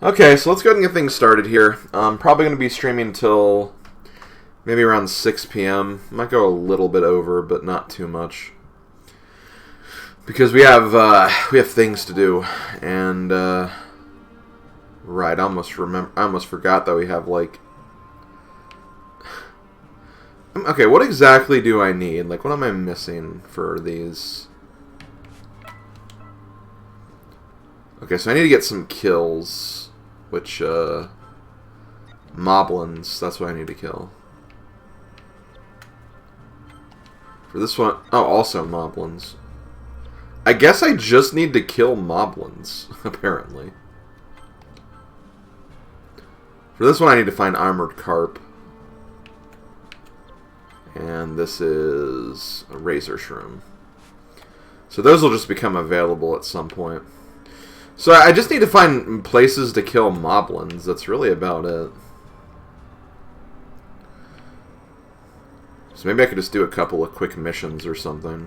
Okay, so let's go ahead and get things started here. I'm probably going to be streaming until maybe around 6 p.m. Might go a little bit over, but not too much. Because we have things to do, and right, I almost forgot that we have like. Okay, what exactly do I need? Like, what am I missing for these? Okay, so I need to get some kills, which moblins. That's what I need to kill. For this one, oh, also moblins. I guess I just need to kill moblins, apparently. For this one, I need to find armored carp. And this is a razor shroom. So those will just become available at some point. So I just need to find places to kill moblins. That's really about it. So maybe I could just do a couple of quick missions or something.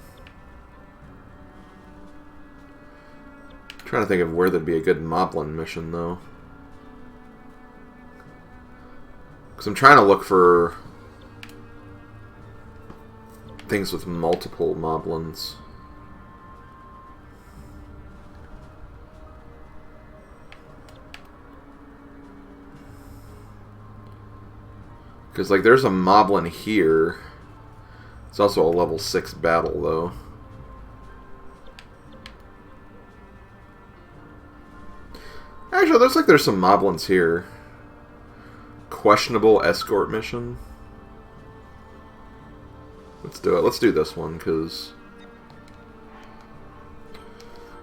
Trying to think of where there'd be a good moblin mission, though. Because I'm trying to look for things with multiple moblins. Because, like, there's a moblin here. It's also a level 6 battle, though. Actually, looks like there's some moblins here. Questionable escort mission. Let's do it. Let's do this one, because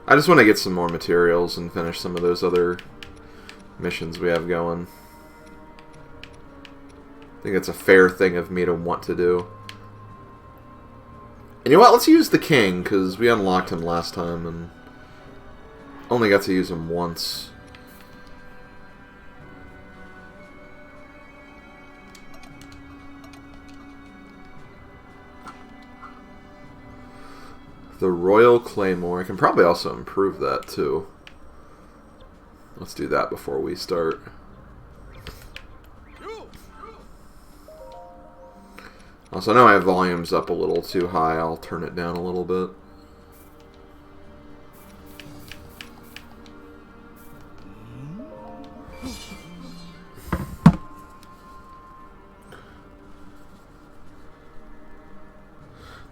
I just want to get some more materials and finish some of those other missions we have going. I think it's a fair thing of me to want to do. And you know what? Let's use the king, because we unlocked him last time and only got to use him once. The Royal Claymore. I can probably also improve that, too. Let's do that before we start. Also, I know my volume's up a little too high. I'll turn it down a little bit.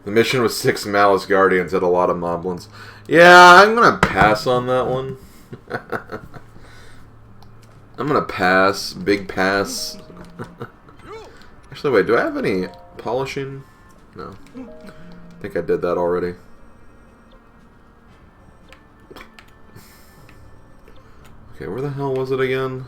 The mission with 6 Malice Guardians had a lot of moblins. Yeah, I'm gonna pass on that one. I'm gonna pass. Big pass. Actually, wait, do I have any polishing? No. I think I did that already. Okay, where the hell was it again?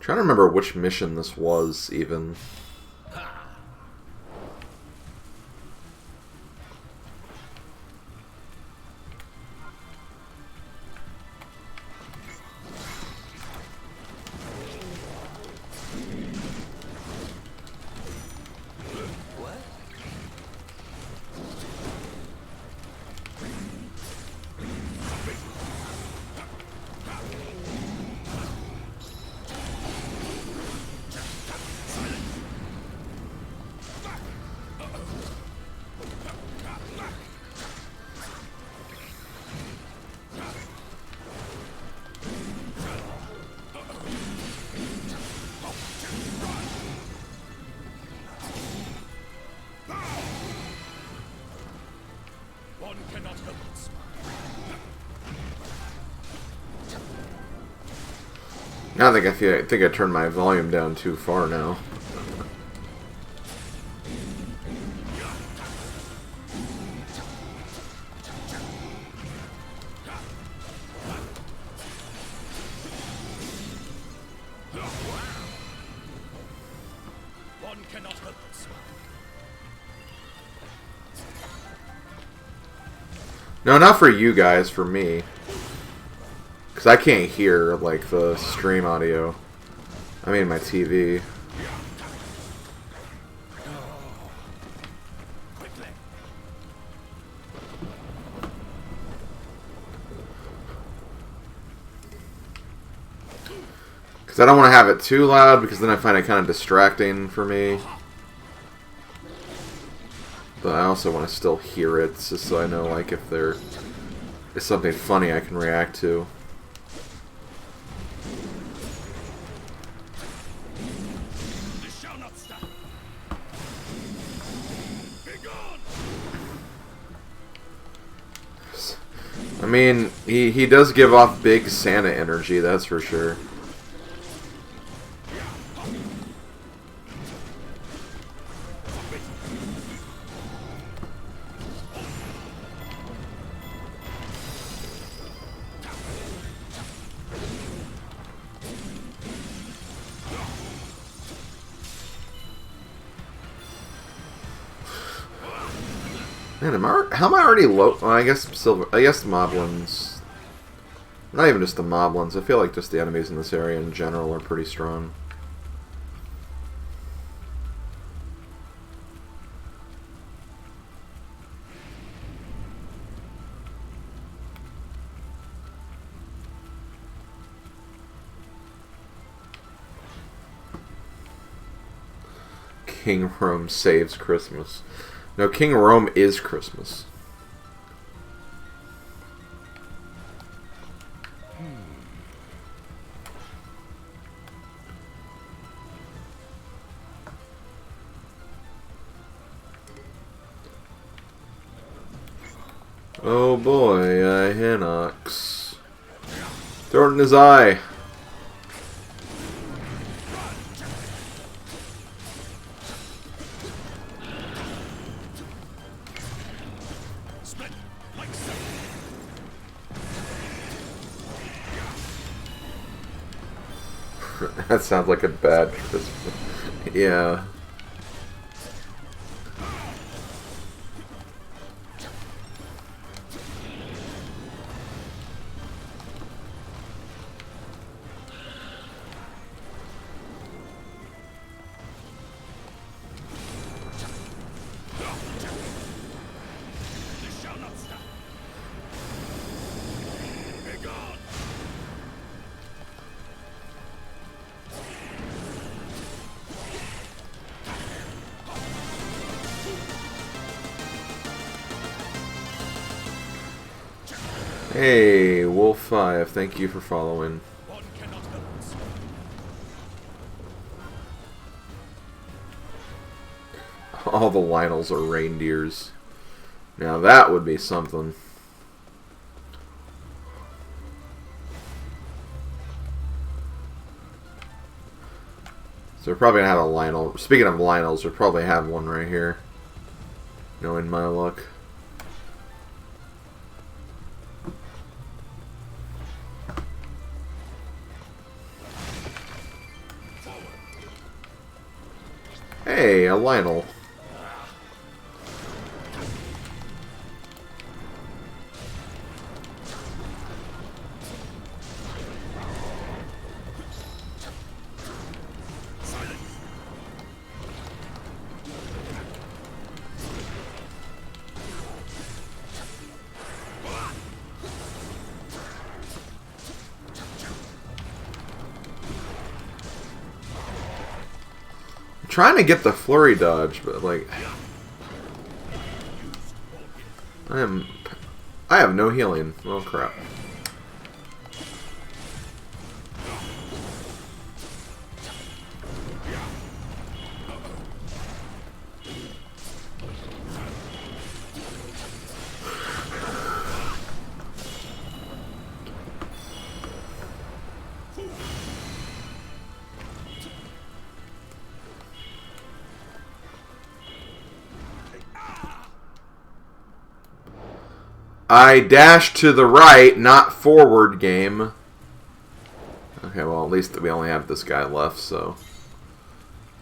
Trying to remember which mission this was, even. I think I turned my volume down too far now. One cannot help but smile. No, not for you guys, for me. Because I can't hear, like, the stream audio. I mean, my TV. Because I don't want to have it too loud, because then I find it kind of distracting for me. But I also want to still hear it, just so I know, like, if there is something funny I can react to. This shall not stop. Begone! I mean, he does give off big Santa energy, that's for sure. Man, how am I already low? Well, I guess silver. I guess moblins. Not even just the moblins. I feel like just the enemies in this area in general are pretty strong. King Rome saves Christmas. No, King Rome is Christmas. Oh boy, Hinox. Throw it in his eye. That sounds like a bad Christmas. Yeah. This shall not stop. Begone! Hey, Wolf5, thank you for following. One cannot help but smile. All the Lionels are reindeers. Now that would be something. So we're probably going to have a Lionel. Speaking of Lionels, we'll probably have one right here. Knowing my luck. Hey, a Lionel. Trying to get the flurry dodge, but like I have no healing. Oh crap. I dash to the right, not forward, game. Okay, well, at least we only have this guy left, so...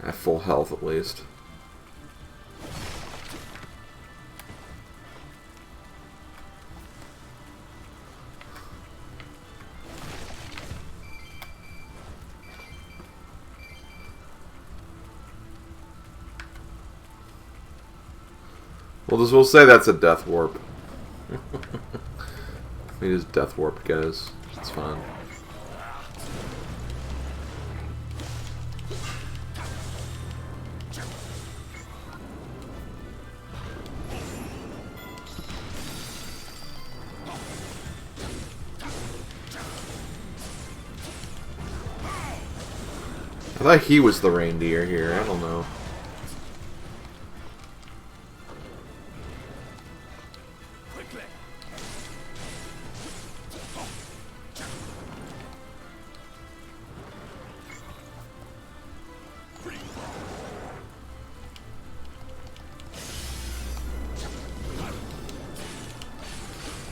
I have full health, at least. We'll say that's a death warp. It is death warp, guys. It's fine. I thought he was the reindeer here. I don't know.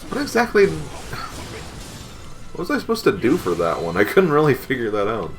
What exactly... What was I supposed to do for that one? I couldn't really figure that out.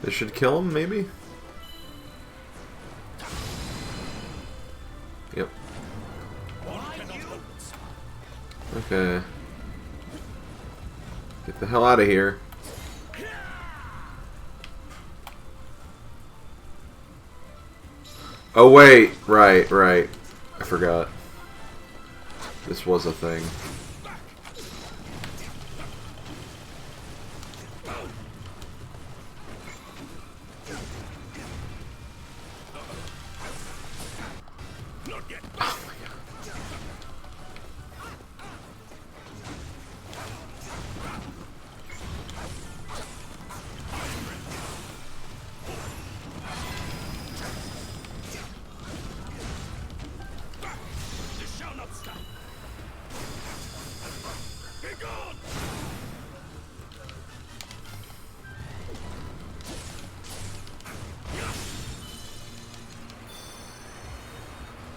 This should kill him, maybe? Yep. Okay. Get the hell out of here. Oh wait, right. I forgot. This was a thing.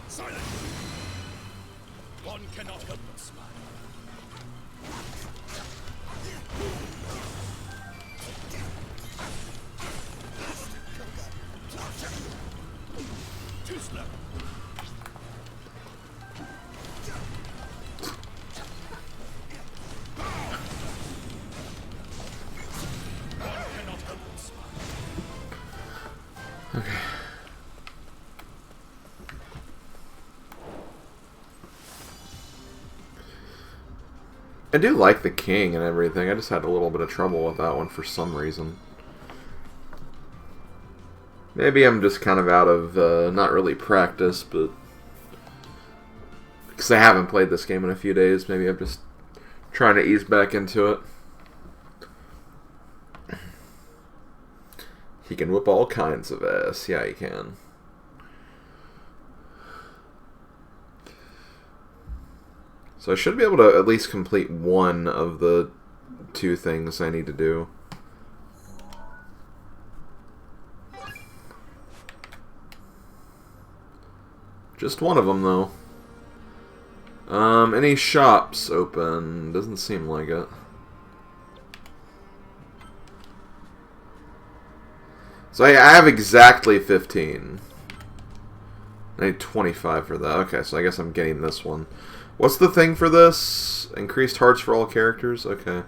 Silence! One cannot help but smile. Too slow. One cannot help but smile. Okay. I do like the king and everything. I just had a little bit of trouble with that one for some reason. Maybe I'm just kind of out of, not really practice, but... because I haven't played this game in a few days. Maybe I'm just trying to ease back into it. He can whip all kinds of ass. Yeah, he can. So I should be able to at least complete one of the 2 things I need to do. Just one of them, though. Any shops open? Doesn't seem like it. So I have exactly 15. I need 25 for that. Okay, so I guess I'm getting this one. What's the thing for this? Increased hearts for all characters? Okay.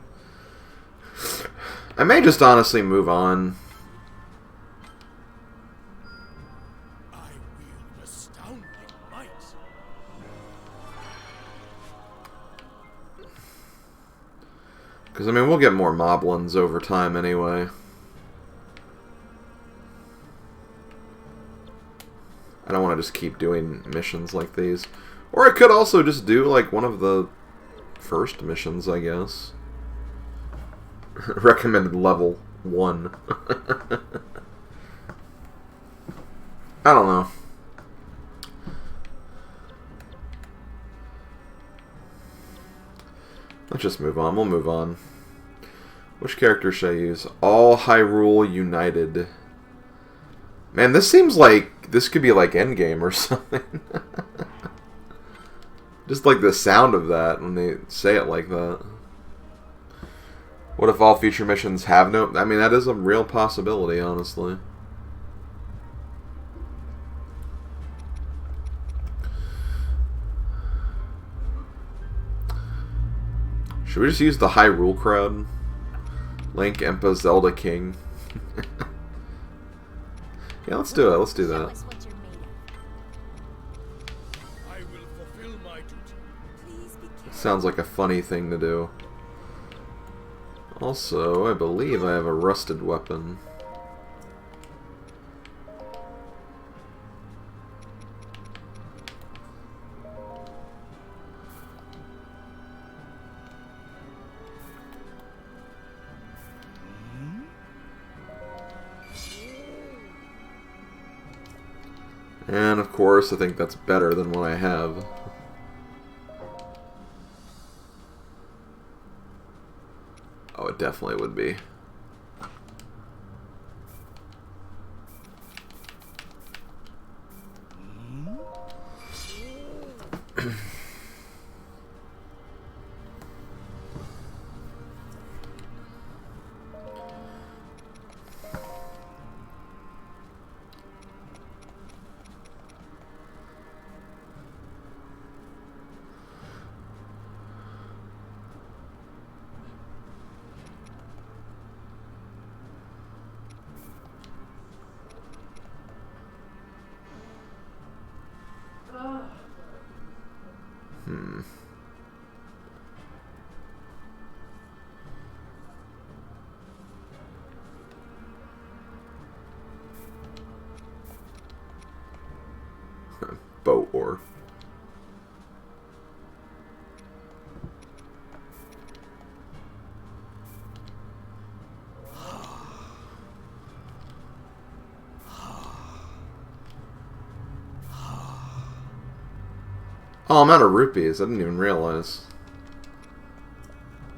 I may just honestly move on. I wield astounding might. Because, I mean, we'll get more moblins over time anyway. I don't want to just keep doing missions like these. Or I could also just do, like, one of the first missions, I guess. Recommended level 1. I don't know. Let's just move on. We'll move on. Which character should I use? All Hyrule United. Man, this seems like this could be like Endgame or something. Just like the sound of that when they say it like that. What if all future missions have no... I mean, that is a real possibility, honestly. Should we just use the Hyrule crowd? Link, Impa, Zelda, King. Yeah, let's do it. Let's do that. Sounds like a funny thing to do. Also, I believe I have a rusted weapon. And of course, I think that's better than what I have. Oh, it definitely would be. Boat ore. Oh, I'm out of rupees. I didn't even realize.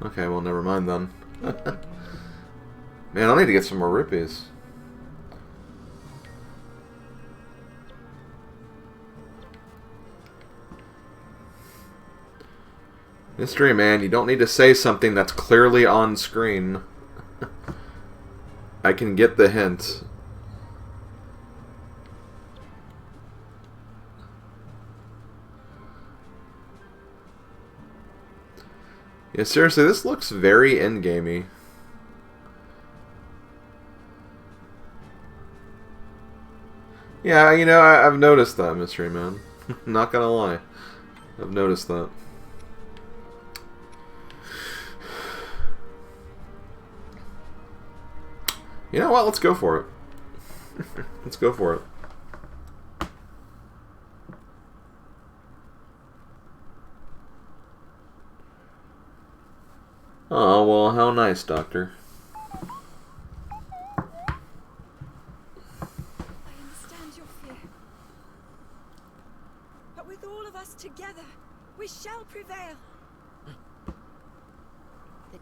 Okay, well, never mind then. Man, I need to get some more rupees. Mystery man, you don't need to say something that's clearly on screen. I can get the hint. Yeah, seriously, this looks very endgamey. Yeah, you know, I've noticed that, Mystery Man. Not gonna lie. I've noticed that. You know what? Let's go for it. Let's go for it. Oh, well, how nice, Doctor. I understand your fear. But with all of us together, we shall prevail.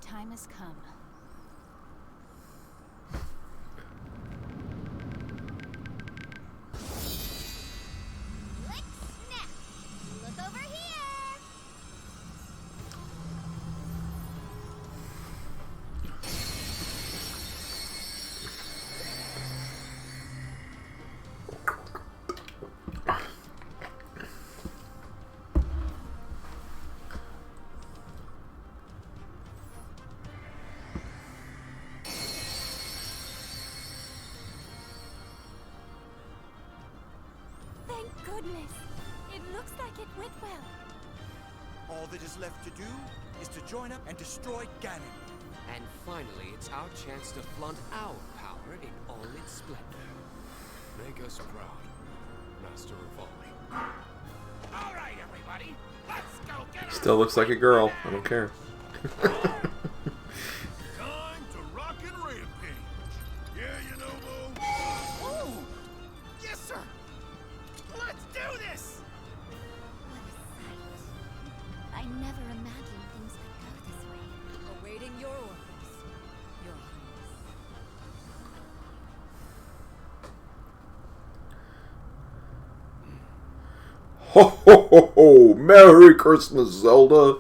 time has come. Lick snap! Look over here! Thank goodness. It looks like it went well. All that is left to do is to join up and destroy Ganon. And finally, it's our chance to flaunt our power in all its splendor. Make us proud, Master Rivali. All right, everybody, let's go get her. Still looks like a girl. I don't care. Time to rock and rampage. Yeah, you know, Bo. Oh, yes, sir. Let's do this. What a sight. I never imagined things could go this way. Awaiting your orders, Your Highness. Ho ho ho ho! Merry Christmas, Zelda!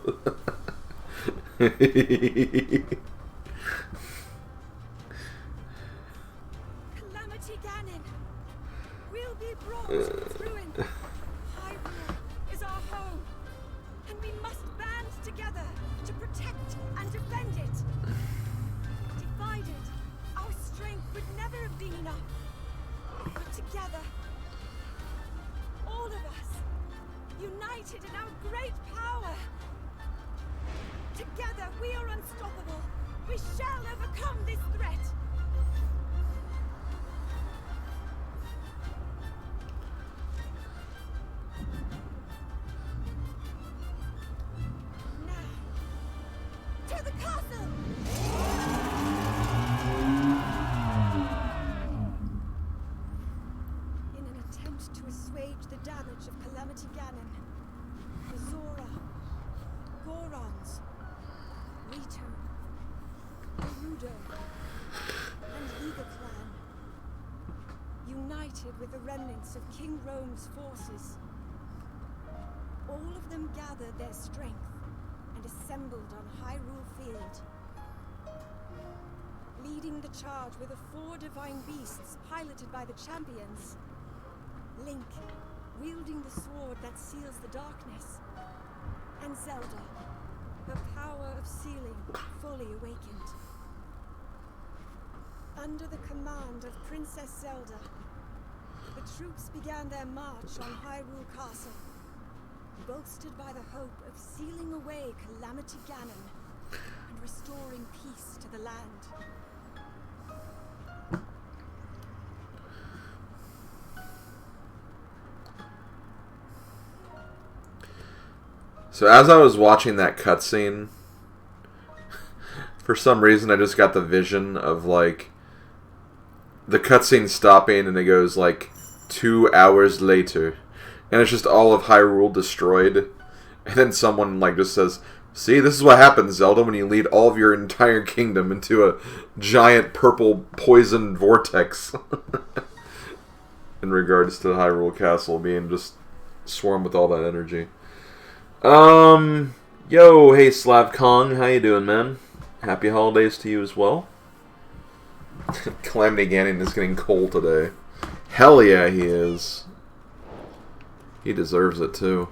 Calamity Ganon! We'll be brought to its ruin. Hyrule is our home, and we must band together to protect and defend it. Divided, our strength would never have been enough. But together, all of us, united in our great power. Together, we are unstoppable. We shall overcome this threat. Now, to the castle! In an attempt to assuage the damage of Calamity Ganon, the Zora, Gorons, Rito, Gerudo, and Liga clan, united with the remnants of King Rome's forces, all of them gathered their strength and assembled on Hyrule Field. Leading the charge were the 4 divine beasts piloted by the champions. Link, wielding the sword that seals the darkness. And Zelda, the power of sealing fully awakened. Under the command of Princess Zelda, the troops began their march on Hyrule Castle, bolstered by the hope of sealing away Calamity Ganon and restoring peace to the land. So as I was watching that cutscene, for some reason I just got the vision of like the cutscene stopping and it goes like 2 hours later, and it's just all of Hyrule destroyed, and then someone like just says, "See, this is what happens, Zelda, when you lead all of your entire kingdom into a giant purple poison vortex." In regards to Hyrule Castle being just swarmed with all that energy. Yo, hey Slav Kong, how you doing, man? Happy holidays to you as well. Calamity Ganon is getting cold today. Hell yeah, he is. He deserves it too.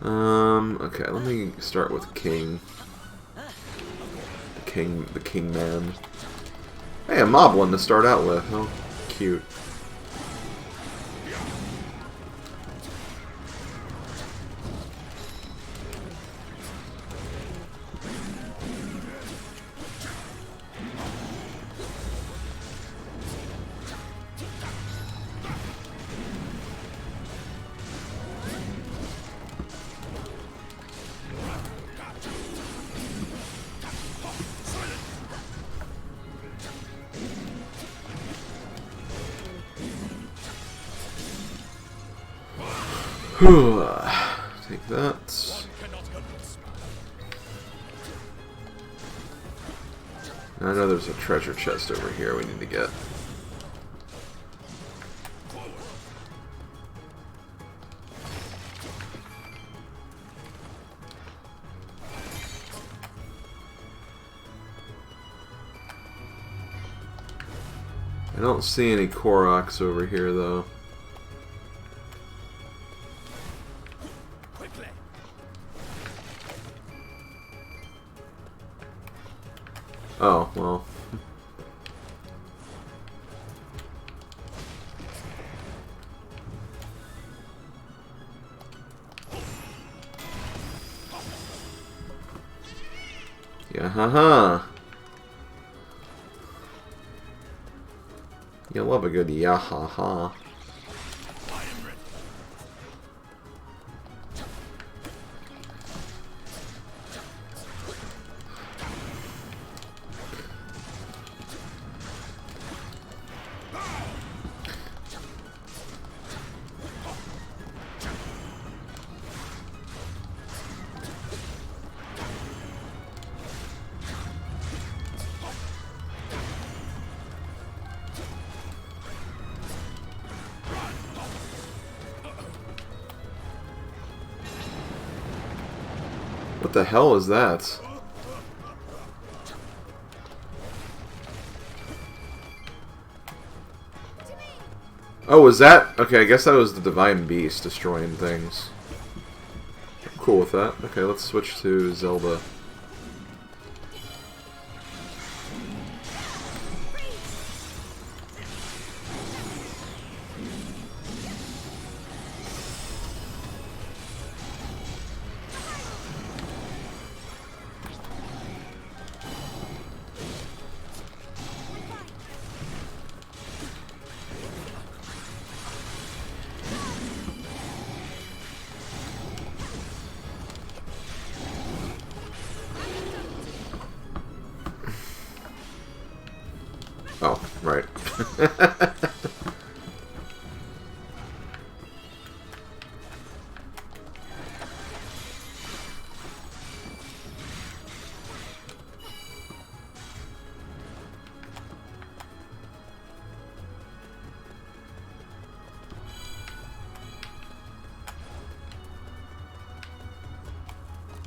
Okay, let me start with King. The King Man. Hey, a Moblin to start out with. Oh, cute. Take that. I know there's a treasure chest over here we need to get. I don't see any Koroks over here, though. Quickly. Oh, well. Yeah, haha. You love a good yahaha. What the hell is that? Oh, was that? Okay, I guess that was the Divine Beast destroying things. I'm cool with that. Okay, let's switch to Zelda. Oh, right.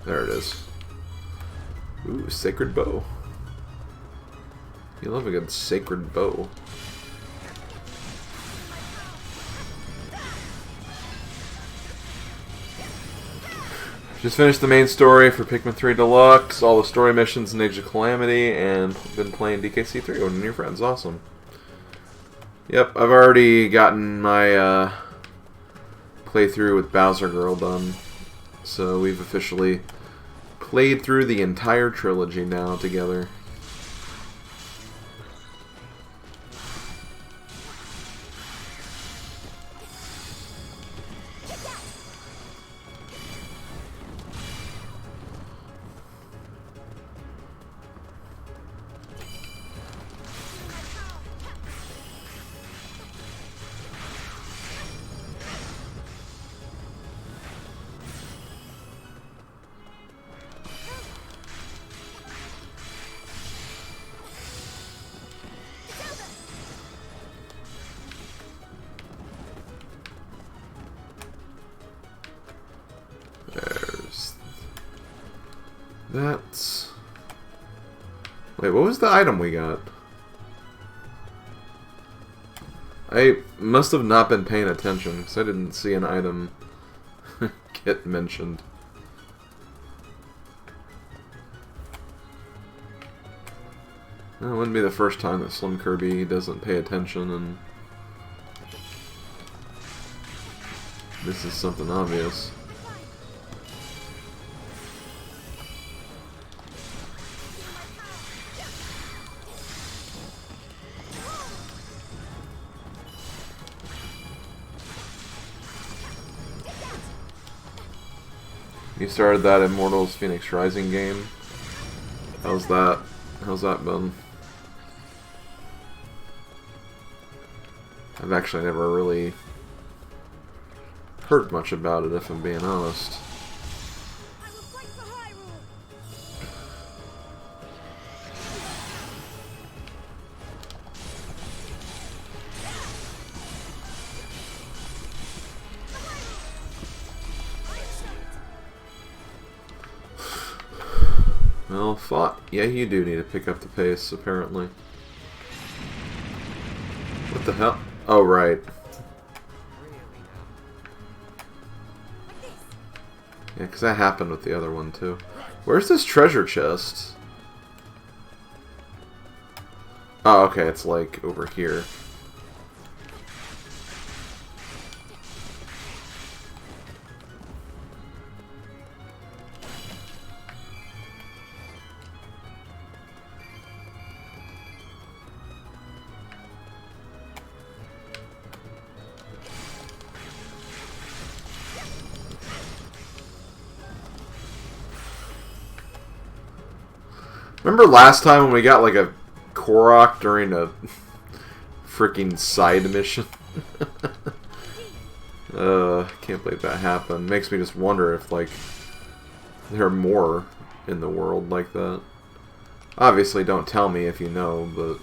There it is. Ooh, sacred bow. You love a good sacred bow. Just finished the main story for Pikmin 3 Deluxe, all the story missions in Age of Calamity, and been playing DKC3 with one of your friends. Awesome. Yep, I've already gotten my playthrough with Bowser Girl done. So we've officially played through the entire trilogy now together. There's that. Wait, what was the item we got? I must have not been paying attention because I didn't see an item get mentioned. It wouldn't be the first time that Slim Kirby doesn't pay attention, and this is something obvious. You started that Immortals Phoenix Rising game. How's that? How's that been? I've actually never really heard much about it, if I'm being honest. I will fight for Hyrule. well, fuck. Yeah, you do need to pick up the pace, apparently. What the hell? Oh, right. Yeah, because that happened with the other one, too. Where's this treasure chest? Oh, okay, it's like over here. Remember last time when we got like a Korok during a freaking side mission? Can't believe that happened. Makes me just wonder if like there are more in the world like that. Obviously don't tell me if you know, but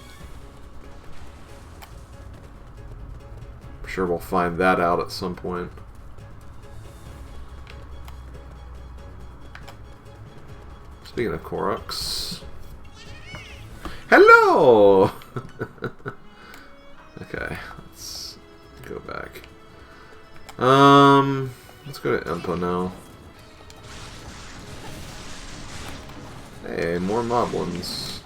I'm sure we'll find that out at some point. Speaking of Koroks. Hello! Okay, let's go back. Let's go to Impa now. Hey, more moblins.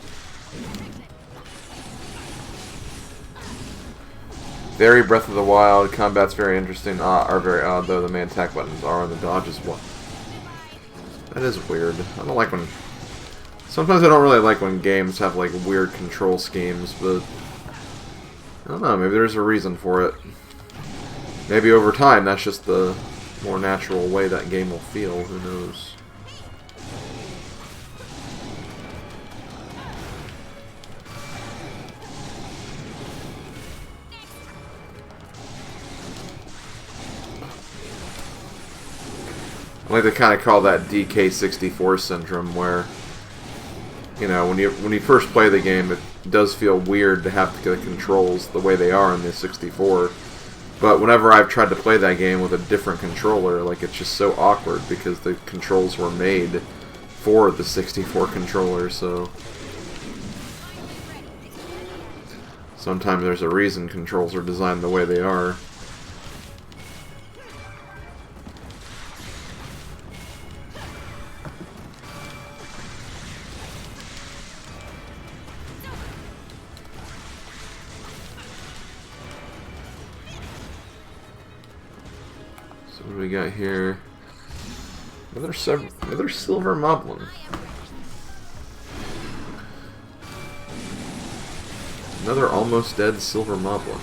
Very Breath of the Wild. Combat's very interesting. Are very odd though. The main attack buttons are on the dodges. What? That is weird. I don't like when... Sometimes I don't really like when games have like weird control schemes, but... I don't know, maybe there's a reason for it. Maybe over time that's just the more natural way that game will feel. Who knows? I like to kind of call that DK64 syndrome, where, you know, when you first play the game, it does feel weird to have the controls the way they are in the 64. But whenever I've tried to play that game with a different controller, like, it's just so awkward because the controls were made for the 64 controller, so sometimes there's a reason controls are designed the way they are. What do we got here? Another silver moblin. Another almost dead silver moblin.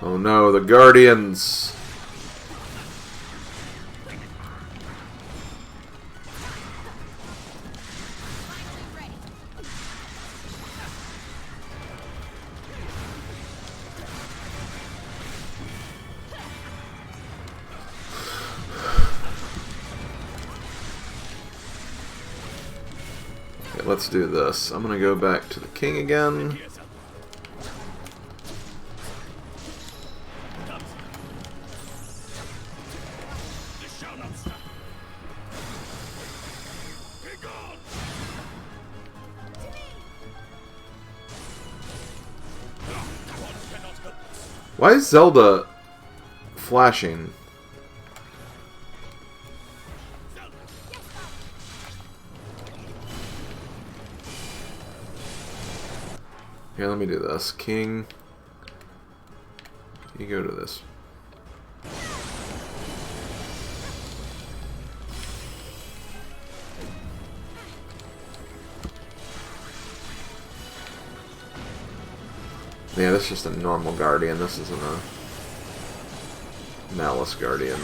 Oh no, the Guardians! Okay, let's do this. I'm gonna go back to the king again. Why is Zelda flashing? Here, let me do this. King, you go to this. Yeah, this is just a normal Guardian. This isn't a Malice Guardian.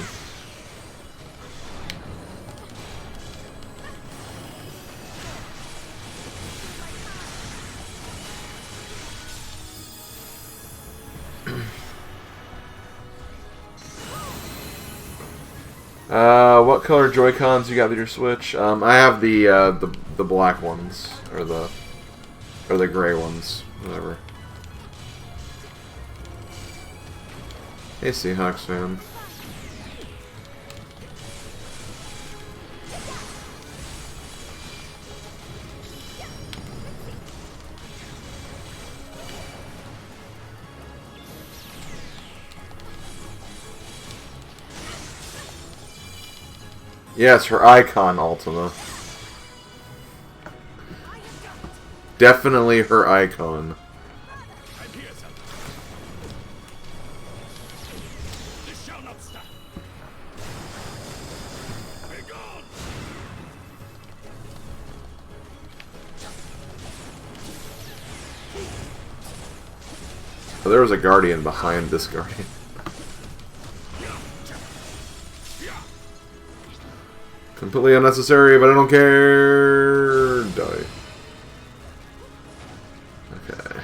What color Joy-Cons you got with your Switch? I have the black ones, or the gray ones, whatever. Hey, Seahawks fan. Yes, her icon, Ultima. Definitely her icon. This shall not stop. Be gone. Oh, there was a Guardian behind this Guardian. Completely unnecessary, but I don't care. Die. Okay.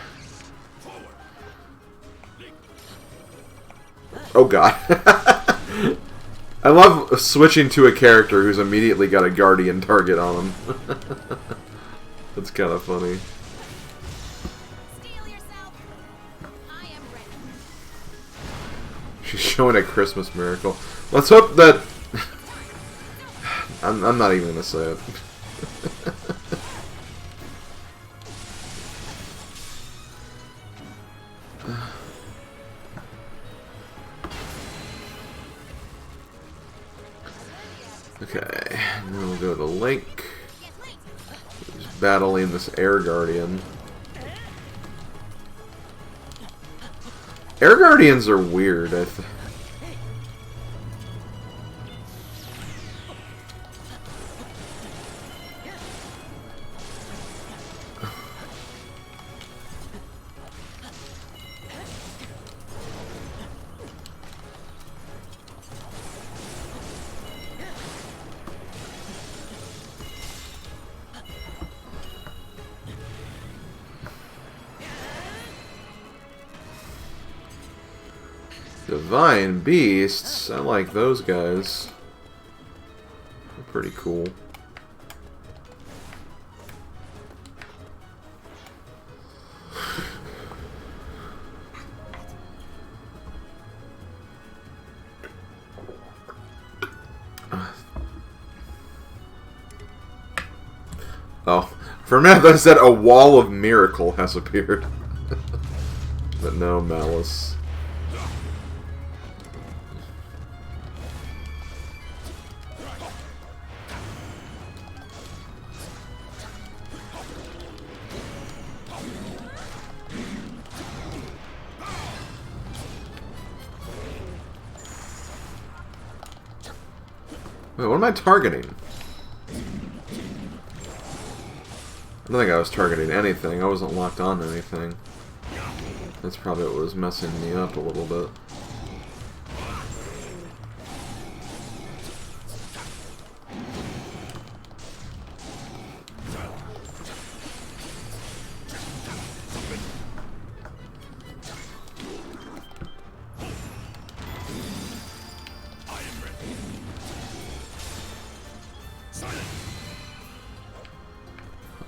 Oh god. I love switching to a character who's immediately got a Guardian target on him. That's kind of funny. Steel yourself. I am ready. She's showing a Christmas miracle. Let's hope that... I'm not even gonna say it. Okay, and then we'll go to the lake. Just battling this Air Guardian. Air Guardians are weird, I think. Divine Beasts, I like those guys. They're pretty cool. Oh, for a minute I said a wall of miracle has appeared. But no, Malice. Wait, what am I targeting? I don't think I was targeting anything. I wasn't locked on to anything. That's probably what was messing me up a little bit.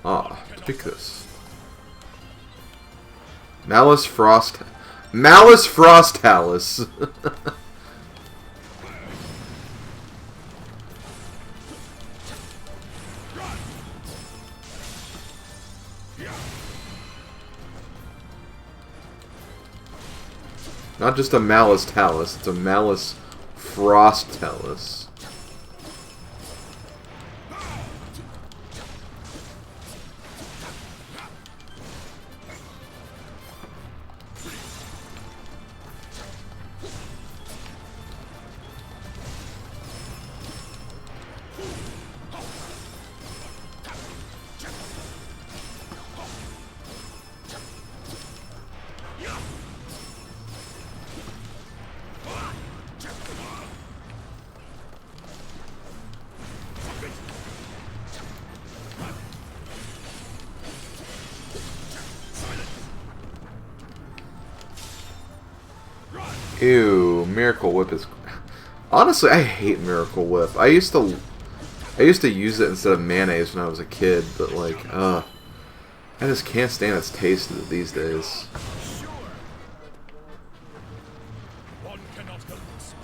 Ah, pick this. Malice Frost Talus. Not just a Malice Talus, it's a Malice Frost Talus. Ew, Miracle Whip is... Honestly, I hate Miracle Whip. I used to use it instead of mayonnaise when I was a kid, but like, I just can't stand its taste these days. Sure. One cannot help this.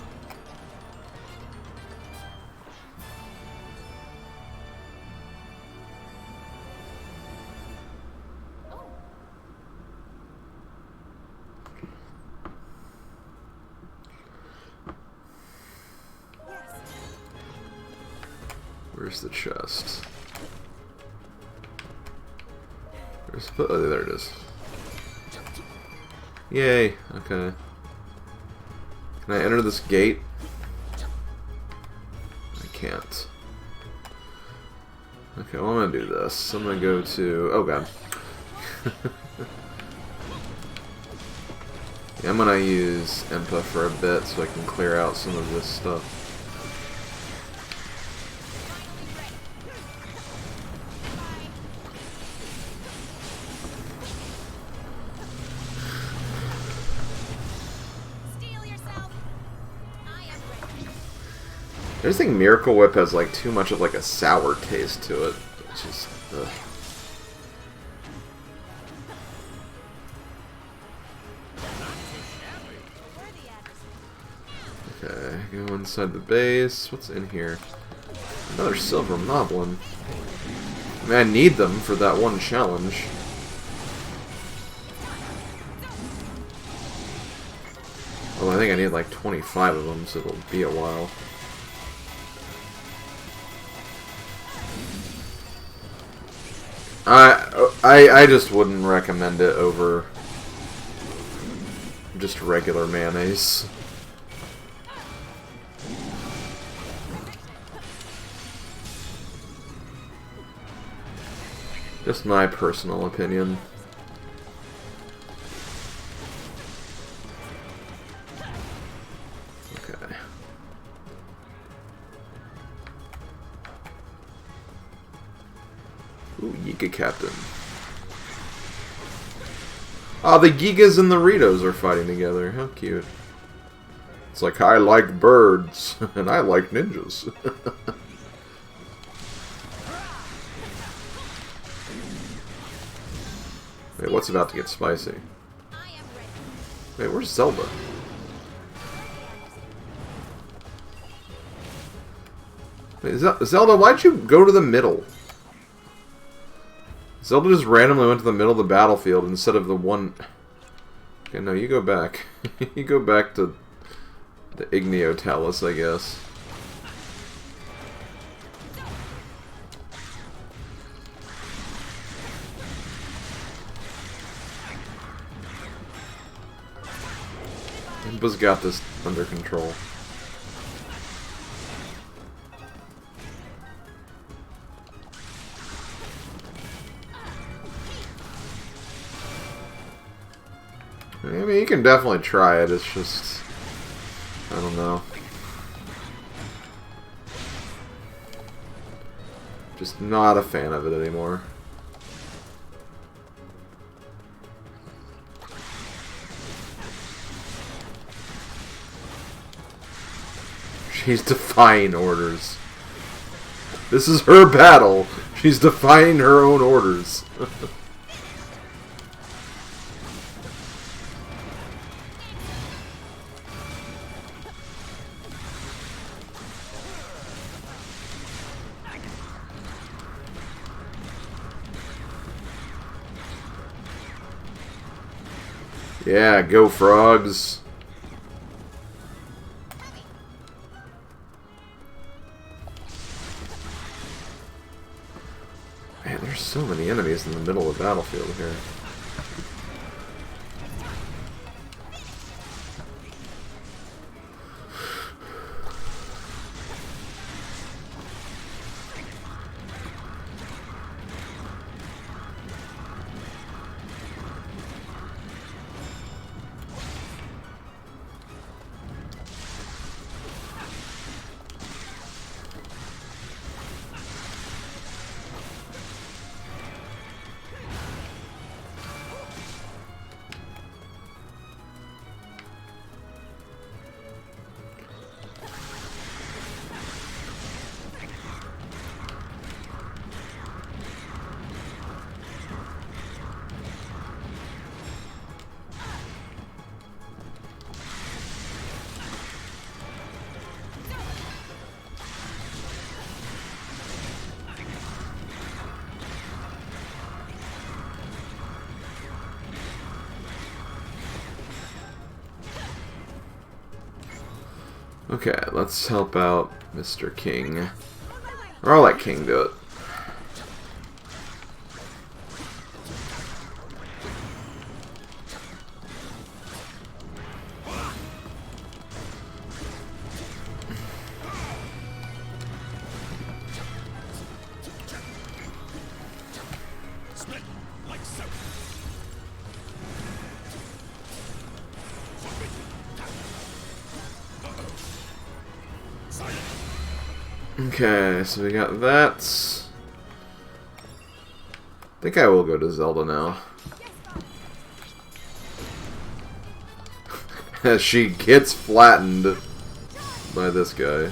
Where's the chest? Oh, there it is. Yay, okay. Can I enter this gate? I can't. Okay, well, I'm gonna do this. I'm gonna go to... Oh, God. Yeah, I'm gonna use Impa for a bit so I can clear out some of this stuff. I just think Miracle Whip has like too much of like a sour taste to it. It's just ugh. Okay, go inside the base. What's in here? Another silver moblin. I mean, I need them for that one challenge. Well, I think I need like 25 of them, so it'll be a while. I just wouldn't recommend it over just regular mayonnaise. Just my personal opinion. Okay. Ooh, Giga Captain. Ah, the Gigas and the Ritos are fighting together. How cute. It's like, I like birds, and I like ninjas. Wait, what's about to get spicy? Wait, where's Zelda? Wait, Zelda, why'd you go to the middle? Zelda just randomly went to the middle of the battlefield instead of the one... Okay, no, you go back. You go back to the Igneo Talus, I guess. Impa's got this under control. I mean, you can definitely try it, it's just... I don't know. Just not a fan of it anymore. She's defying orders. This is her battle. She's defying her own orders. Yeah, go frogs. Man, there's so many enemies in the middle of the battlefield here. Okay, let's help out Mr. King. Or I'll let King do it. Split like so. Silent. Okay, so we got that. I think I will go to Zelda now. As she gets flattened by this guy.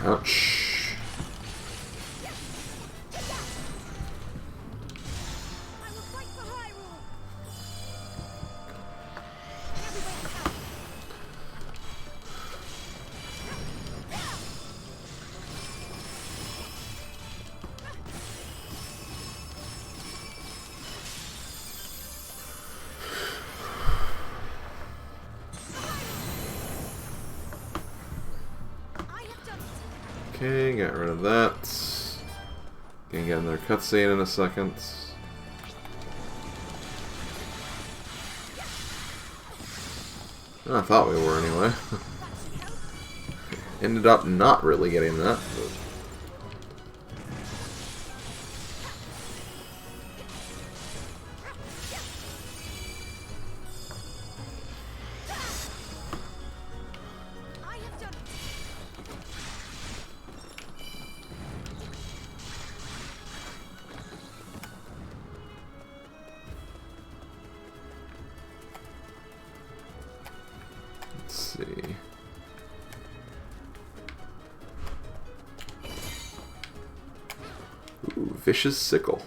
Ouch. I will fight for Hyrule. I have done it. Okay, got rid of that. Gonna get another cutscene in a second. I thought we were anyway. Ended up not really getting that. But... I have done it. Let's see. Ooh, Vicious Sickle.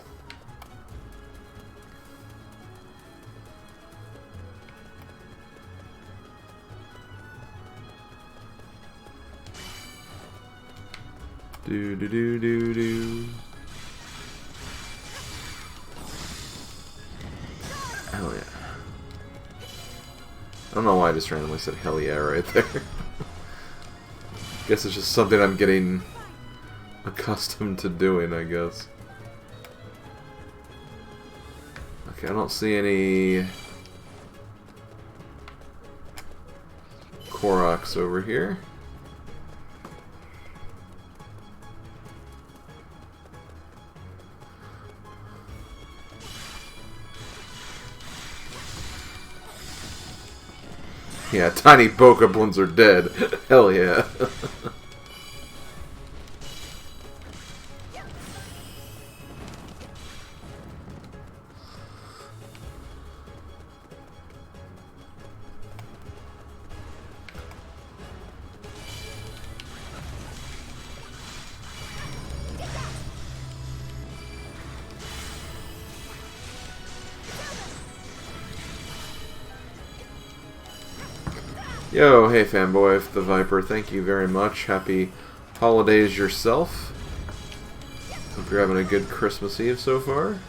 Do do do do do. Hell yeah. I don't know why I just randomly said hell yeah right there. Guess it's just something I'm getting accustomed to doing, I guess. Okay, I don't see any Koroks over here. Yeah, tiny Bokoblins are dead. Hell yeah. Yo, hey fanboy, the Viper, thank you very much. Happy holidays yourself. Hope you're having a good Christmas Eve so far.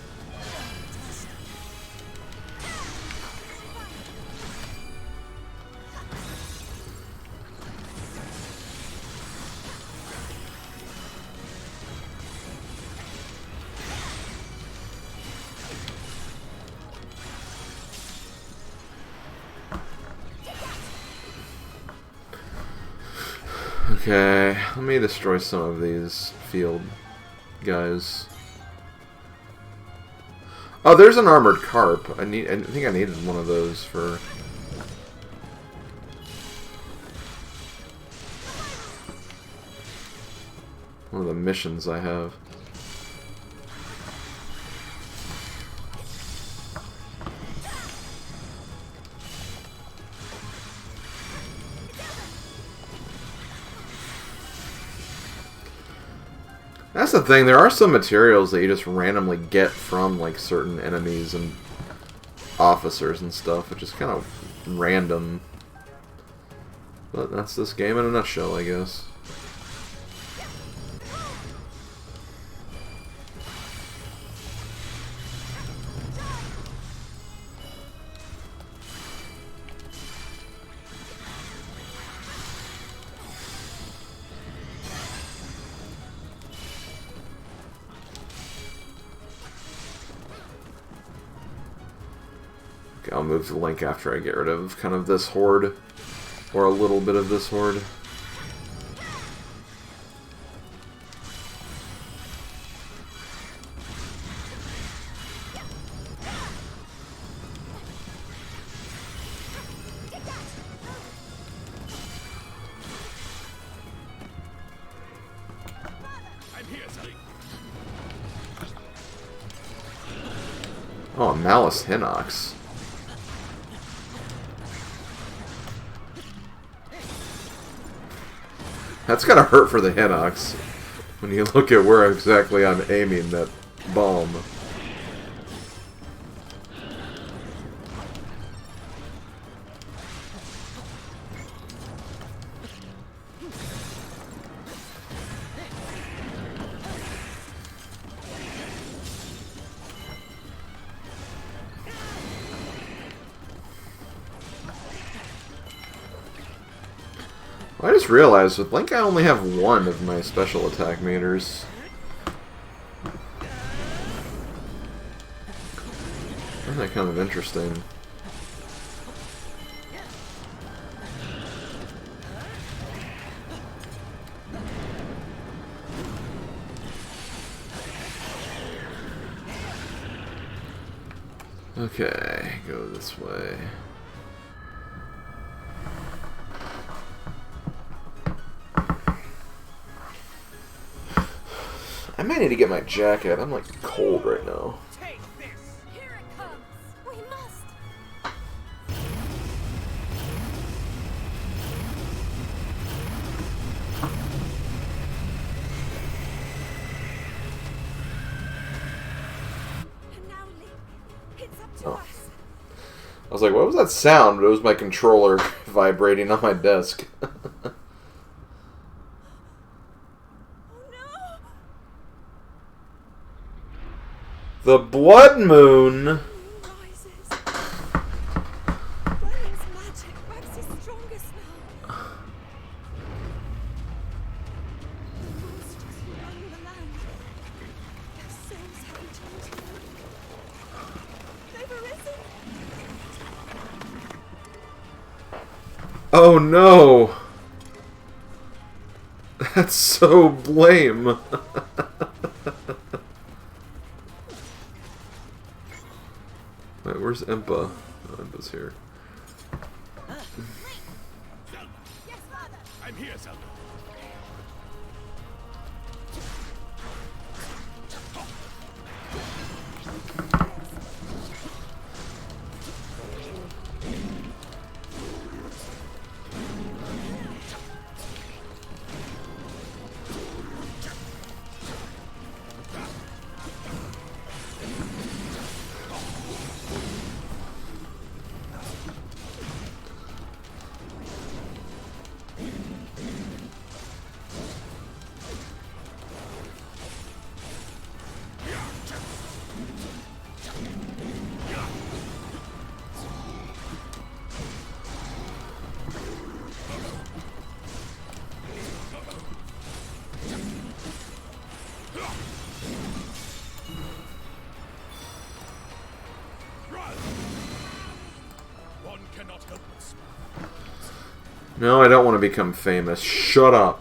Okay, let me destroy some of these field guys. Oh, there's an armored carp. I think I needed one of those for... one of the missions I have. That's the thing, there are some materials that you just randomly get from like certain enemies and officers and stuff, which is kind of random. But that's this game in a nutshell, I guess. I'll move to Link after I get rid of kind of this horde, or a little bit of this horde. I'm here, Sully. Oh, Malice Hinox. That's gotta hurt for the Hinox when you look at where exactly I'm aiming that bomb. I just realized with Link I only have one of my special attack meters. Isn't that kind of interesting? Okay, go this way. I might need to get my jacket. I'm like cold right now. Take this! Here it comes. We must. And now, Link, it's up to Oh. us. I was like, what was that sound? It was my controller vibrating on my desk. Oh no! The Blood Moon. Moon rises. Lionel's magic waxes strongest now. The monsters who run the land, their souls have returned to them. They've arisen. Oh no! That's so lame. Wait, where's Impa? Oh, Impa's here. Zelda. Yes, Father. I'm here, Zelda. One cannot help but smile. No, I don't want to become famous. Shut up.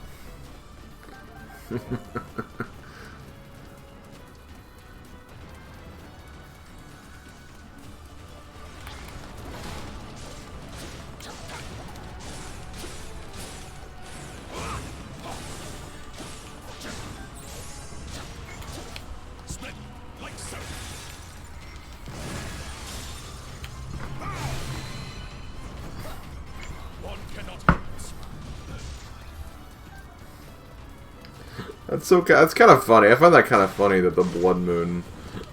That's kind of funny. I find that kind of funny that the Blood Moon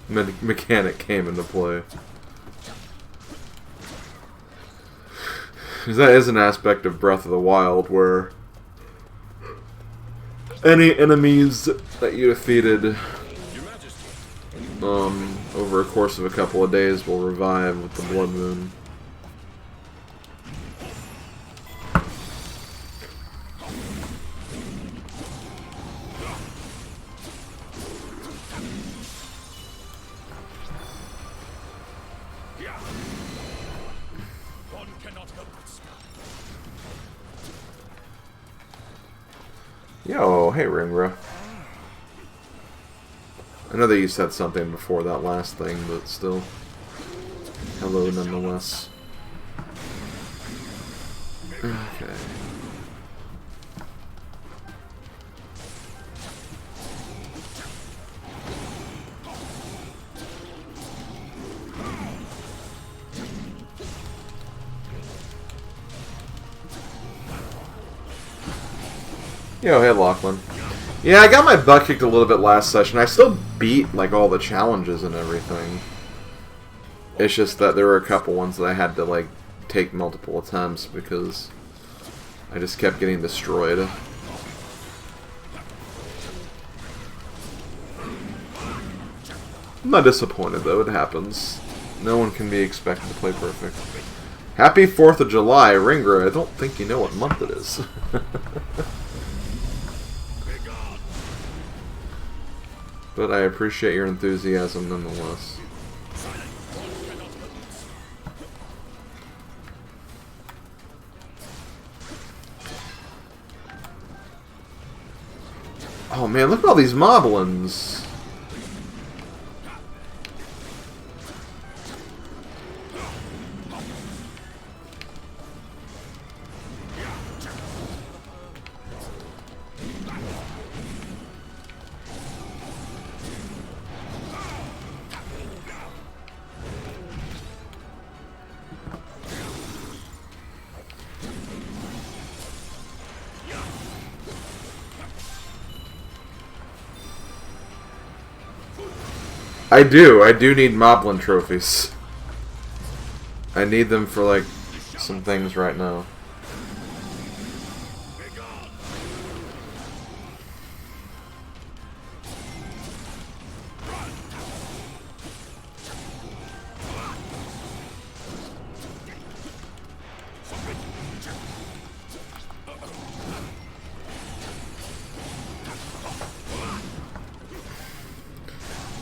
mechanic came into play. Because that is an aspect of Breath of the Wild where any enemies that you defeated over a course of a couple of days will revive with the Blood Moon. Yo, hey Ringra. I know that you said something before that last thing, but still. Hello nonetheless. Okay. Yo, hey Lachlan. Yeah, I got my butt kicked a little bit last session. I still beat, like, all the challenges and everything. It's just that there were a couple ones that I had to, like, take multiple attempts because I just kept getting destroyed. I'm not disappointed, though. It happens. No one can be expected to play perfect. Happy 4th of July, Ringra. I don't think you know what month it is. But I appreciate your enthusiasm nonetheless. Oh man, look at all these moblins! I do need Moblin trophies. I need them for, like, some things right now.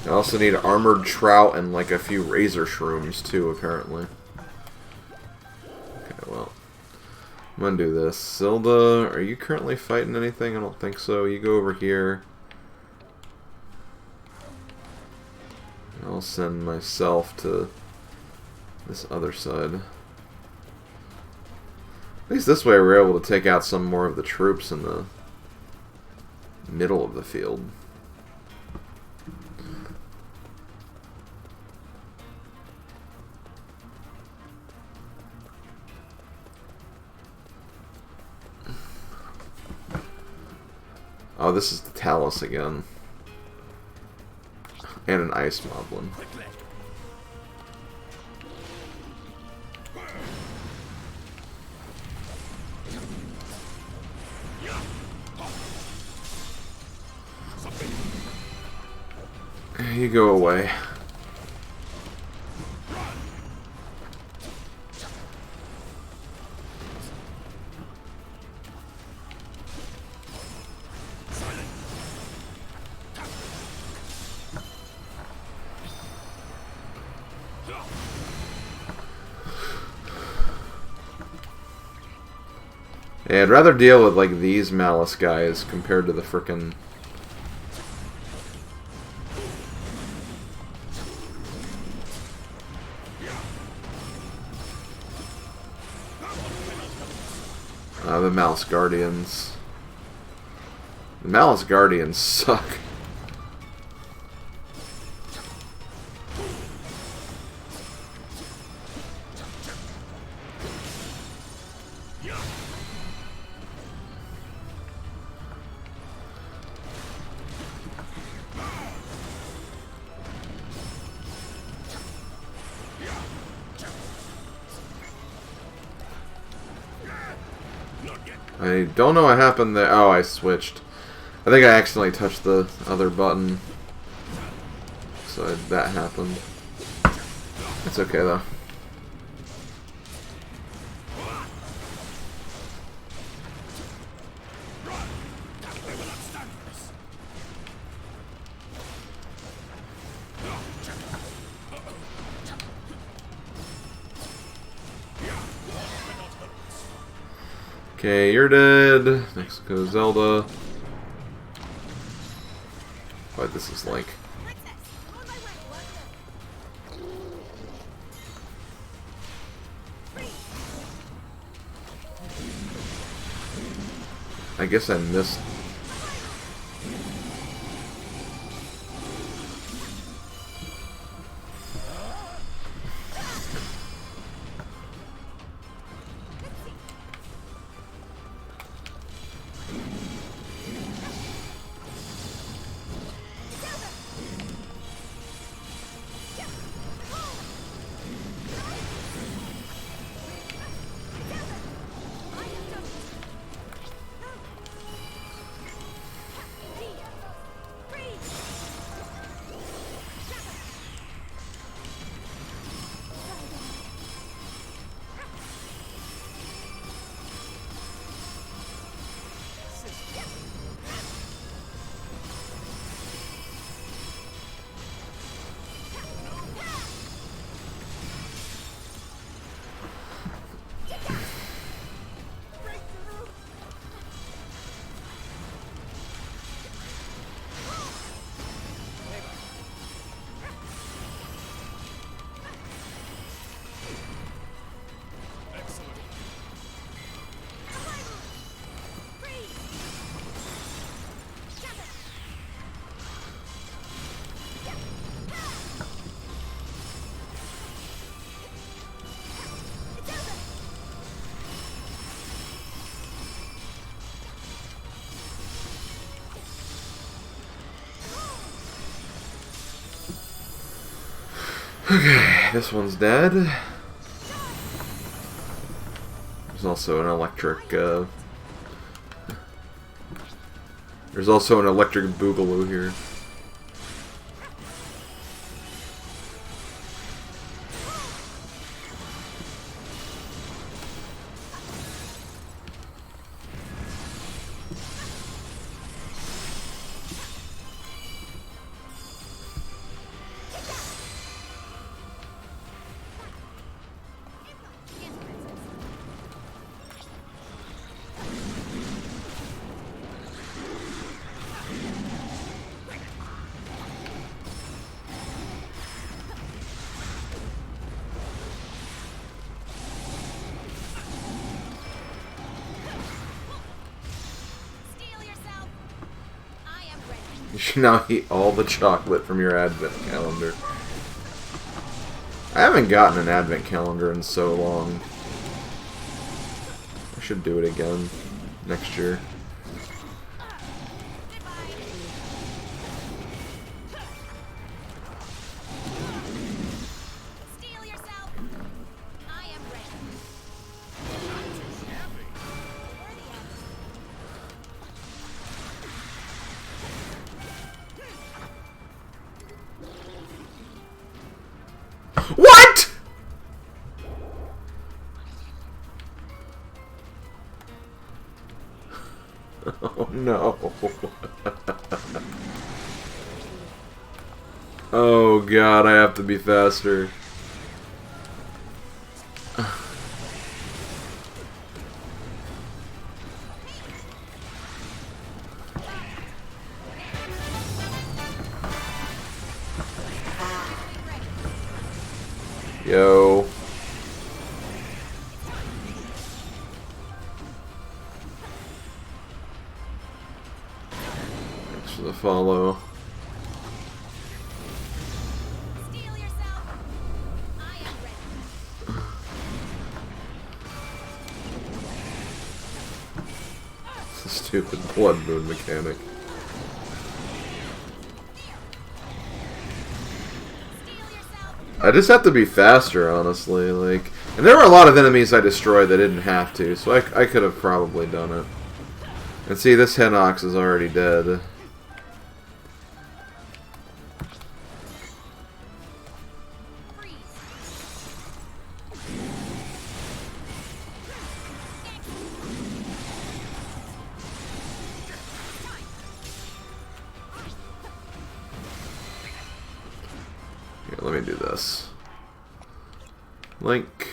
I also need Armored Trout and like a few Razor Shrooms too, apparently. Okay, well. I'm gonna do this. Zelda, are you currently fighting anything? I don't think so. You go over here. I'll send myself to this other side. At least this way we're able to take out some more of the troops in the middle of the field. Oh, this is the Talus again. And an Ice Moblin. You go away. Yeah, I'd rather deal with, like, these Malice guys compared to the frickin'... the Malice Guardians. The Malice Guardians suck. I don't know what happened there. Oh, I switched. I think I accidentally touched the other button. So that happened. It's okay though. Okay, you're dead. Next goes Zelda. But this is like... I guess I missed... Okay, this one's dead. There's also an electric, There's also an electric boogaloo here. You should now eat all the chocolate from your advent calendar. I haven't gotten an advent calendar in so long. I should do it again next year. What?! Oh no. Oh god, I have to be faster. Yo. Thanks for the follow. Steel yourself. I am ready. It's a stupid blood moon mechanic. I just have to be faster, honestly. Like, And there were a lot of enemies I destroyed that didn't have to, so I could have probably done it. And see, this Hinox is already dead. Here, let me do this. Link.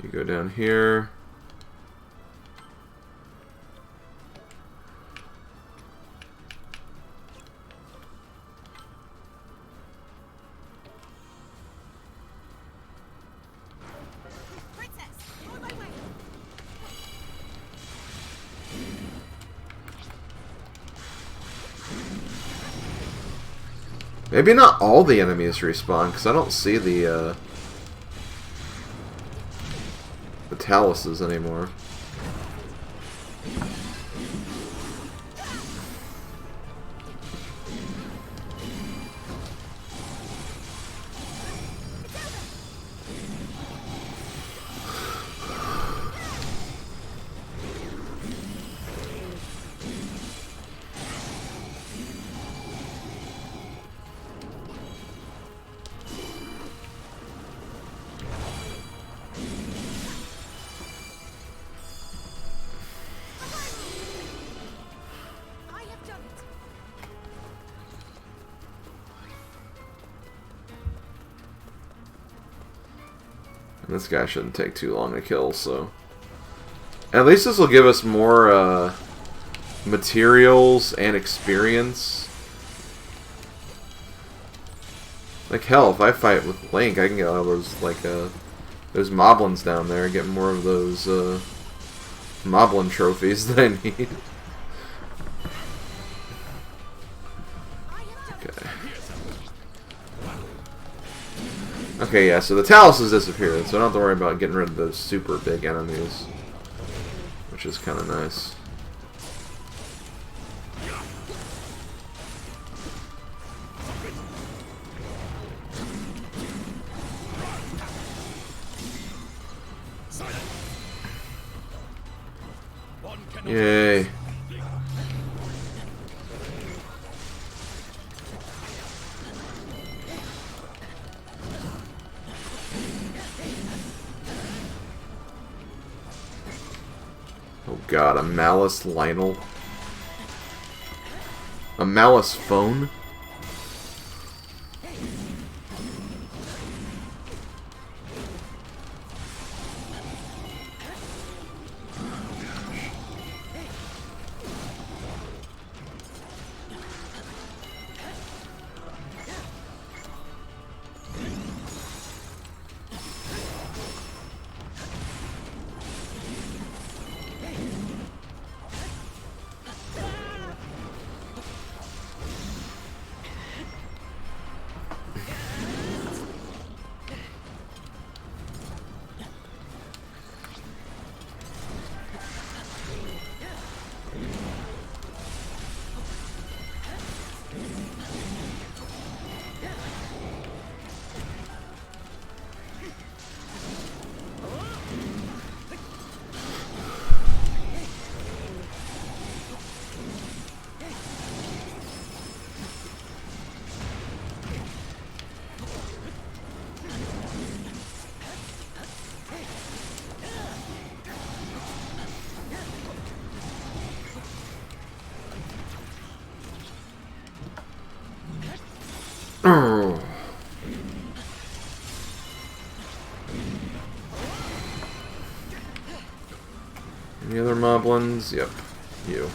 You go down here. Maybe not all the enemies respawn, because I don't see the taluses anymore. This guy shouldn't take too long to kill, so... At least this will give us more, materials and experience. Like, hell, if I fight with Link, I can get all those, like, those moblins down there and get more of those, moblin trophies that I need. Okay. Okay, yeah, so the talus has disappeared, so I don't have to worry about getting rid of those super big enemies. Which is kind of nice. Yay. Oh god, a Malice Lionel. A Malice phone? Oh. Any other moblins? Yep. You.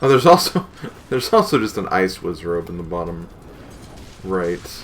Oh, there's also just an ice wizrobe in the bottom right.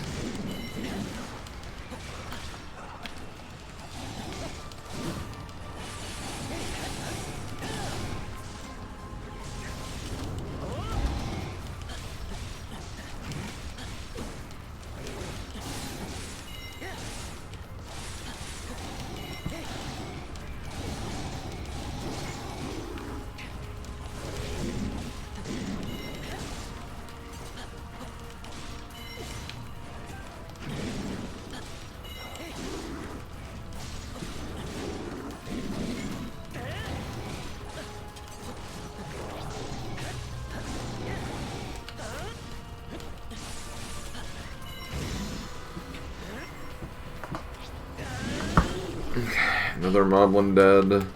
Another moblin dead.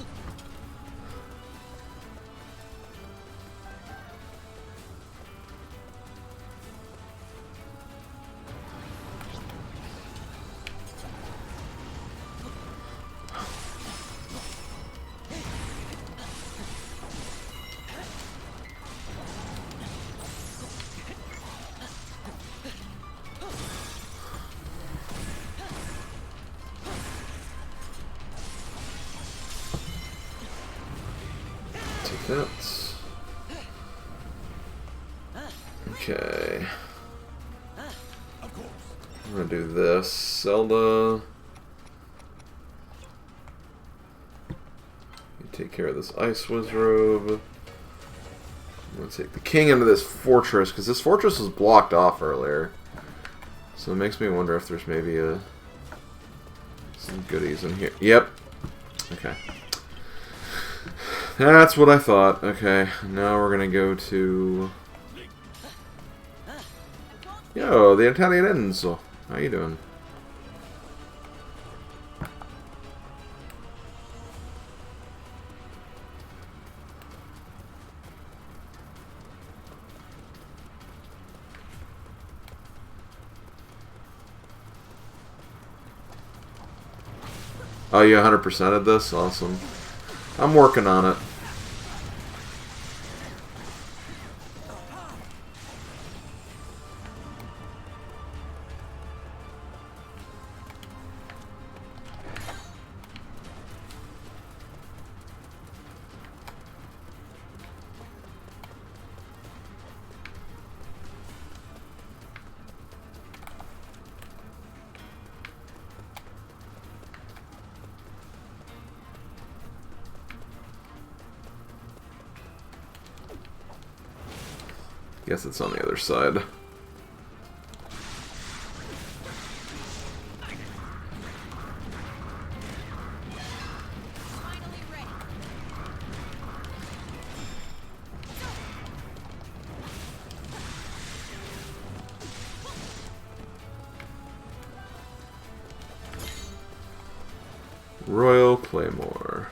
That. Okay. I'm gonna do this. Zelda. You take care of this Ice Wiz robe. I'm gonna take the king into this fortress, because this fortress was blocked off earlier. So it makes me wonder if there's maybe some goodies in here. Yep. Okay. That's what I thought. Okay, now we're gonna go to... Yo, the Italian Enzo. How you doing? Oh, you 100%ed this? Awesome. I'm working on it. Guess it's on the other side. Royal Claymore.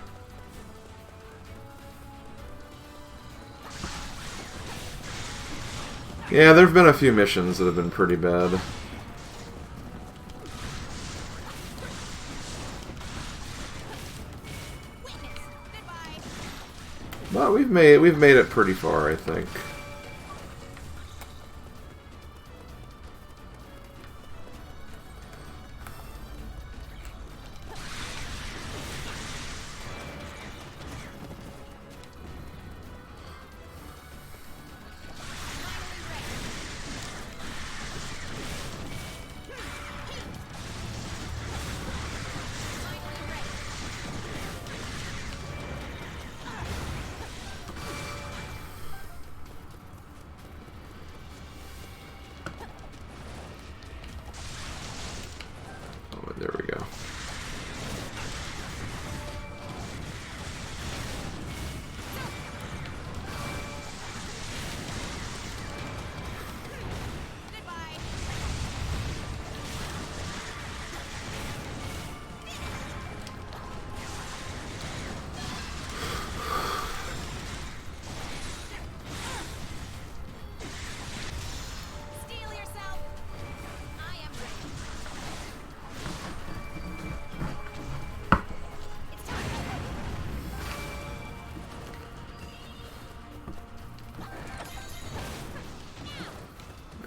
Yeah, there have been a few missions that have been pretty bad. But we've made it pretty far, I think. There we go.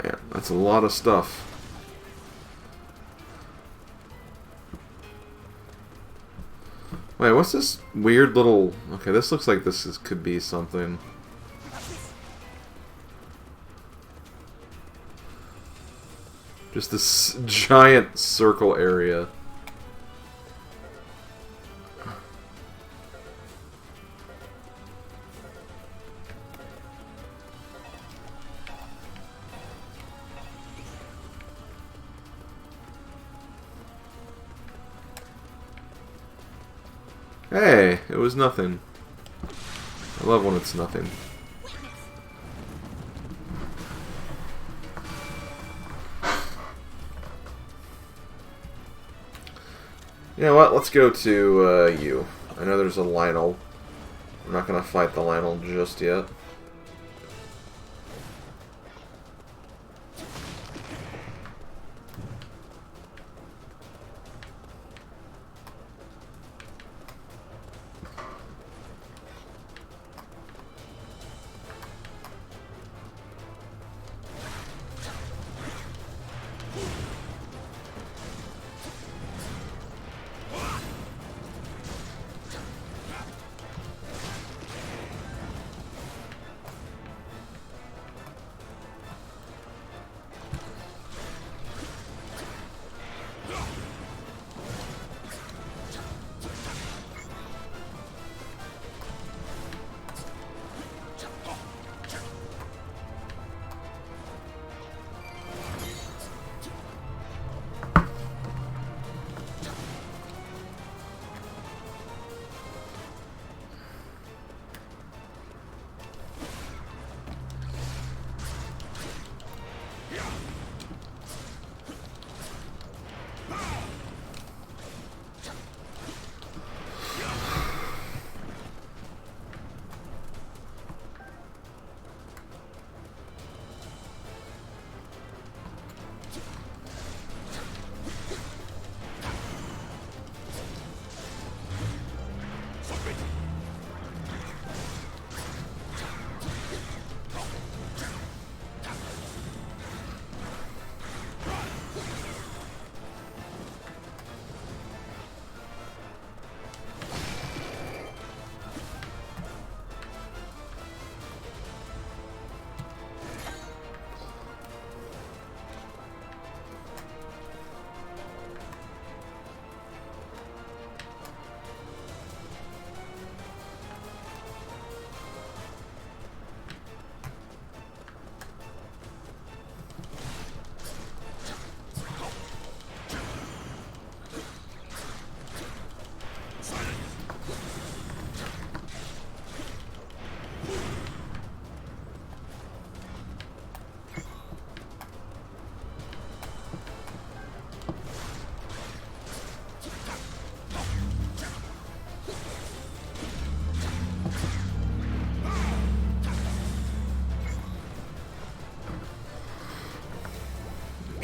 Man, that's a lot of stuff. Wait, what's this weird little... Okay, this looks like could be something. Just this giant circle area. Hey, it was nothing. I love when it's nothing. You know what? Let's go to you. I know there's a Lionel. I'm not going to fight the Lionel just yet.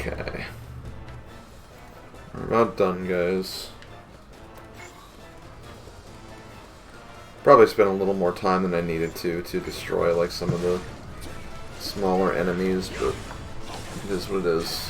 Okay. We're about done, guys. Probably spent a little more time than I needed to destroy like some of the smaller enemies, but it is what it is.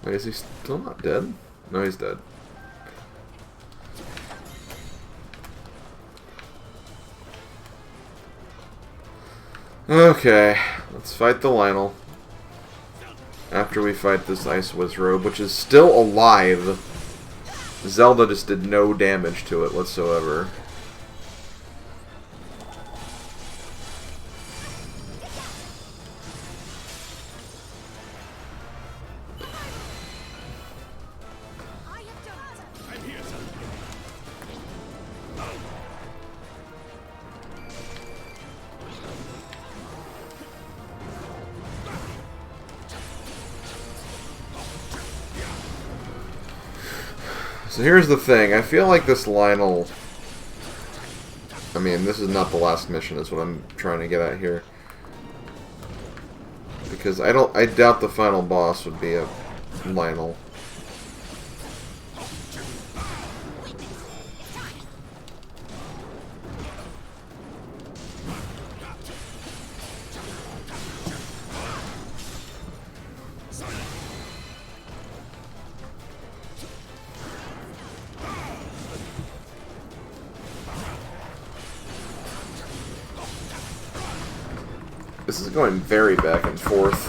Wait, is he still not dead? No, he's dead. Okay, let's fight the Lionel. After we fight this Ice Wizrobe, which is still alive. Zelda just did no damage to it whatsoever. So here's the thing, I feel like this Lionel... I mean, this is not the last mission, is what I'm trying to get at here. Because I doubt the final boss would be a Lionel. This is going very back and forth.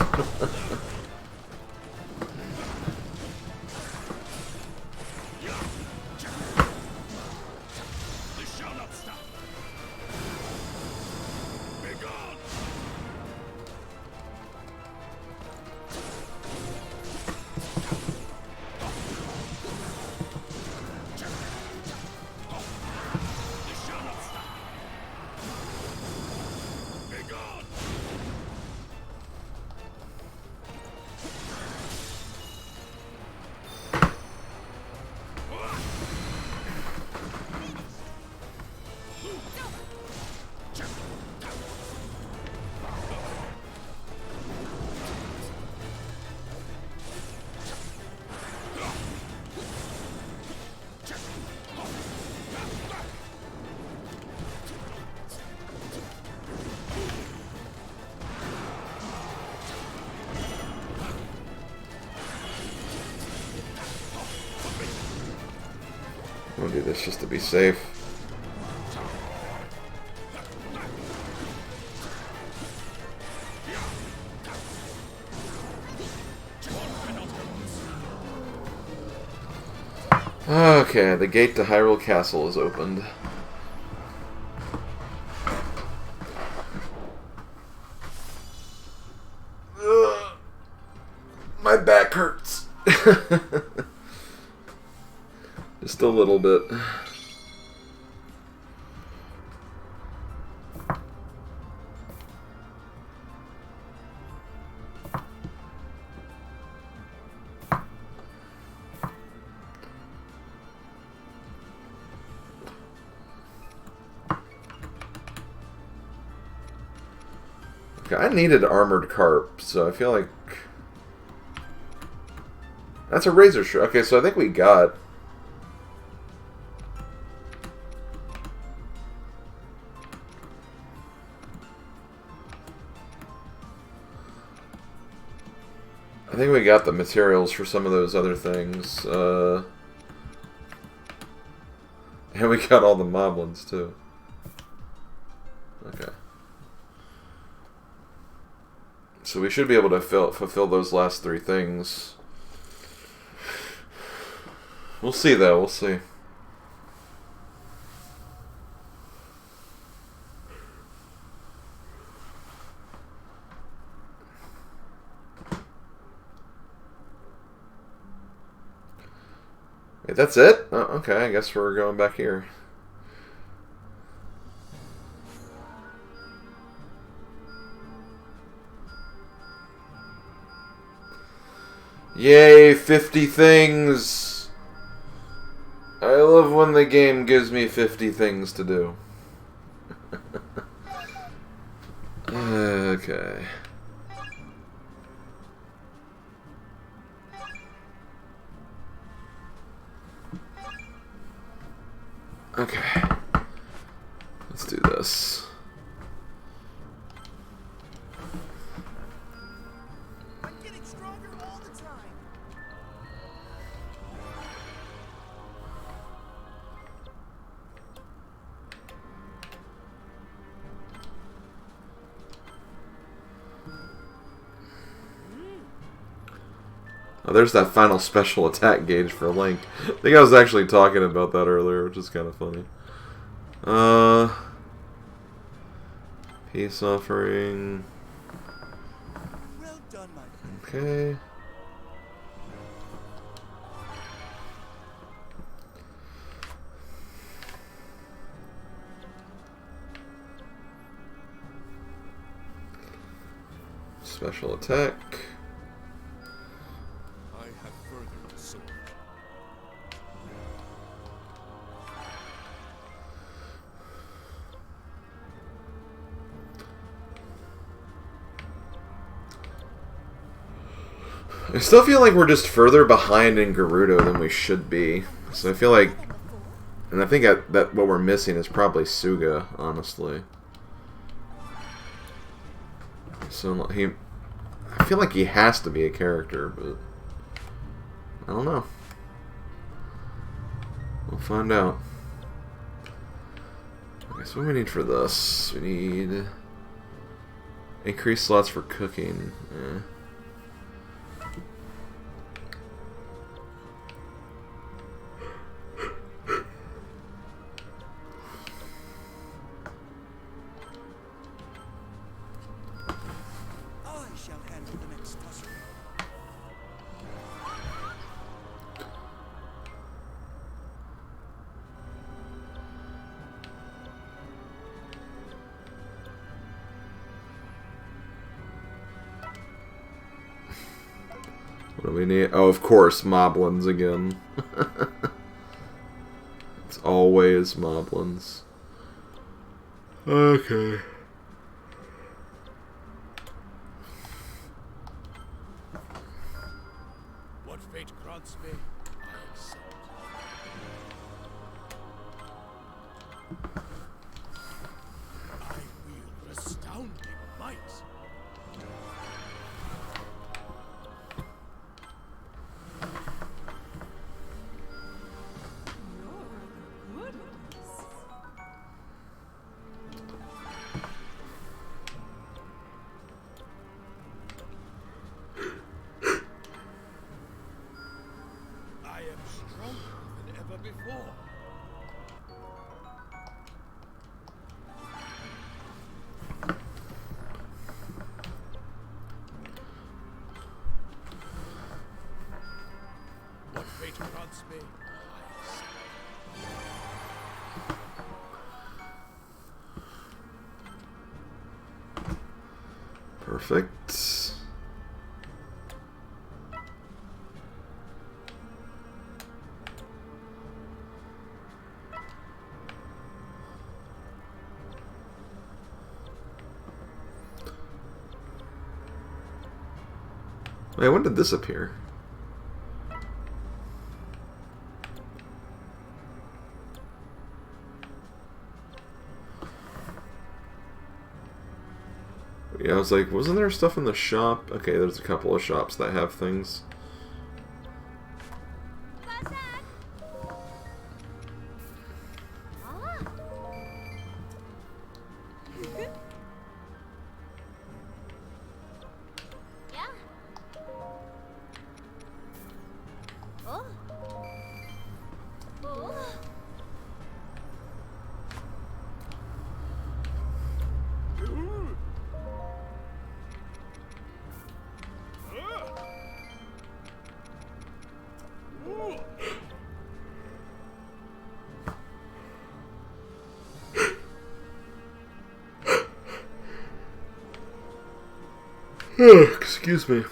I'm gonna do this just to be safe. Okay, the gate to Hyrule Castle is opened. Ugh. My back hurts. Just a little bit. I needed armored carp, so I feel like that's a razor shred. Okay, so I think we got. I think we got the materials for some of those other things. And we got all the moblins too. Okay. So we should be able to fulfill those last three things. We'll see, though. We'll see. Wait, that's it? Oh, okay, I guess we're going back here. Yay, 50 things! I love when the game gives me 50 things to do. Okay. Okay. Let's do this. I'm getting stronger all the time. Oh, there's that final special attack gauge for Link. I think I was actually talking about that earlier, which is kind of funny. Peace offering. Well done, my friend. Okay. Special attack. I have furthered the sword. I still feel like we're just further behind in Gerudo than we should be. So I feel like, and I think that what we're missing is probably Suga, honestly. So I feel like he has to be a character, but I don't know. We'll find out. Okay, so what do we need for this? We need increased slots for cooking. I shall handle the next puzzle. What do we need? Oh, of course, moblins again. It's always moblins. Okay. What fate grants me, I accept. I wield astounding might. You're wants me, Perfect. Wait, when did this appear? Yeah, I was like, wasn't there stuff in the shop? Okay, there's a couple of shops that have things. Excuse me.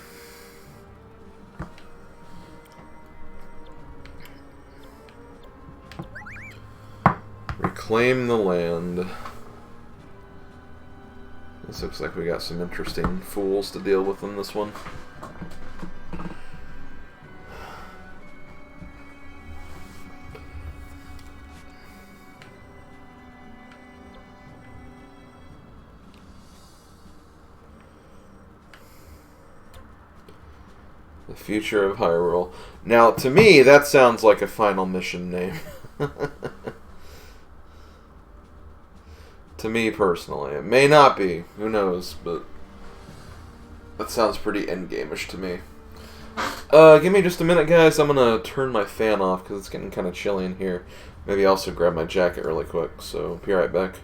Reclaim the land. This looks like we got some interesting fools to deal with in this one. The Future of Hyrule. Now, to me, that sounds like a final mission name. To me, personally. It may not be. Who knows, but that sounds pretty endgame-ish to me. Give me just a minute, guys. I'm gonna turn my fan off because it's getting kind of chilly in here. Maybe also grab my jacket really quick, so be right back.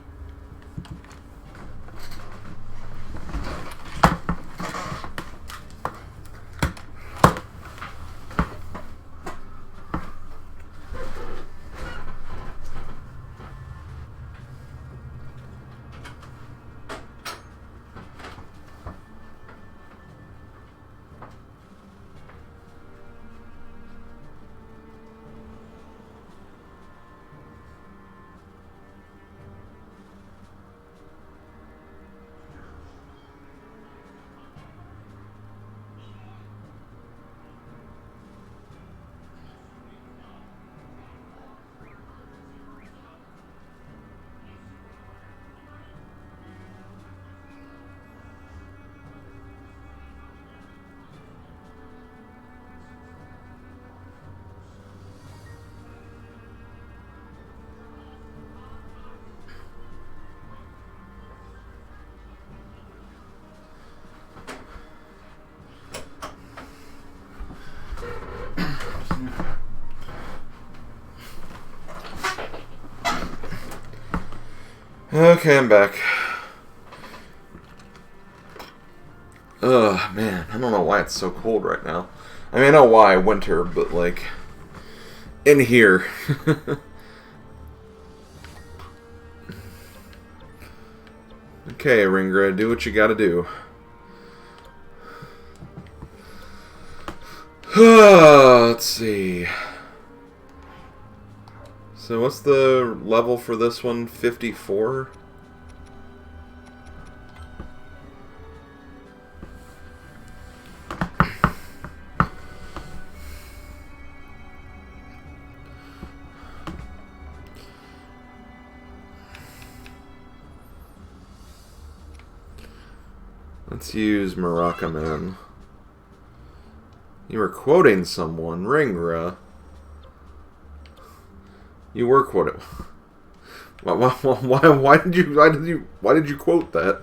Okay, I'm back. Ugh, man, I don't know why it's so cold right now. I mean, I know why, winter, but like, in here. Okay, Ringra, do what you gotta do. Let's see. So what's the level for this one? 54? Let's use Maraca Man. You were quoting someone, Ringra. You were quoting. Why did you quote that?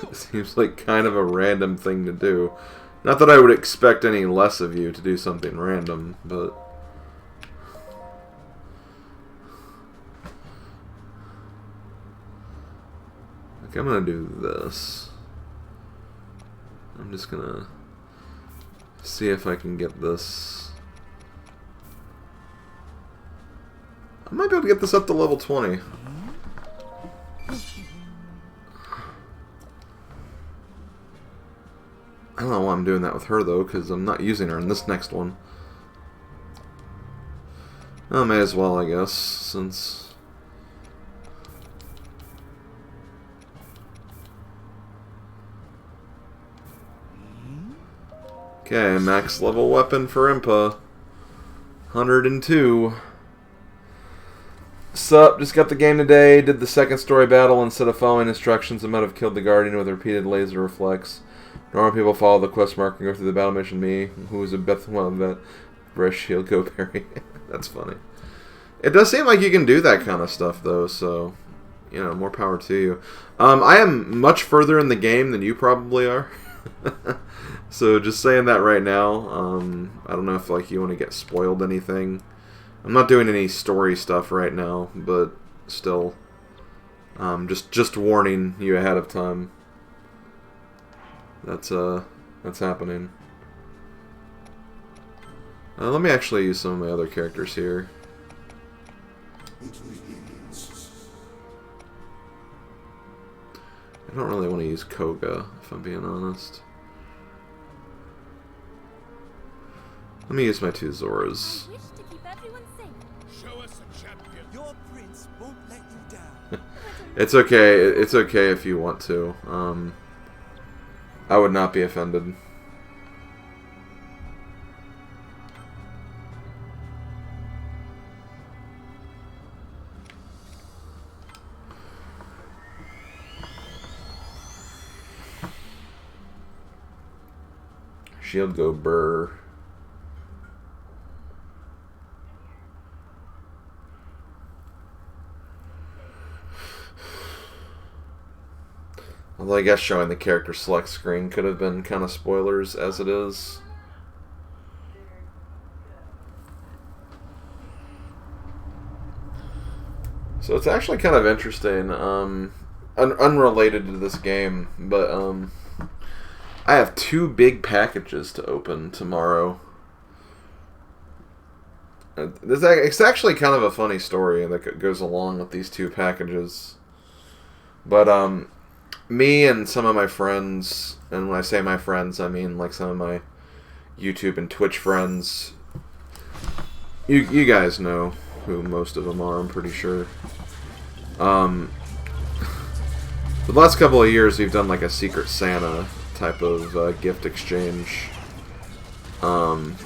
It seems like kind of a random thing to do. Not that I would expect any less of you to do something random, but like, I'm gonna do this. I'm just gonna See if I can get this. I might be able to get this up to level 20. I don't know why I'm doing that with her, though, because I'm not using her in this next one. I may as well, I guess, since... Okay, max level weapon for Impa. 102. Sup, just got the game today, did the second story battle. Instead of following instructions, I might have killed the Guardian with repeated laser reflex. Normal people follow the quest mark and go through the battle mission. Me, who is a Bethlehem vet, Breast Shield Go Parry. That's funny. It does seem like you can do that kind of stuff, though, so, you know, more power to you. I am much further in the game than you probably are. So, just saying that right now, I don't know if, like, you want to get spoiled anything. I'm not doing any story stuff right now, but still, just warning you ahead of time. That's happening. Let me actually use some of my other characters here. I don't really want to use Koga, if I'm being honest. Let me use my two Zoras. I wish to keep everyone safe. Show us a champion. Your prince won't let you down. It's okay. It's okay if you want to. I would not be offended. Shield go burr. Although I guess showing the character select screen could have been kind of spoilers as it is. So it's actually kind of interesting, unrelated to this game, but I have 2 big packages to open tomorrow. It's actually kind of a funny story that goes along with these 2 packages. But me and some of my friends, and when I say my friends, I mean like some of my YouTube and Twitch friends. You guys know who most of them are, I'm pretty sure. The last couple of years we've done like a Secret Santa type of gift exchange. And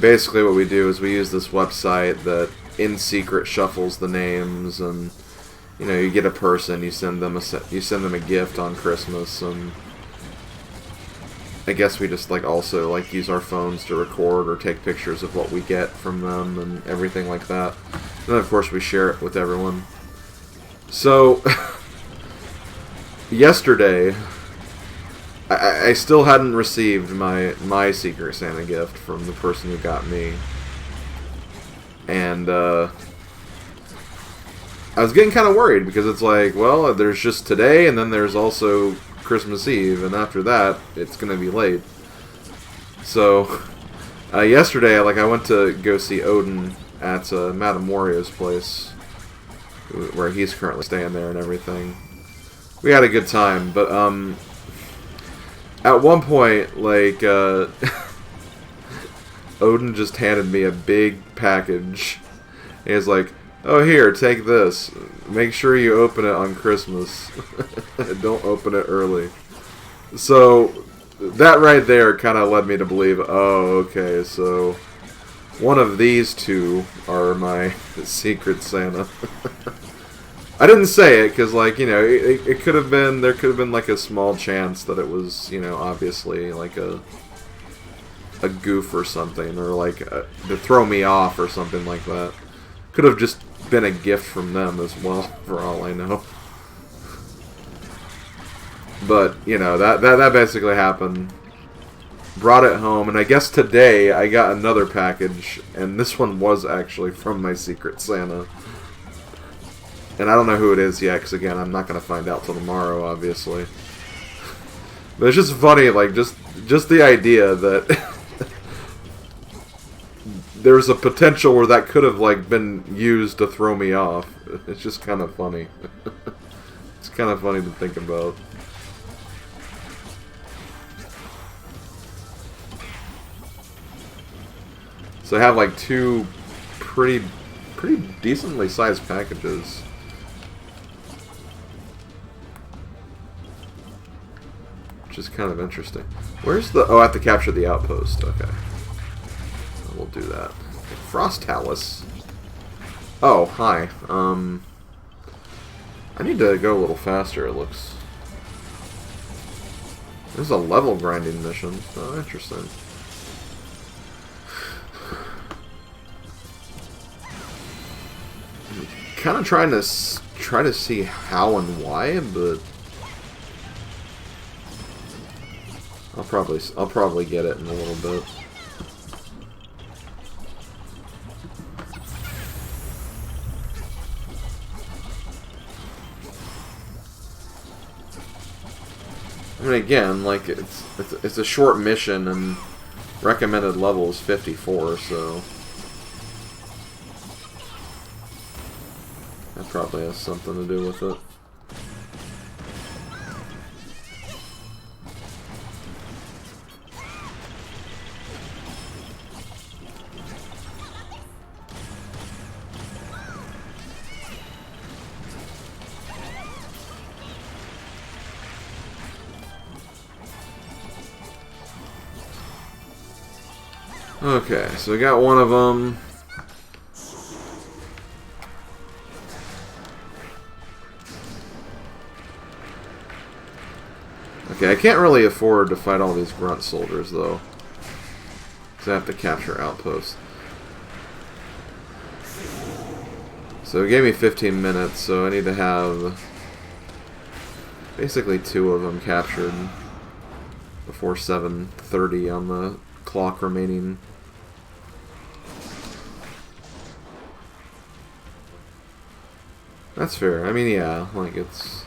basically what we do is we use this website that in secret shuffles the names, and you know, you get a person, you send them a gift on Christmas, and I guess we just like also like use our phones to record or take pictures of what we get from them and everything like that. And then of course we share it with everyone. So yesterday I still hadn't received my Secret Santa gift from the person who got me. And I was getting kind of worried because it's like, well, there's just today and then there's also Christmas Eve, and after that it's going to be late. So yesterday I went to go see Odin at Madame Wario's place, where he's currently staying there and everything. We had a good time, but at one point, like, Odin just handed me a big package. He was like, oh, here, take this. Make sure you open it on Christmas. Don't open it early. So, that right there kind of led me to believe, oh, okay, so one of these 2 are my Secret Santa. I didn't say it because, like, you know, it could have been, there could have been like a small chance that it was, you know, obviously like a goof or something, or like to throw me off or something like that. Could have just been a gift from them as well, for all I know. But, you know, that basically happened. Brought it home, and I guess today I got another package, and this one was actually from my Secret Santa. And I don't know who it is yet, because again, I'm not going to find out till tomorrow, obviously. But it's just funny, like, just the idea that there's a potential where that could have, like, been used to throw me off. It's just kind of funny. It's kind of funny to think about. So I have, like, two pretty decently sized packages. Which is kind of interesting. Where's the... Oh, I have to capture the outpost. Okay. We'll do that. Frost Talus. Oh, hi. I need to go a little faster, it looks. There's a level grinding mission. Oh, interesting. I'm kind of trying to see how and why, but I'll probably get it in a little bit. I mean, again, like, it's a short mission, and recommended level is 54, so that probably has something to do with it. Okay, so we got one of them. Okay, I can't really afford to fight all these grunt soldiers, though. Because I have to capture outposts. So it gave me 15 minutes, so I need to have basically 2 of them captured before 7:30 on the clock remaining. That's fair. I mean, yeah, like, it's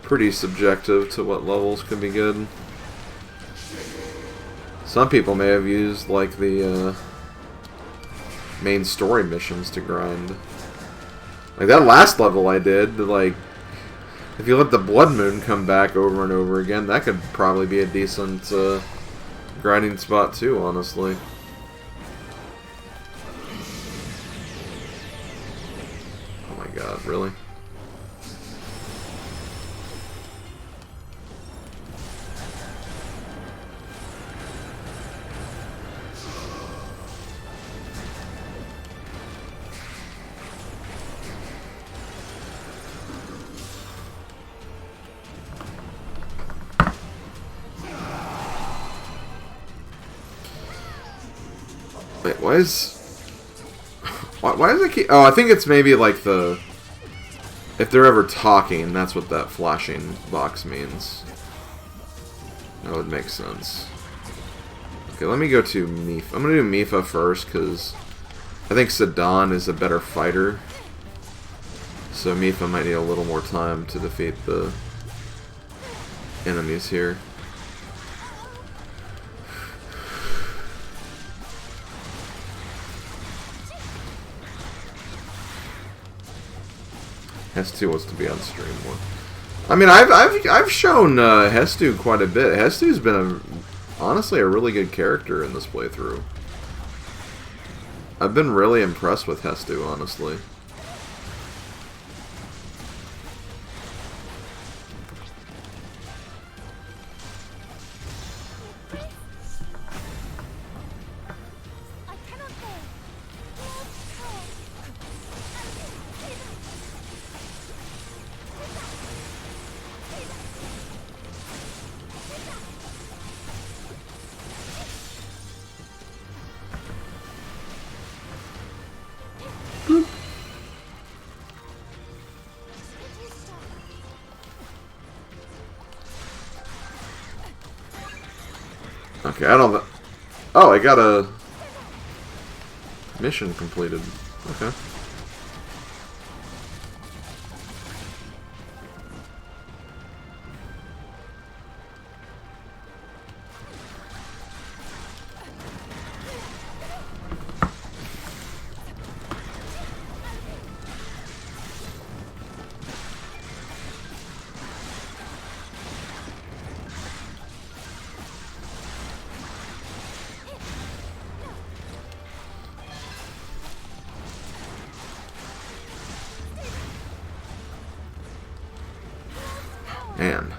pretty subjective to what levels can be good. Some people may have used, like, the main story missions to grind. Like, that last level I did, like, if you let the Blood Moon come back over and over again, that could probably be a decent grinding spot too, honestly. God, really? Wait, why is it keep... Oh, I think it's maybe like the... If they're ever talking, that's what that flashing box means. That would make sense. Okay, let me go to Mipha. I'm going to do Mipha first, because I think Sedan is a better fighter. So Mipha might need a little more time to defeat the enemies here. Hestu wants to be on stream more. I mean, I've shown Hestu quite a bit. Hestu's been honestly a really good character in this playthrough. I've been really impressed with Hestu, honestly. Okay, I don't... Oh, I got a mission completed. Okay. Man.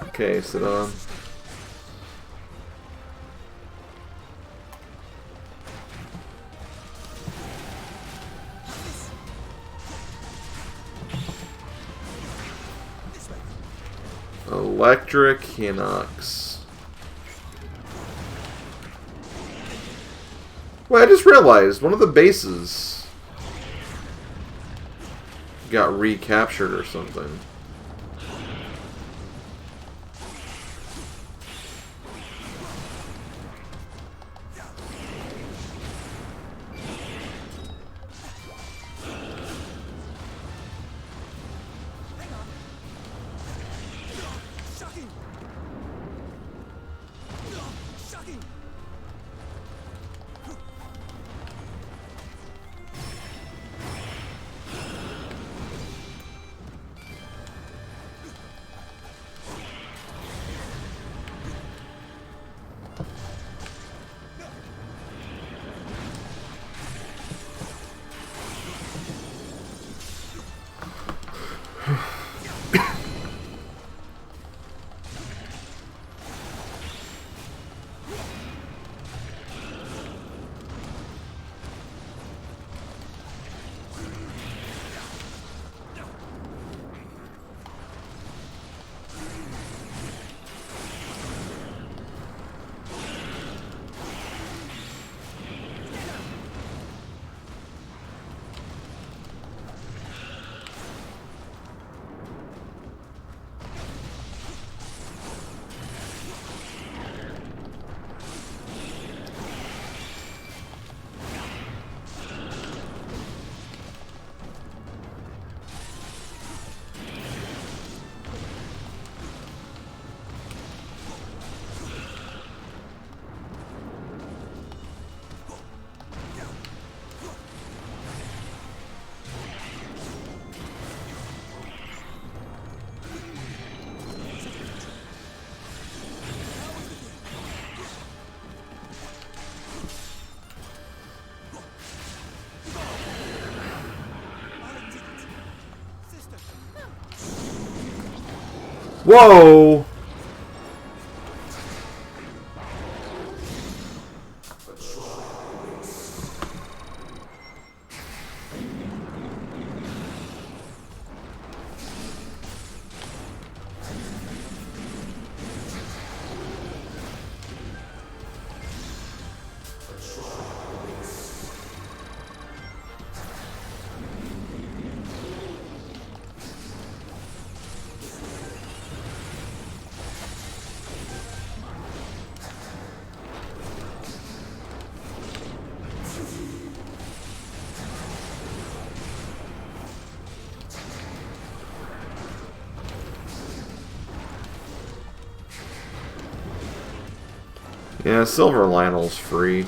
Okay, sit on. Electric Hinox. Well, I just realized one of the bases got recaptured or something. Whoa! Yeah, Silver Lionel's free.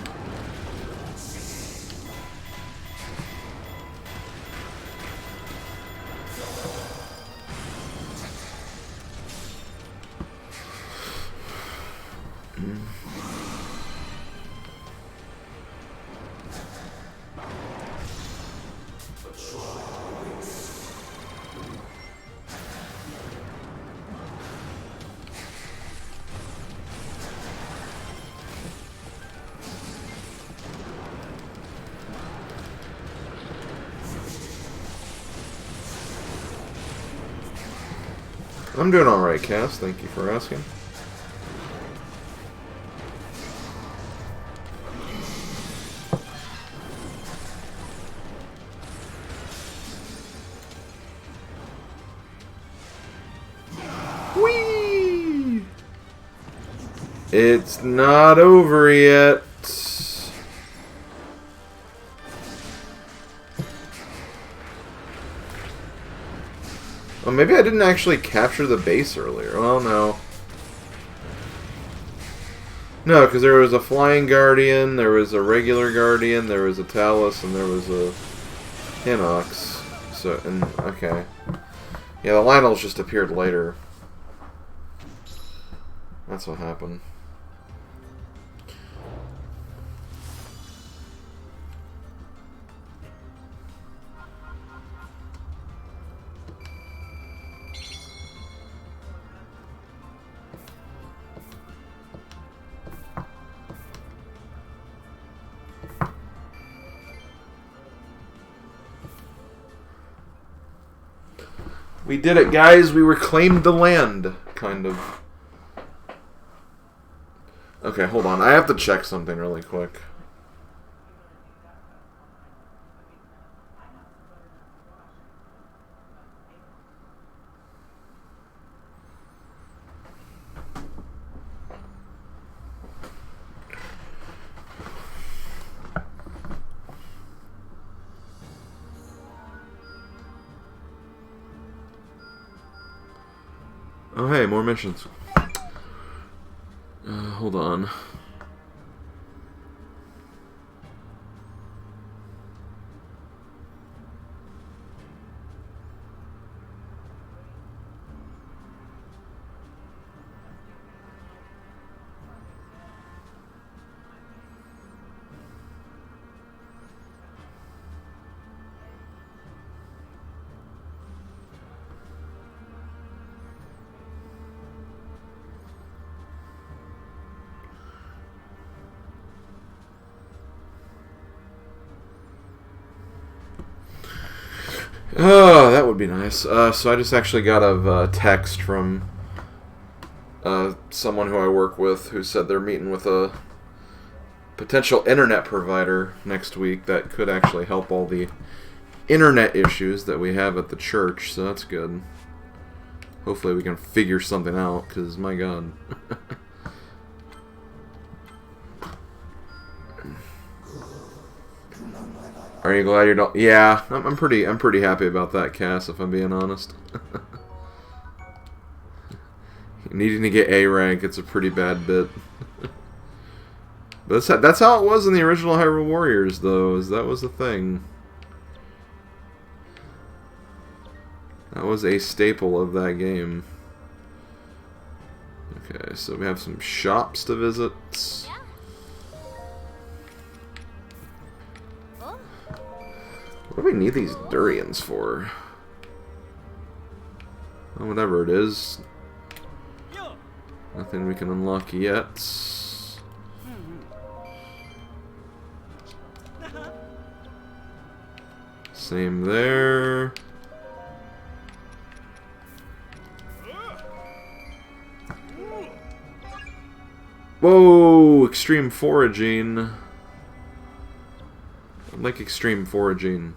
I'm doing alright, Cass. Thank you for asking. Whee! It's not over yet. Well, maybe I didn't actually capture the base earlier. Well, no. No, because there was a Flying Guardian, there was a regular Guardian, there was a Talus, and there was a Hinox. So, and, okay. Yeah, the Lionel's just appeared later. That's what happened. We did it, guys. We reclaimed the land, kind of. Okay, hold on. I have to check something really quick. Oh, hey, more missions. Hold on. Oh, that would be nice. So I just actually got a text from someone who I work with who said they're meeting with a potential internet provider next week that could actually help all the internet issues that we have at the church, so that's good. Hopefully we can figure something out, because my god. Are you glad you're not? Yeah, I'm pretty happy about that, Cass, if I'm being honest. Needing to get A rank, it's a pretty bad bit. But that's how it was in the original Hyrule Warriors, though, is that was the thing. That was a staple of that game. Okay, so we have some shops to visit. What do we need these durians for? Oh, whatever it is. Nothing we can unlock yet. Same there. Whoa! Extreme foraging. I like extreme foraging.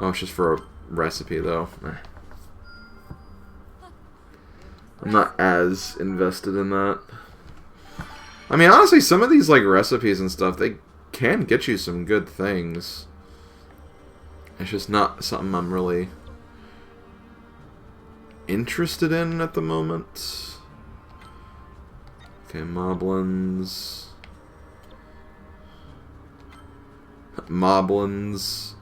Oh, it's just for a recipe, though. I'm not as invested in that. I mean, honestly, some of these like recipes and stuff, they can get you some good things. It's just not something I'm really interested in at the moment. Okay, moblins. Moblins.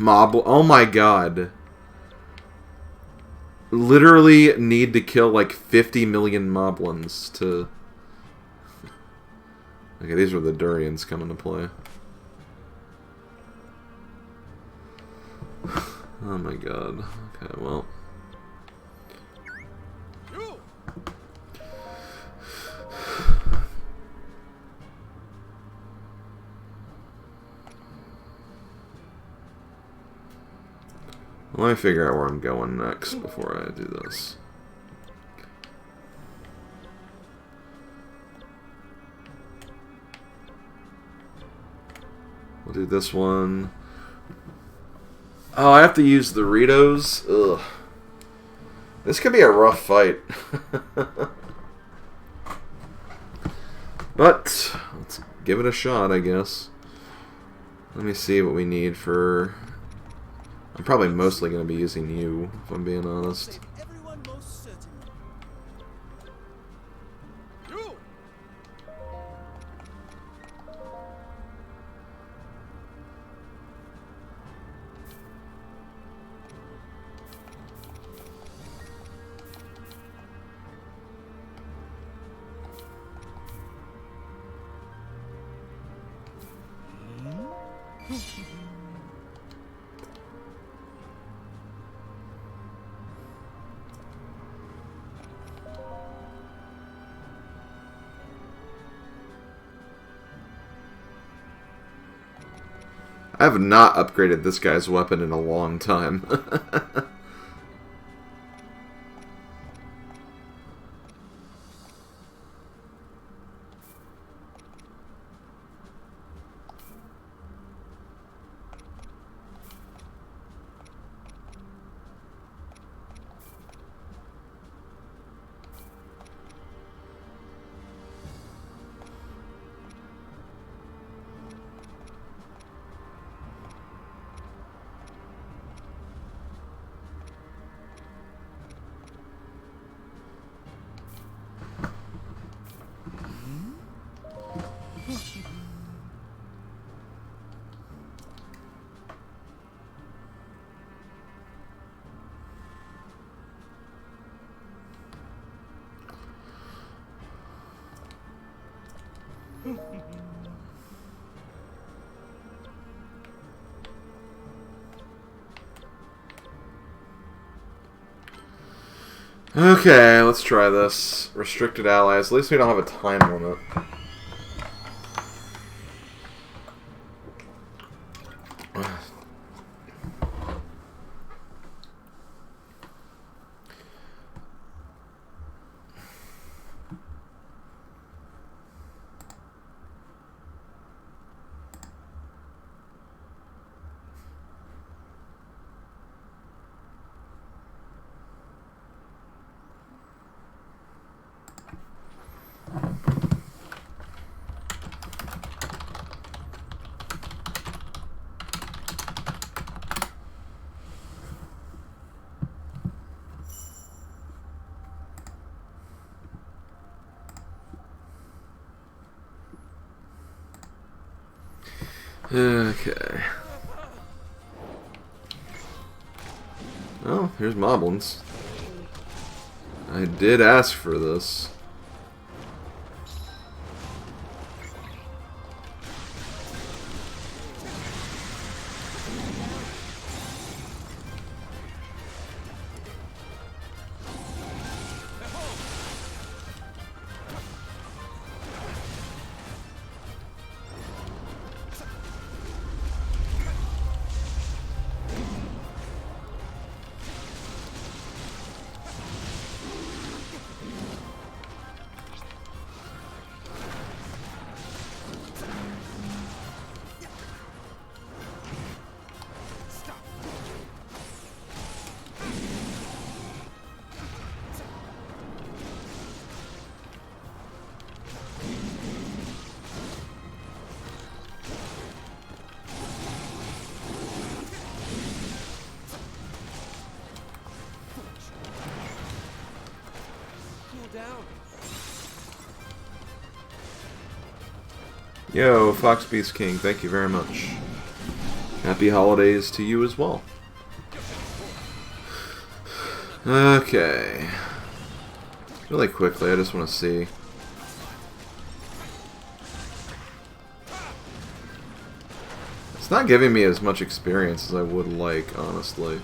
Oh my god. Literally need to kill like 50 million moblins to... Okay, these are the durians coming to play. Oh my god. Okay, well. Let me figure out where I'm going next before I do this. We'll do this one. Oh, I have to use the Doritos? Ugh. This could be a rough fight. But, let's give it a shot, I guess. Let me see what we need for... I'm probably mostly going to be using you, if I'm being honest. Everyone most certainly. I have not upgraded this guy's weapon in a long time. Okay, let's try this. Restricted allies. At least we don't have a time limit. Okay. Oh, here's Moblins. I did ask for this. Yo, Fox Beast King, thank you very much. Happy holidays to you as well. Okay. Really quickly, I just want to see. It's not giving me as much experience as I would like, honestly.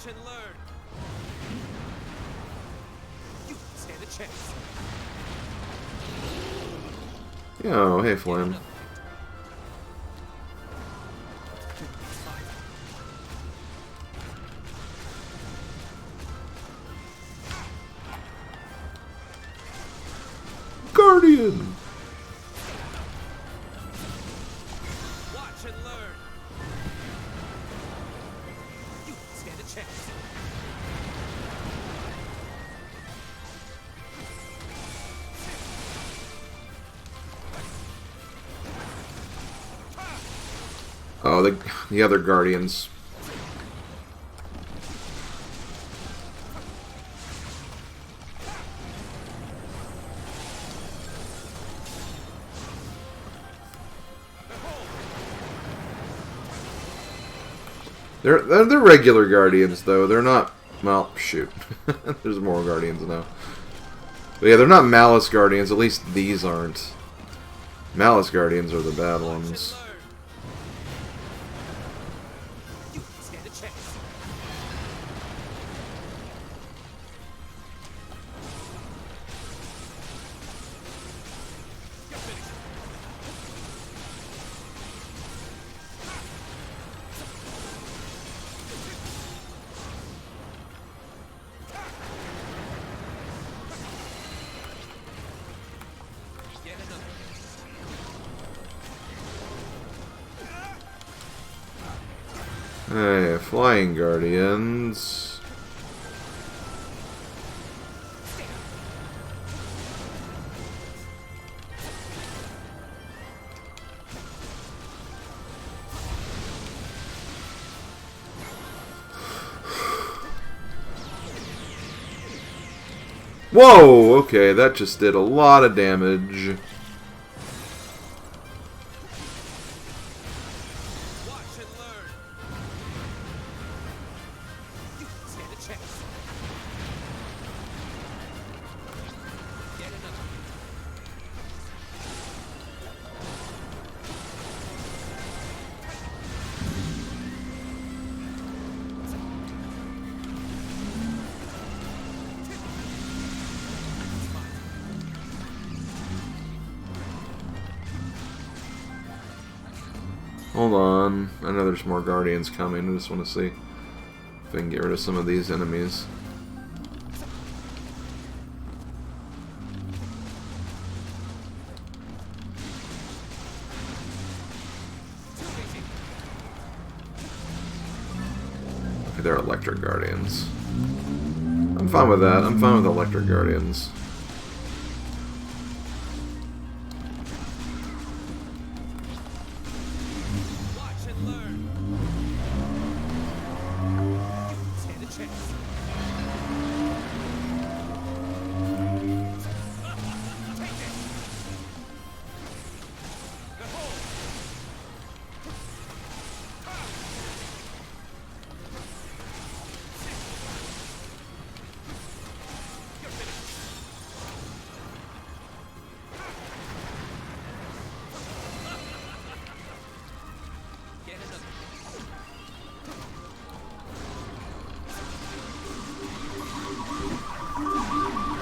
And learn. You stand a chance. Yo, hey Flame. Guardian. Watch and learn. You stand a chance. Oh, the other Guardians. They're regular Guardians, though. They're not... Well, shoot. There's more Guardians now. But yeah, they're not Malice Guardians. At least these aren't. Malice Guardians are the bad ones. You stand a chance. Hey, Flying Guardians. Whoa, okay, that just did a lot of damage. Hold on. I know there's more Guardians coming. I just want to see if I can get rid of some of these enemies. Okay, they're Electric Guardians. I'm fine with that. I'm fine with Electric Guardians.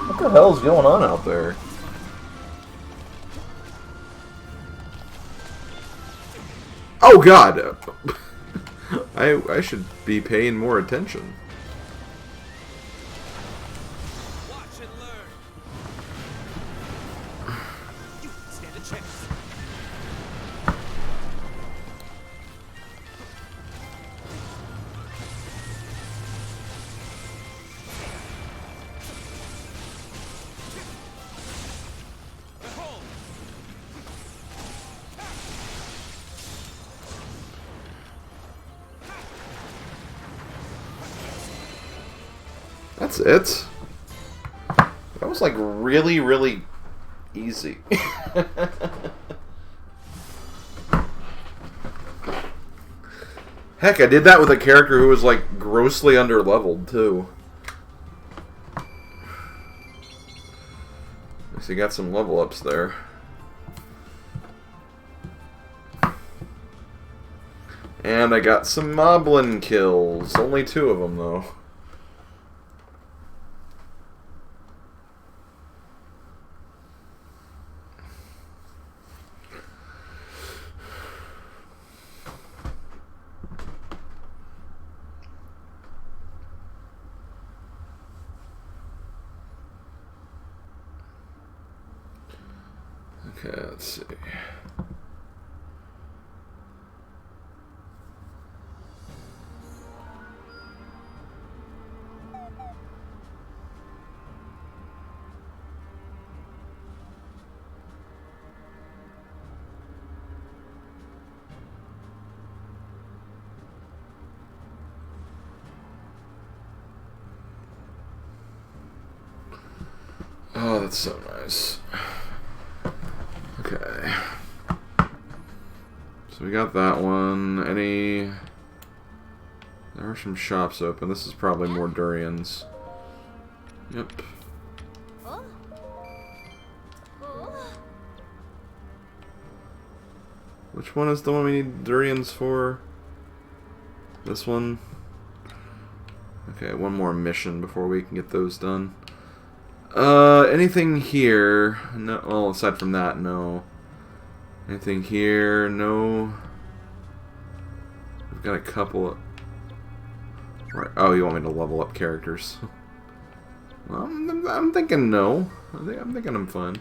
What the hell's going on out there? Oh god! I should be paying more attention. Watch and learn. You stand a chance. That's it. That was like really, really easy. Heck, I did that with a character who was like grossly underleveled too. So you got some level ups there. And I got some moblin kills. Only 2 of them though. Okay, let's see. Oh, that's so nice. Okay. So we got that one. Any There are some shops open. This is probably more durians. Yep. Oh. Oh. Which one is the one we need durians for? This one? Okay, one more mission before we can get those done. Anything here? No. Well, aside from that, no. Anything here? No. We've got a couple of... Right. Oh, you want me to level up characters? Well, I'm thinking no. I'm thinking I'm fine.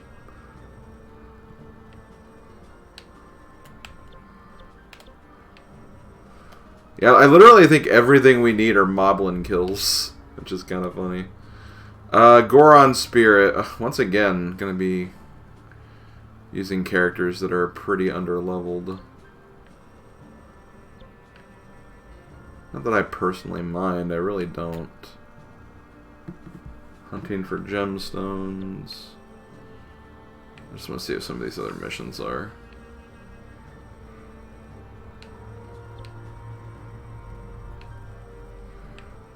Yeah, I literally think everything we need are moblin kills, which is kind of funny. Goron Spirit. Once again, gonna be using characters that are pretty underleveled. Not that I personally mind, I really don't. Hunting for gemstones. I just want to see what some of these other missions are.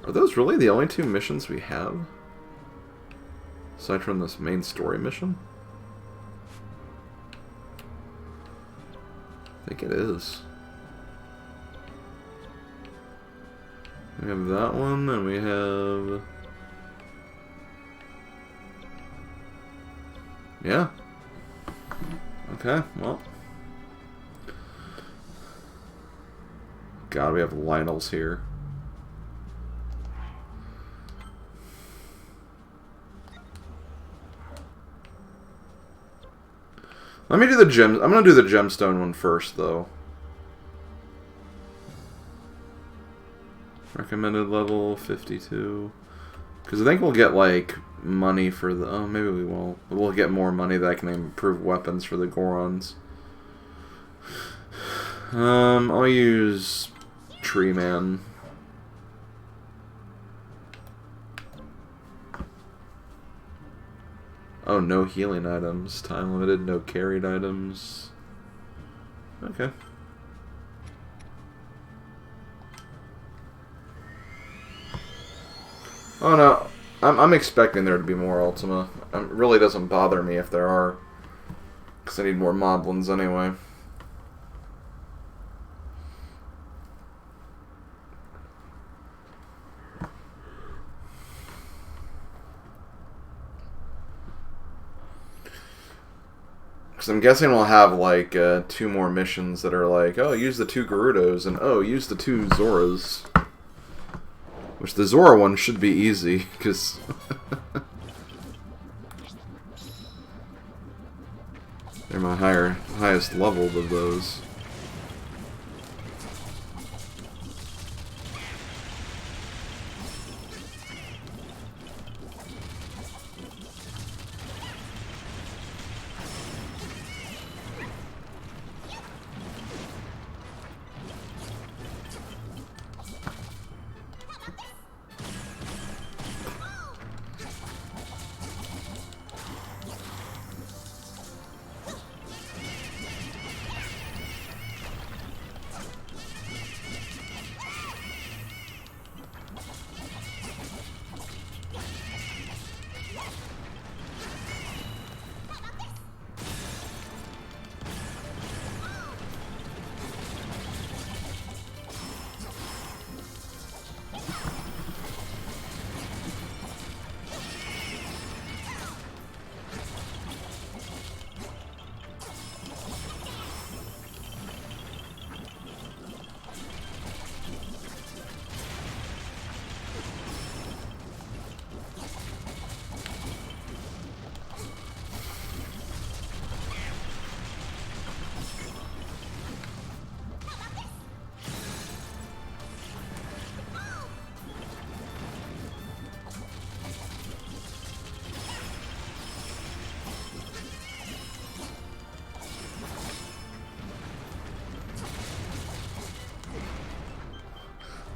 Are those really the only two missions we have? Aside from this main story mission? I think it is. We have that one, and we have... Yeah. Okay, well. God, we have Lionel's here. Let me do the gem. I'm gonna do the gemstone one first, though. Recommended level 52. Because I think we'll get like money for the. Oh, maybe we won't. We'll get more money that can improve weapons for the Gorons. I'll use Tree Man. Oh, no healing items. Time limited, no carried items. Okay. Oh no, I'm expecting there to be more Ultima. It really doesn't bother me if there are. Because I need more moblins anyway. Because I'm guessing we'll have like 2 more missions that are like, oh, use the 2 Gerudos, and oh, use the 2 Zoras. Which the Zora one should be easy, because... they're my highest leveled of those.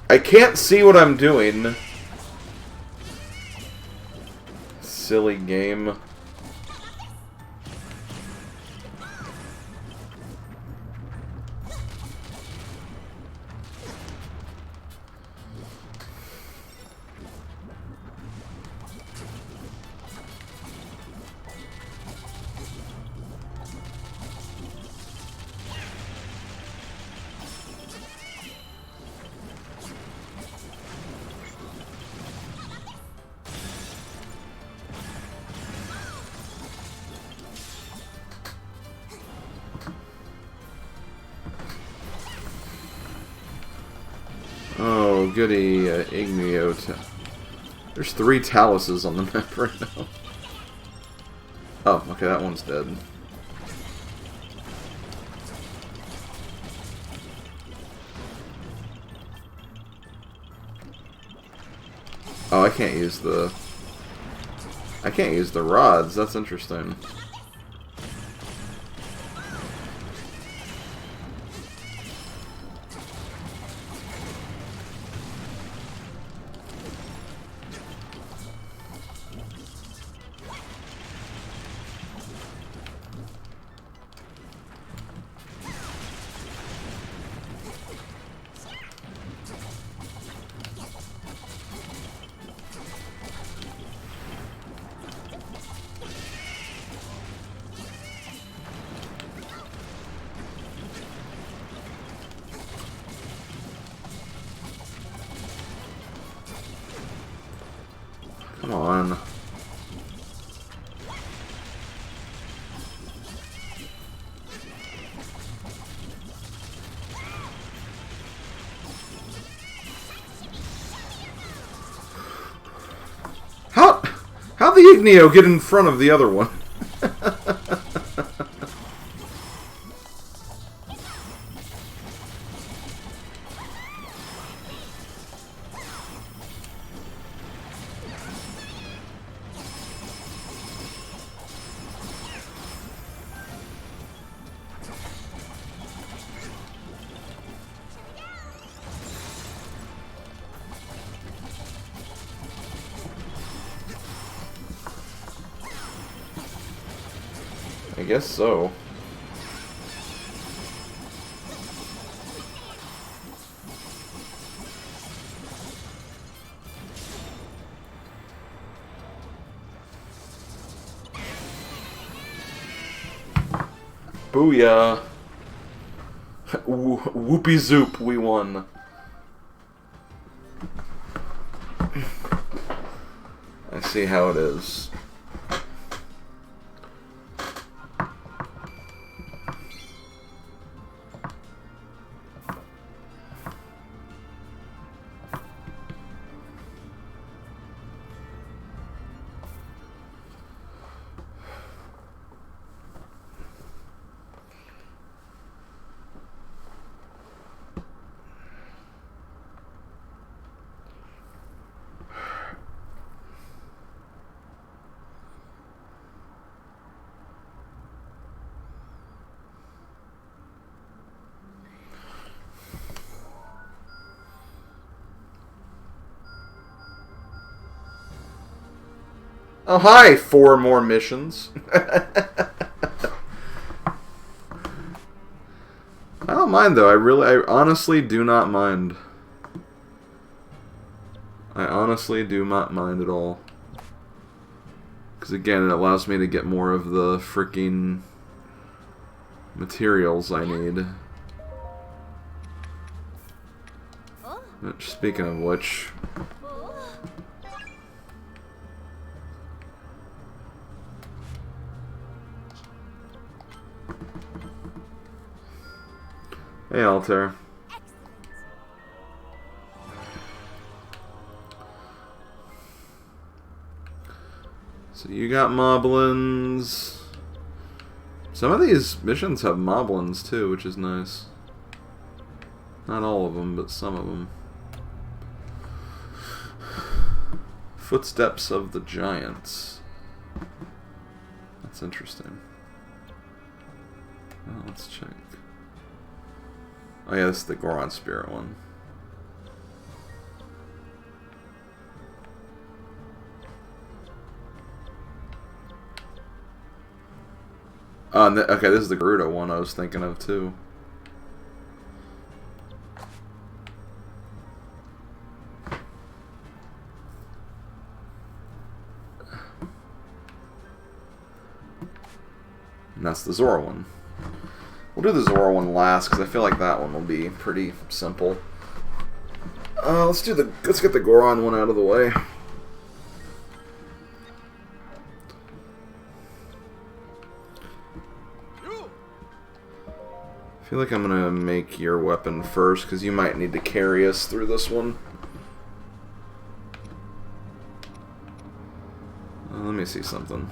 I can't see what I'm doing. Silly game. goody, Igneo. There's 3 Taluses on the map right now. Oh, okay, that one's dead. Oh, I can't use the rods. That's interesting. Come on. How'd the Igneo get in front of the other one? I guess so. Booyah! Whoopie zoop, we won. I see how it is. Oh, hi! 4 more missions. I don't mind, though. I honestly do not mind. I honestly do not mind at all. Because, again, it allows me to get more of the freaking materials I need. Speaking of which... Hey, Altair. So you got moblins. Some of these missions have moblins too, which is nice. Not all of them, but some of them. Footsteps of the Giants. That's interesting. Oh, let's check. Oh yeah, this is the Goron Spirit one. Okay, this is the Gerudo one I was thinking of too. And that's the Zora one. We'll do the Zora one last because I feel like that one will be pretty simple. Let's get the Goron one out of the way. I feel like I'm gonna make your weapon first because you might need to carry us through this one. me see something.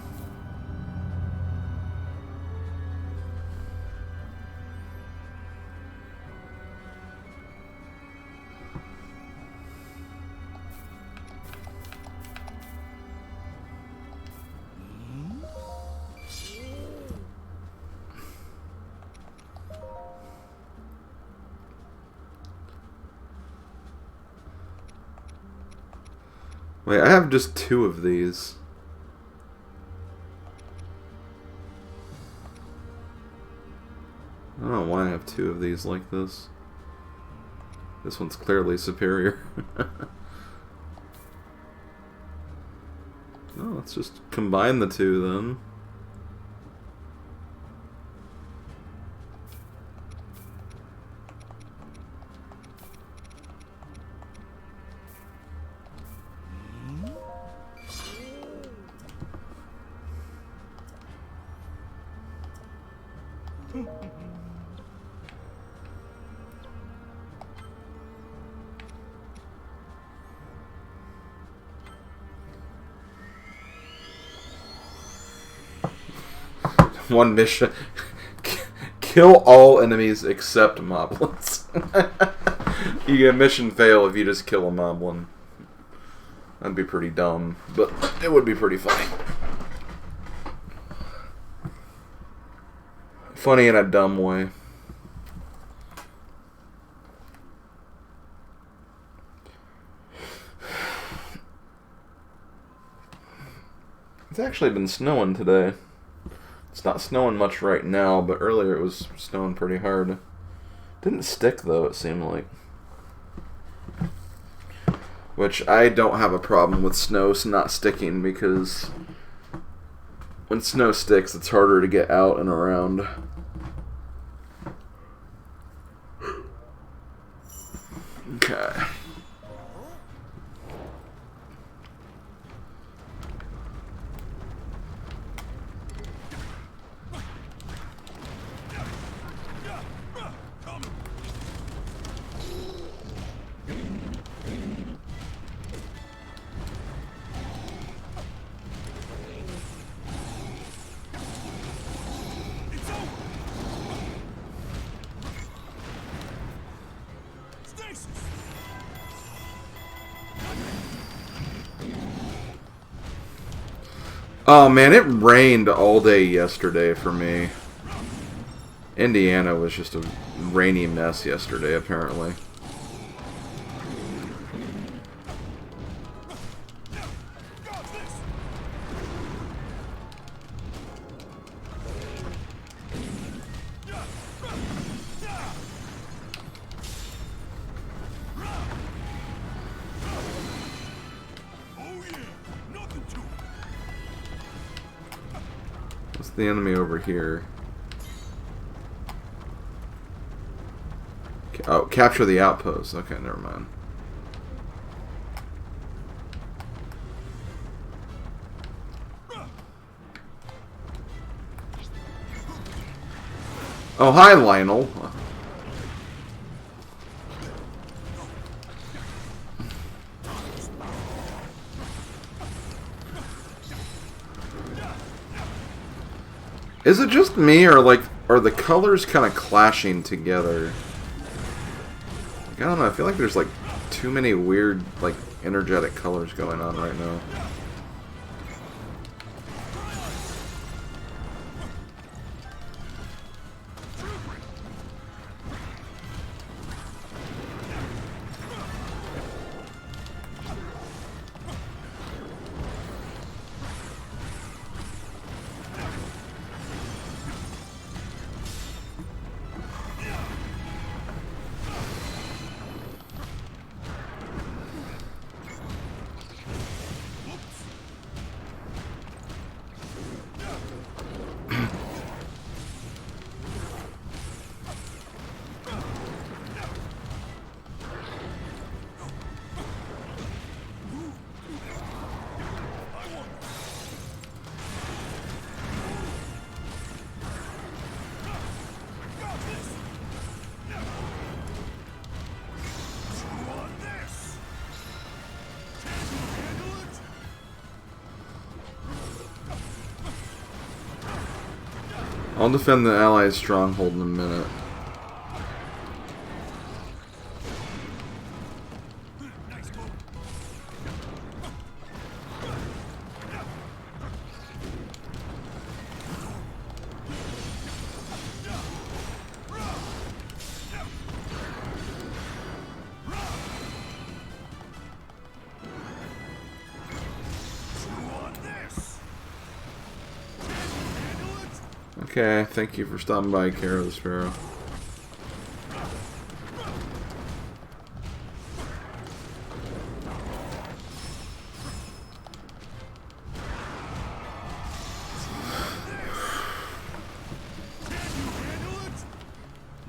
Wait, I have just 2 of these. I don't know why I have 2 of these like this. This one's clearly superior. Oh, let's just combine the 2 then. One mission. Kill all enemies except moblins. You get a mission fail if you just kill a moblin. That'd be pretty dumb, but it would be pretty funny. Funny in a dumb way. It's actually been snowing today. It's not snowing much right now, but earlier it was snowing pretty hard. Didn't stick though, it seemed like. Which I don't have a problem with snow not sticking, because when snow sticks, it's harder to get out and around. Okay. Oh man, it rained all day yesterday for me. Indiana was just a rainy mess yesterday, apparently. The enemy over here. Oh, capture the outpost. Okay, never mind. Oh, hi, Lionel. Is it just me, or like, are the colors kind of clashing together? Like, I don't know, I feel like there's like too many weird, like, energetic colors going on right now. I'll defend the Allies' stronghold in a minute. Nice move. Okay, thank you for stopping by, Cara the Sparrow.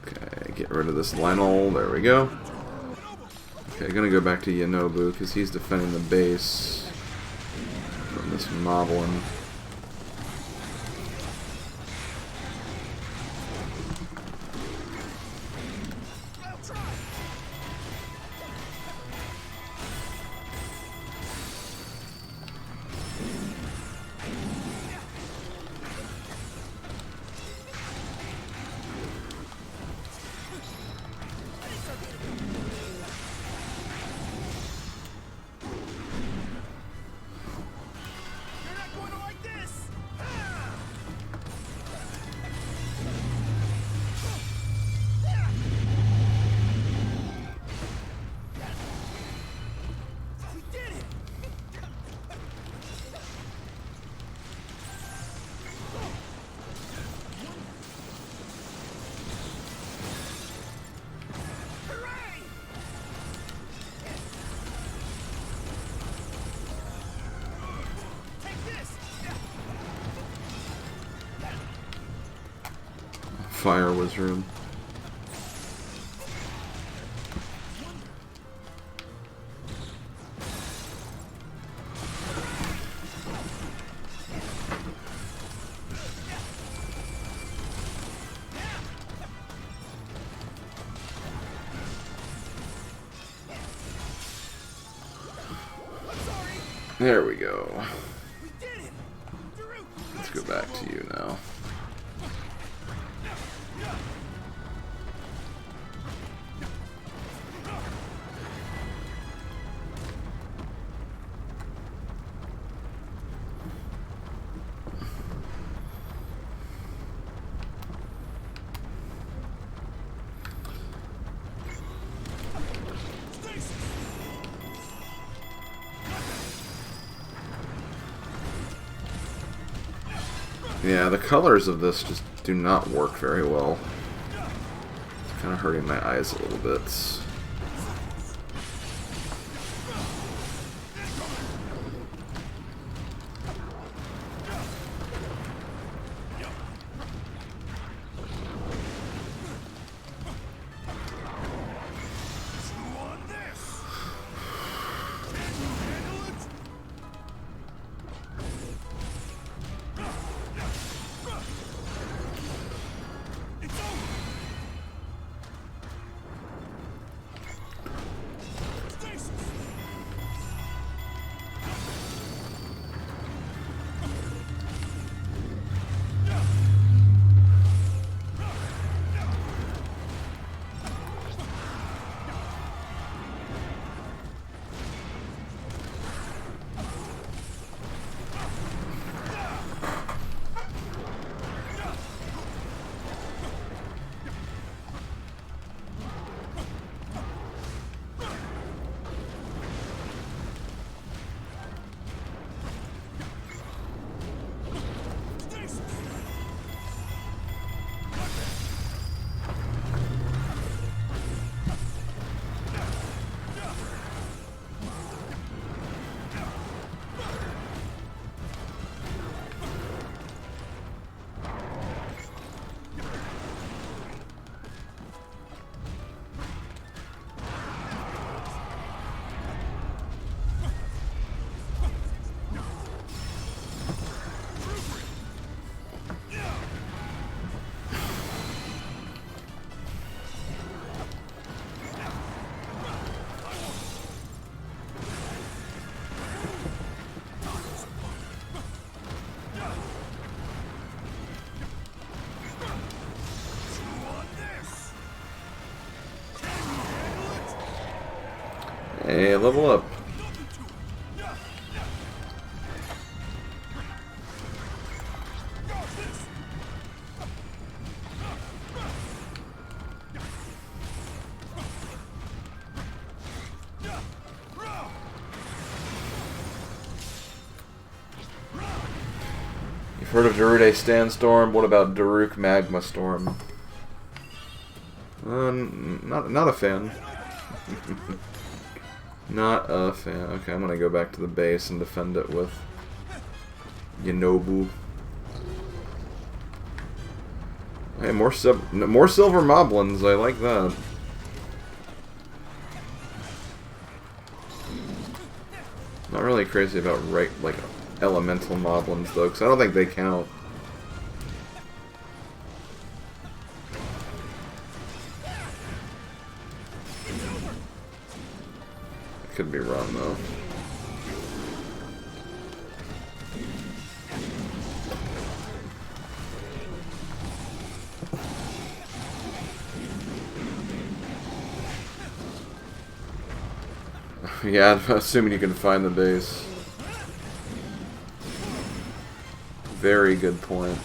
Okay, get rid of this Lionel. There we go. Okay, gonna go back to Yonobu because he's defending the base from this moblin. Fire Wizard. There we go. Let's go back to you now. Yeah, the colors of this just do not work very well. It's kind of hurting my eyes a little bit. level up. You've heard of Gerudo Sandstorm? What about Daruk Magma Storm? Not a fan. Not a fan. Okay, I'm gonna go back to the base and defend it with Yanobu. Hey, more silver moblins. I like that. Not really crazy about like elemental moblins though, because I don't think they count. I could be wrong though. Yeah, assuming you can find the base. Very good point.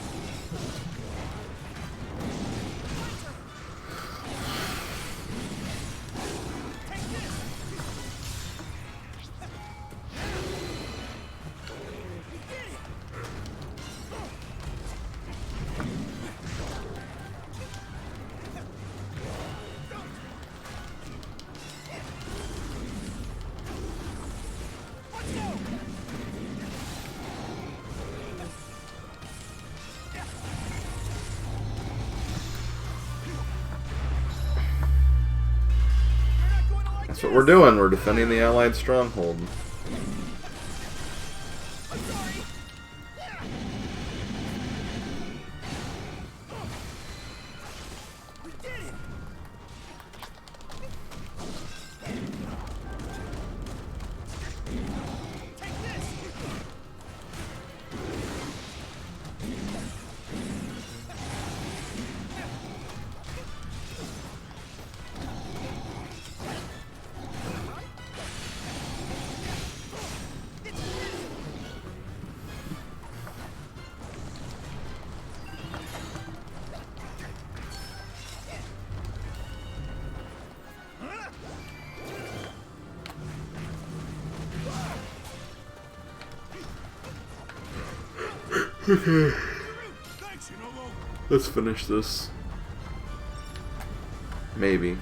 That's what we're doing. We're defending the Allied stronghold. Okay. Let's finish this. Maybe.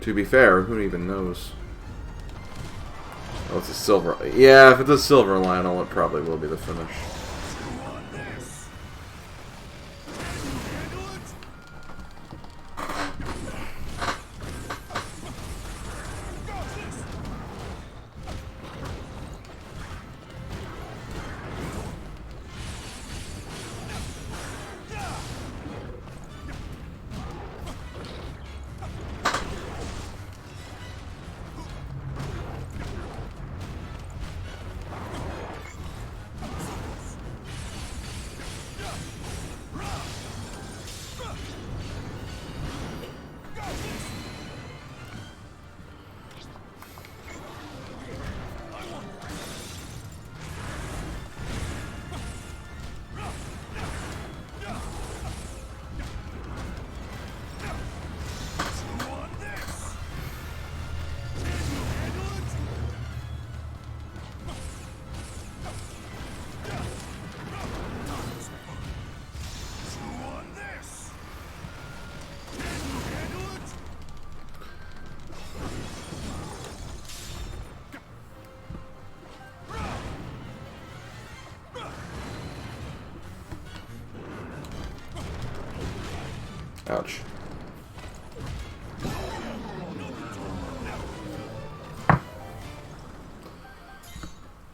To be fair, who even knows? Oh, it's a silver. Yeah, if it's a silver Lionel, it probably will be the finish. Ouch.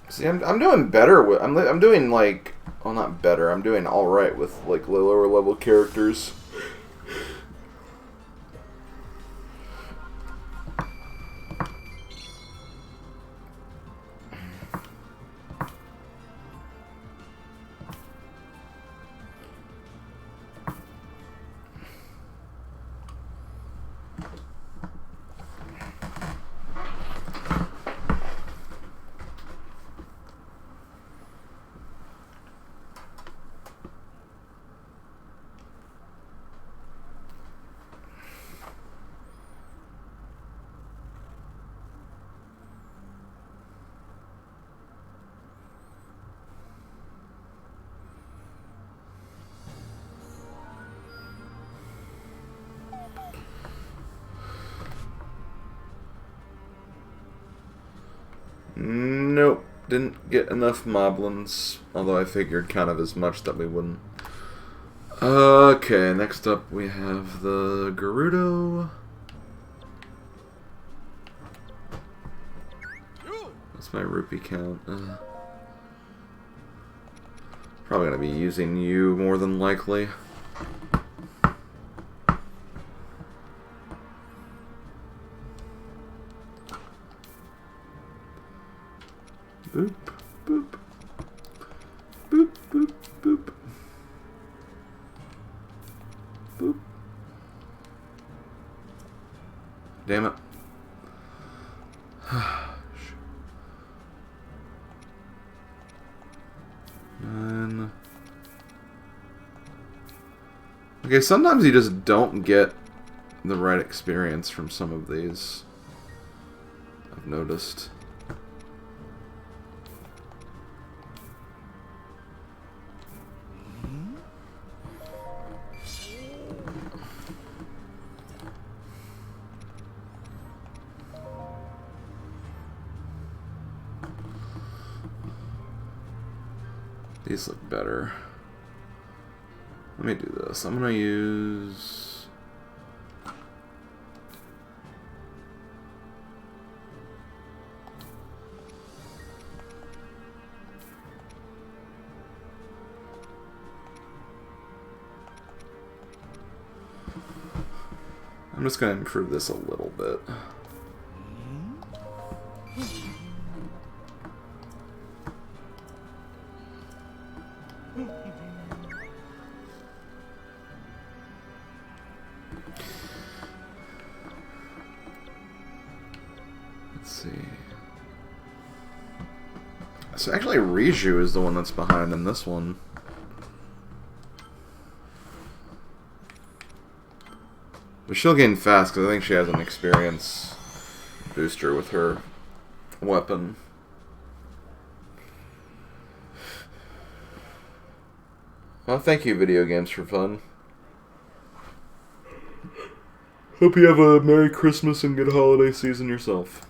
See, I'm doing better with I'm doing like, well, not better. I'm doing all right with like lower level characters. didn't get enough moblins, although I figured kind of as much that we wouldn't. Okay, next up we have the Gerudo. What's my rupee count? Probably gonna be using you more than likely. Boop, boop. Boop, boop, boop. Boop. Damn it. And okay, sometimes you just don't get the right experience from some of these. I've noticed. These look better. Let me do this. I'm gonna use... I'm just gonna improve this a little bit. Let's see. So actually Riju is the one that's behind in this one. But she'll gain fast because I think she has an experience booster with her weapon. Well, thank you, Video Games for Fun. Hope you have a Merry Christmas and good holiday season yourself.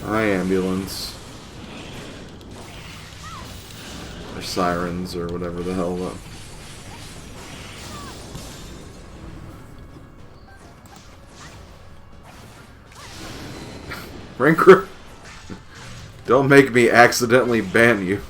Hi, ambulance. Or sirens, or whatever the hell that... Rinker! Don't make me accidentally ban you.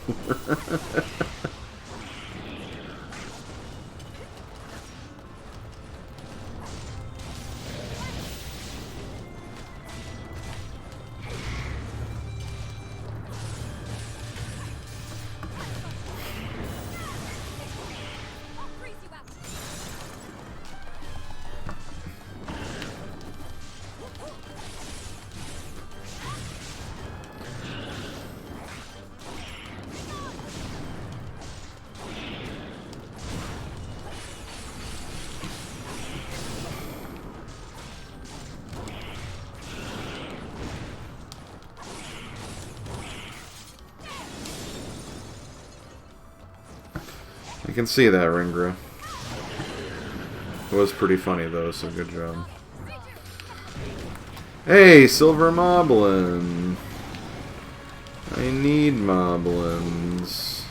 I can see that, Ringra. It was pretty funny, though, so good job. Hey, Silver Moblin! I need Moblins.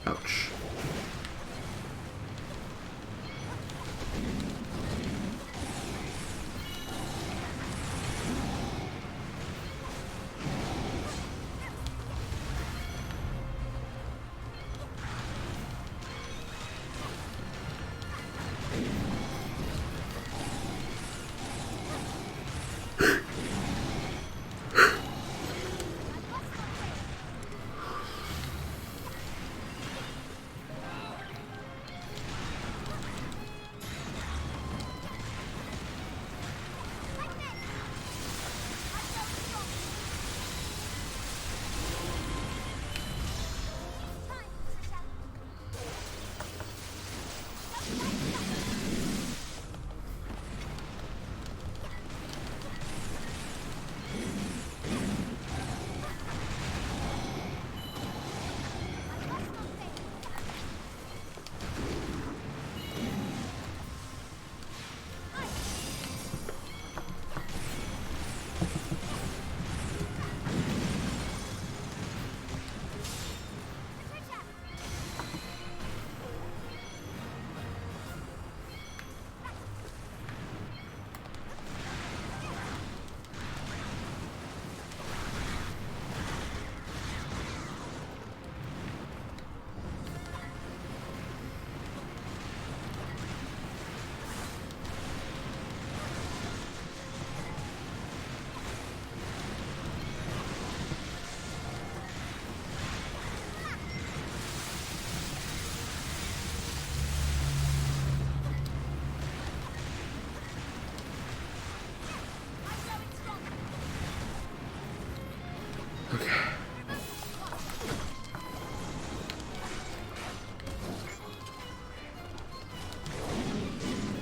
Ouch.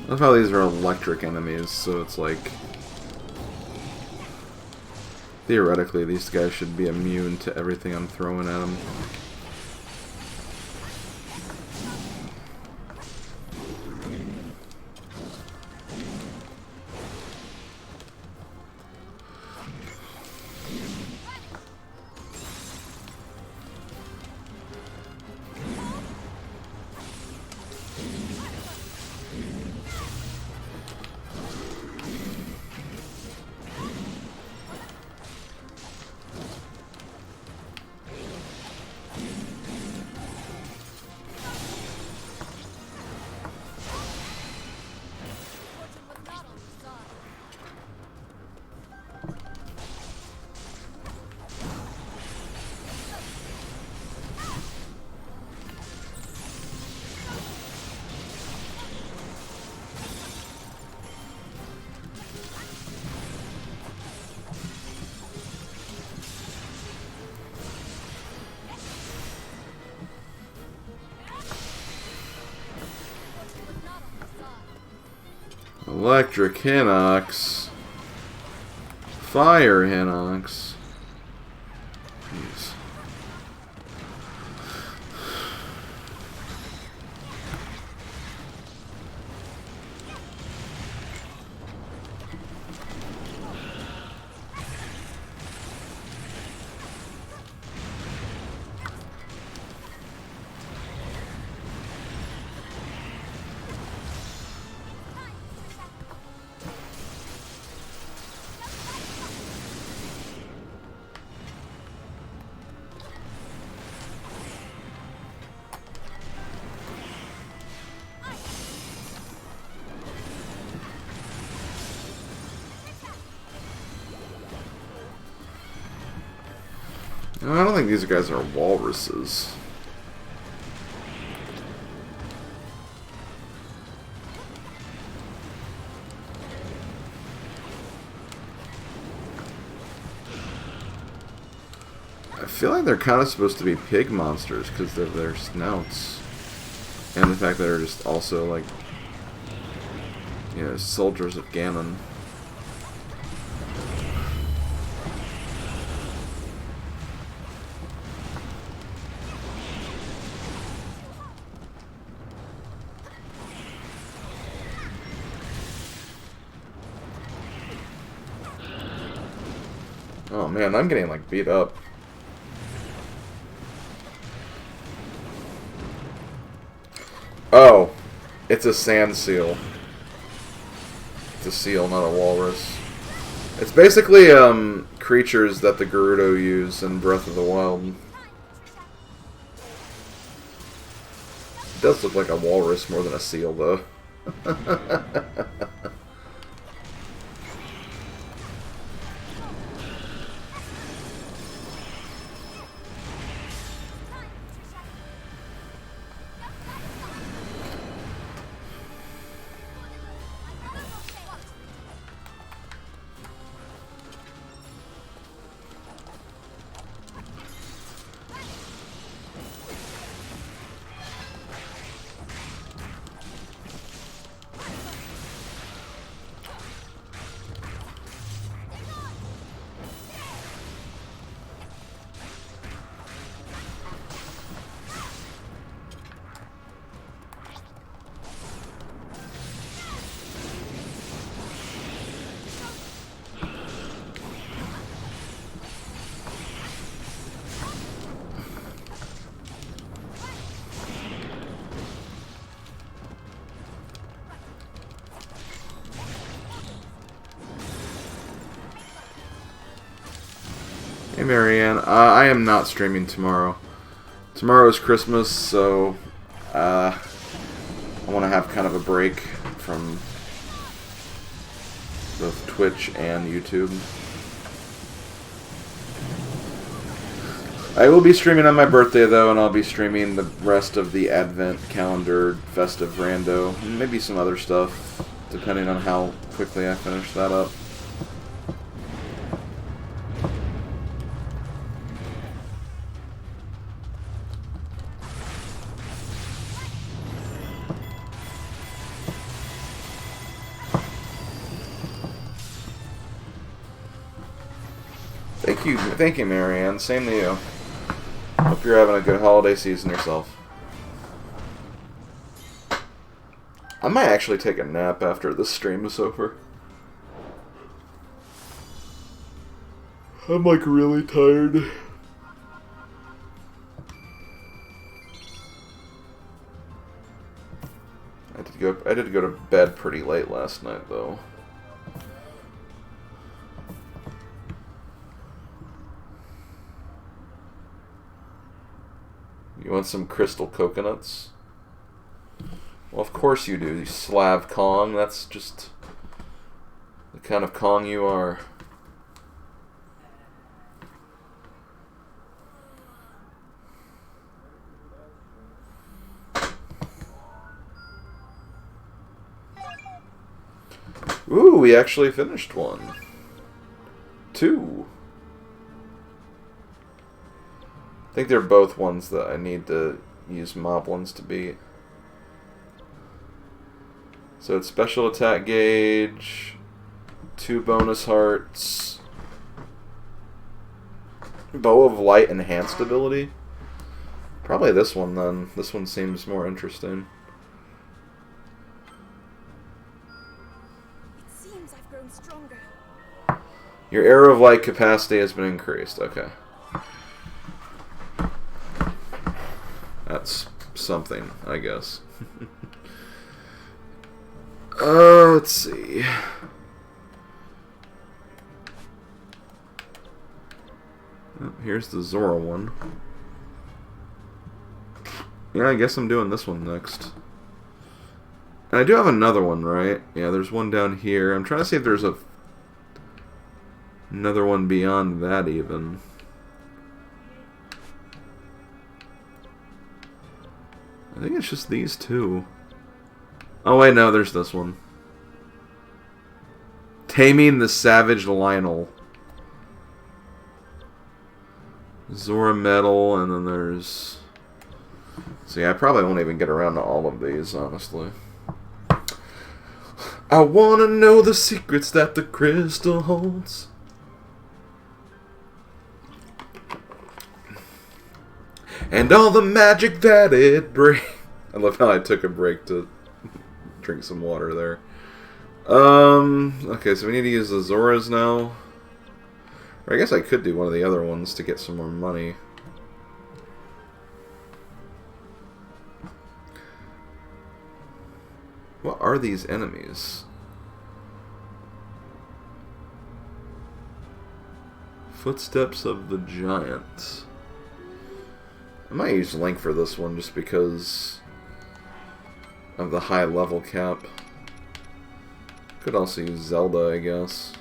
I love how these are electric enemies, so it's like... Theoretically, these guys should be immune to everything I'm throwing at them. Electric Hinox. Fire Hinox. Jeez. I don't think these guys are walruses. I feel like they're kind of supposed to be pig monsters because of their snouts. And the fact that they're just also like, you know, soldiers of Ganon. Oh man, I'm getting like beat up. It's a sand seal. It's a seal, not a walrus. It's basically creatures that the Gerudo use in Breath of the Wild. It does look like a walrus more than a seal, though. Hey Marianne, I am not streaming tomorrow. Tomorrow is Christmas, so I want to have kind of a break from both Twitch and YouTube. I will be streaming on my birthday though, and I'll be streaming the rest of the Advent calendar, festive rando, and maybe some other stuff, depending on how quickly I finish that up. Thank you, Marianne. Same to you. Hope you're having a good holiday season yourself. I might actually take a nap after this stream is over. I'm like really tired. I did go to bed pretty late last night though. You want some crystal coconuts? Well, of course you do, you Slav Kong. That's just the kind of Kong you are. Ooh, we actually finished one. 2. I think they're both ones that I need to use moblins to beat. So it's special attack gauge, 2 bonus hearts, bow of light enhanced ability. Probably this one then. This one seems more interesting. It seems I've grown stronger. Your arrow of light capacity has been increased. Okay. That's something, I guess. Let's see. Oh, here's the Zora one. Yeah, I guess I'm doing this one next. And I do have another one, right? Yeah, there's one down here. I'm trying to see if there's another one beyond that even. I think it's just these 2. Oh wait, no, there's this one. Taming the Savage Lionel. Zora Metal, and then there's... See, I probably won't even get around to all of these, honestly. I wanna know the secrets that the crystal holds. And all the magic that it brings. I love how I took a break to drink some water there. Okay, so we need to use the Zoras now. Or I guess I could do one of the other ones to get some more money. What are these enemies? Footsteps of the Giant. I might use Link for this one just because of the high level cap. Could also use Zelda, I guess.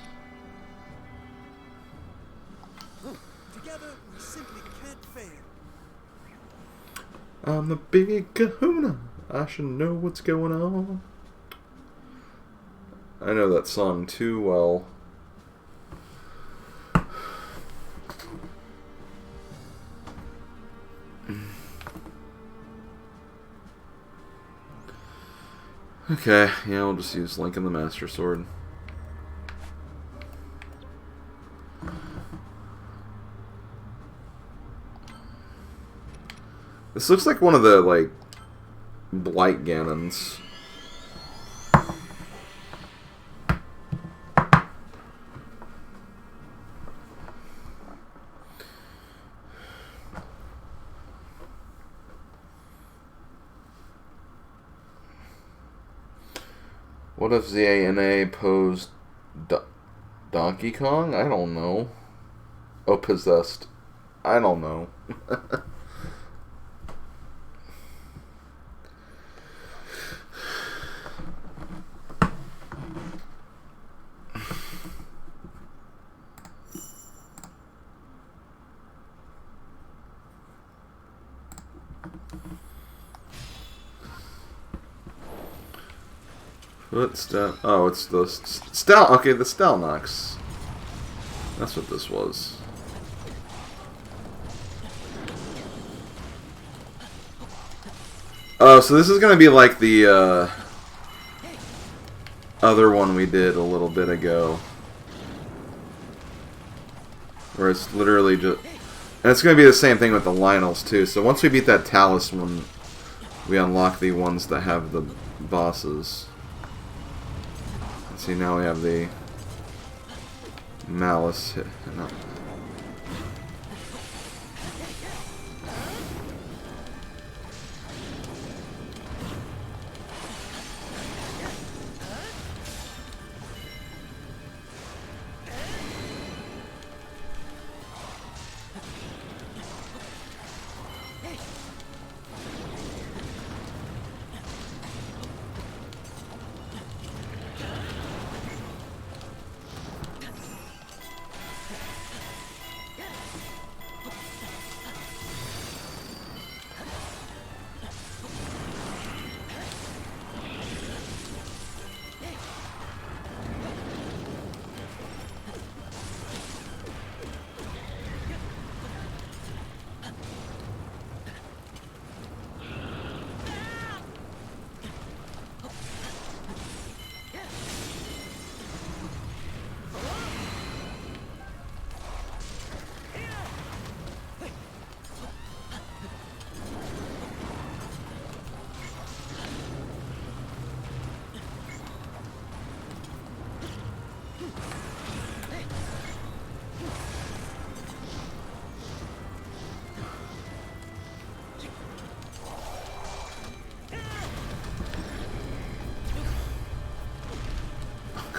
Together, we simply can't fail. I'm the big kahuna. I should know what's going on. I know that song too well. Okay, yeah, we'll just use Link and the Master Sword. This looks like one of the, like, Blight Ganons. What if ZANA posed Donkey Kong? I don't know. Oh, possessed. I don't know. Footstep. Oh, it's the Stal. Okay, the Stalnox. That's what this was. Oh, so this is gonna be like the other one we did a little bit ago, where it's literally just, and it's gonna be the same thing with the Lionels too. So once we beat that Talus one, we unlock the ones that have the bosses. See, now we have the Malice hit. No.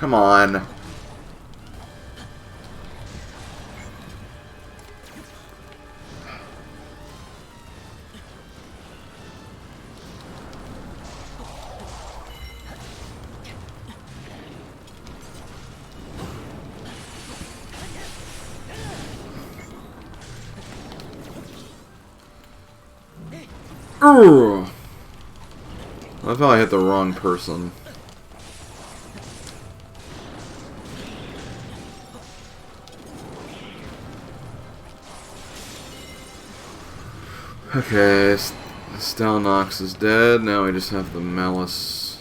Come on. Ugh. I thought I hit the wrong person. Okay, Stalnox is dead. Now we just have the Malice.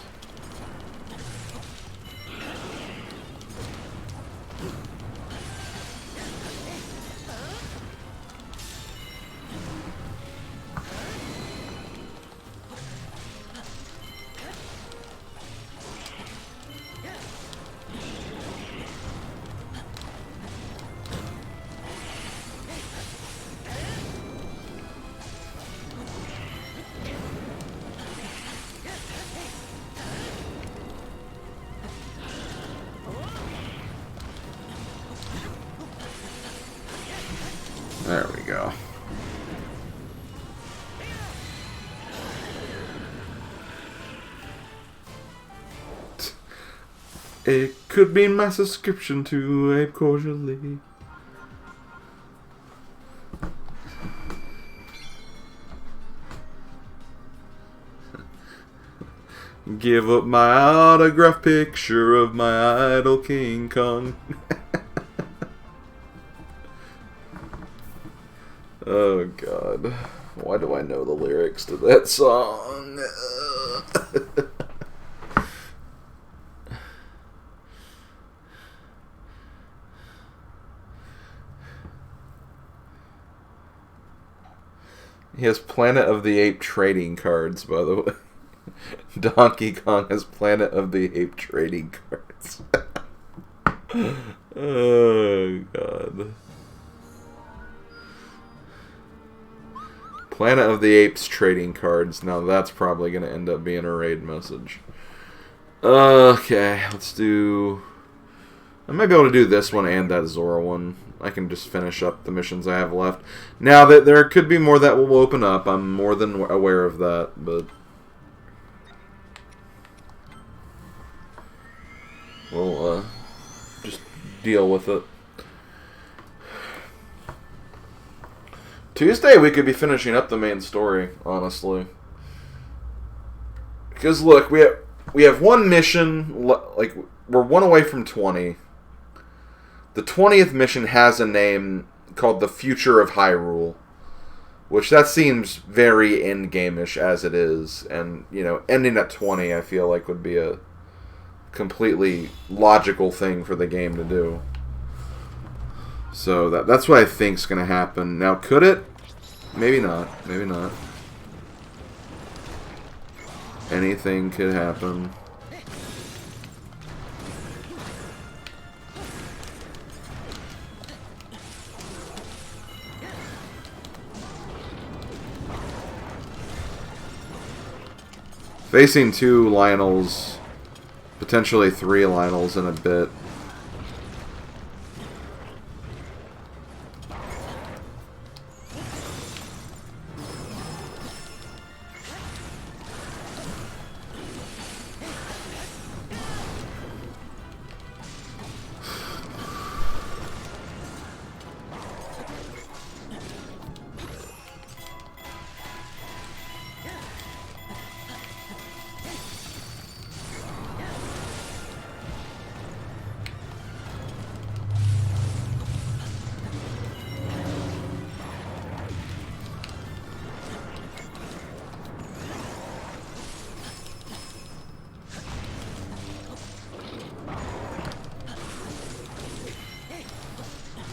It could be my subscription to Ape Cordially. Give up my autograph picture of my idol King Kong. Oh God. Why do I know the lyrics to that song? He has Planet of the Ape trading cards, by the way. Donkey Kong has Planet of the Ape trading cards. Oh, God. Planet of the Apes trading cards. Now that's probably going to end up being a raid message. Okay, let's do... I might be able to do this one and that Zora one. I can just finish up the missions I have left. Now, that there could be more that will open up. I'm more than aware of that, but... we'll just deal with it. Tuesday we could be finishing up the main story, honestly. Because look, we have one mission, like we're one away from 20. The 20th mission has a name called the Future of Hyrule, which that seems very endgame-ish as it is, and you know, ending at 20 I feel like would be a completely logical thing for the game to do. So that's what I think's gonna happen. Now, could it? Maybe not. Maybe not. Anything could happen. Facing 2 Lionels, potentially 3 Lionels in a bit.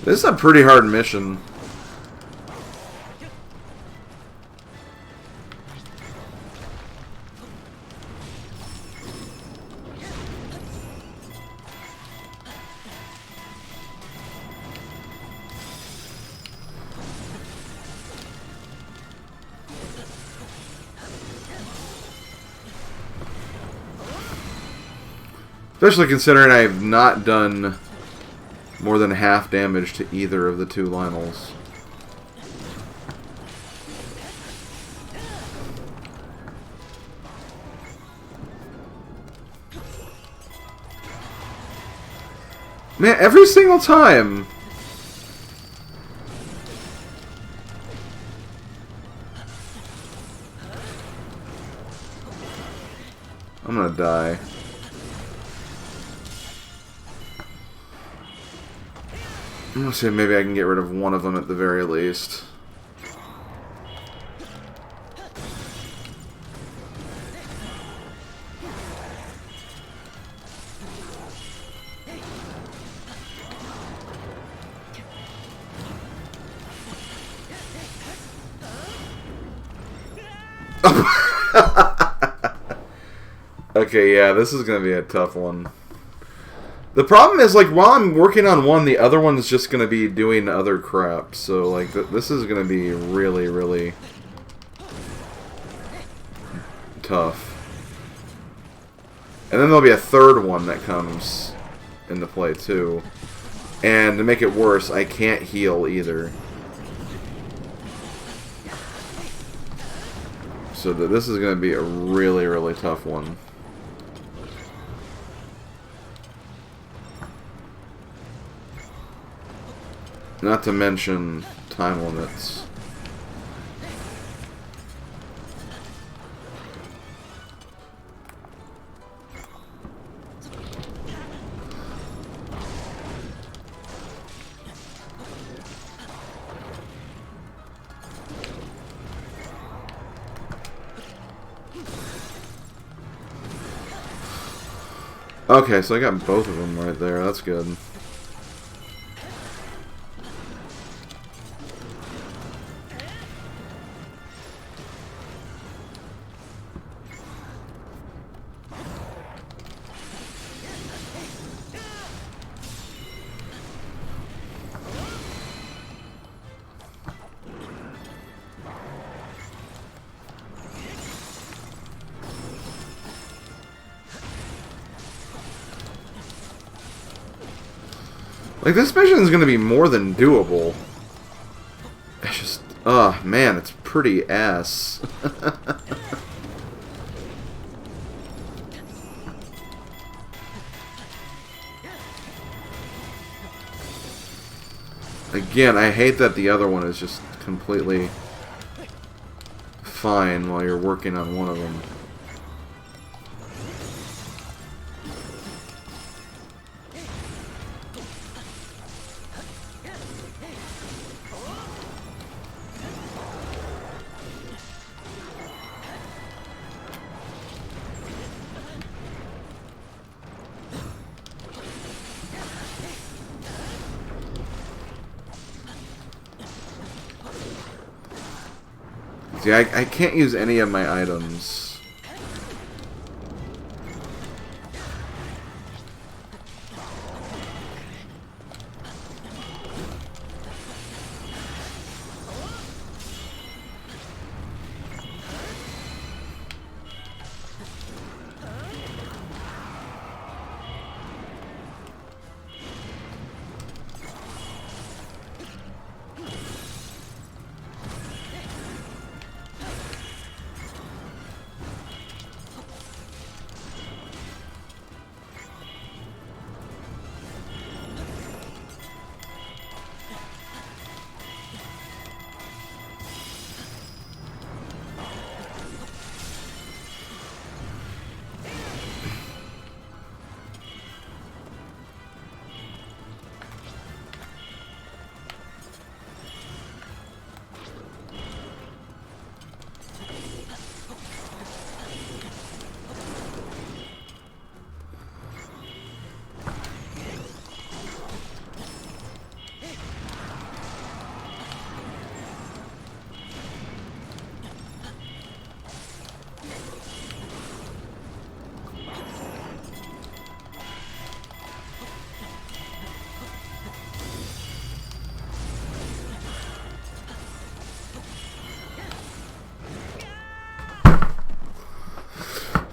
This is a pretty hard mission. Especially considering I have not done more than half damage to either of the 2 Lionels. Man, every single time! I'm gonna die. I'm gonna say maybe I can get rid of one of them at the very least. Okay, yeah, this is gonna be a tough one. The problem is, like, while I'm working on one, the other one's just going to be doing other crap. So, like, this is going to be really, really tough. And then there'll be a third one that comes into play, too. And to make it worse, I can't heal either. So this is going to be a really, really tough one. Not to mention time limits. Okay, so I got both of them right there. That's good. Like, this mission is going to be more than doable. It's just, oh man, it's pretty ass. Again, I hate that the other one is just completely fine while you're working on one of them. See, I can't use any of my items.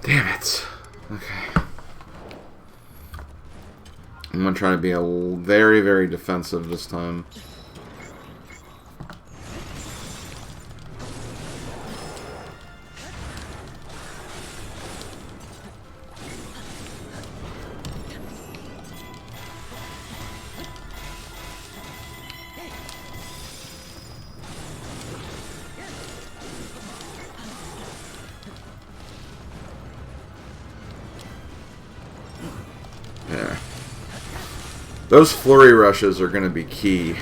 Damn it. Okay. I'm gonna try to be very, very defensive this time. There. Those flurry rushes are going to be key.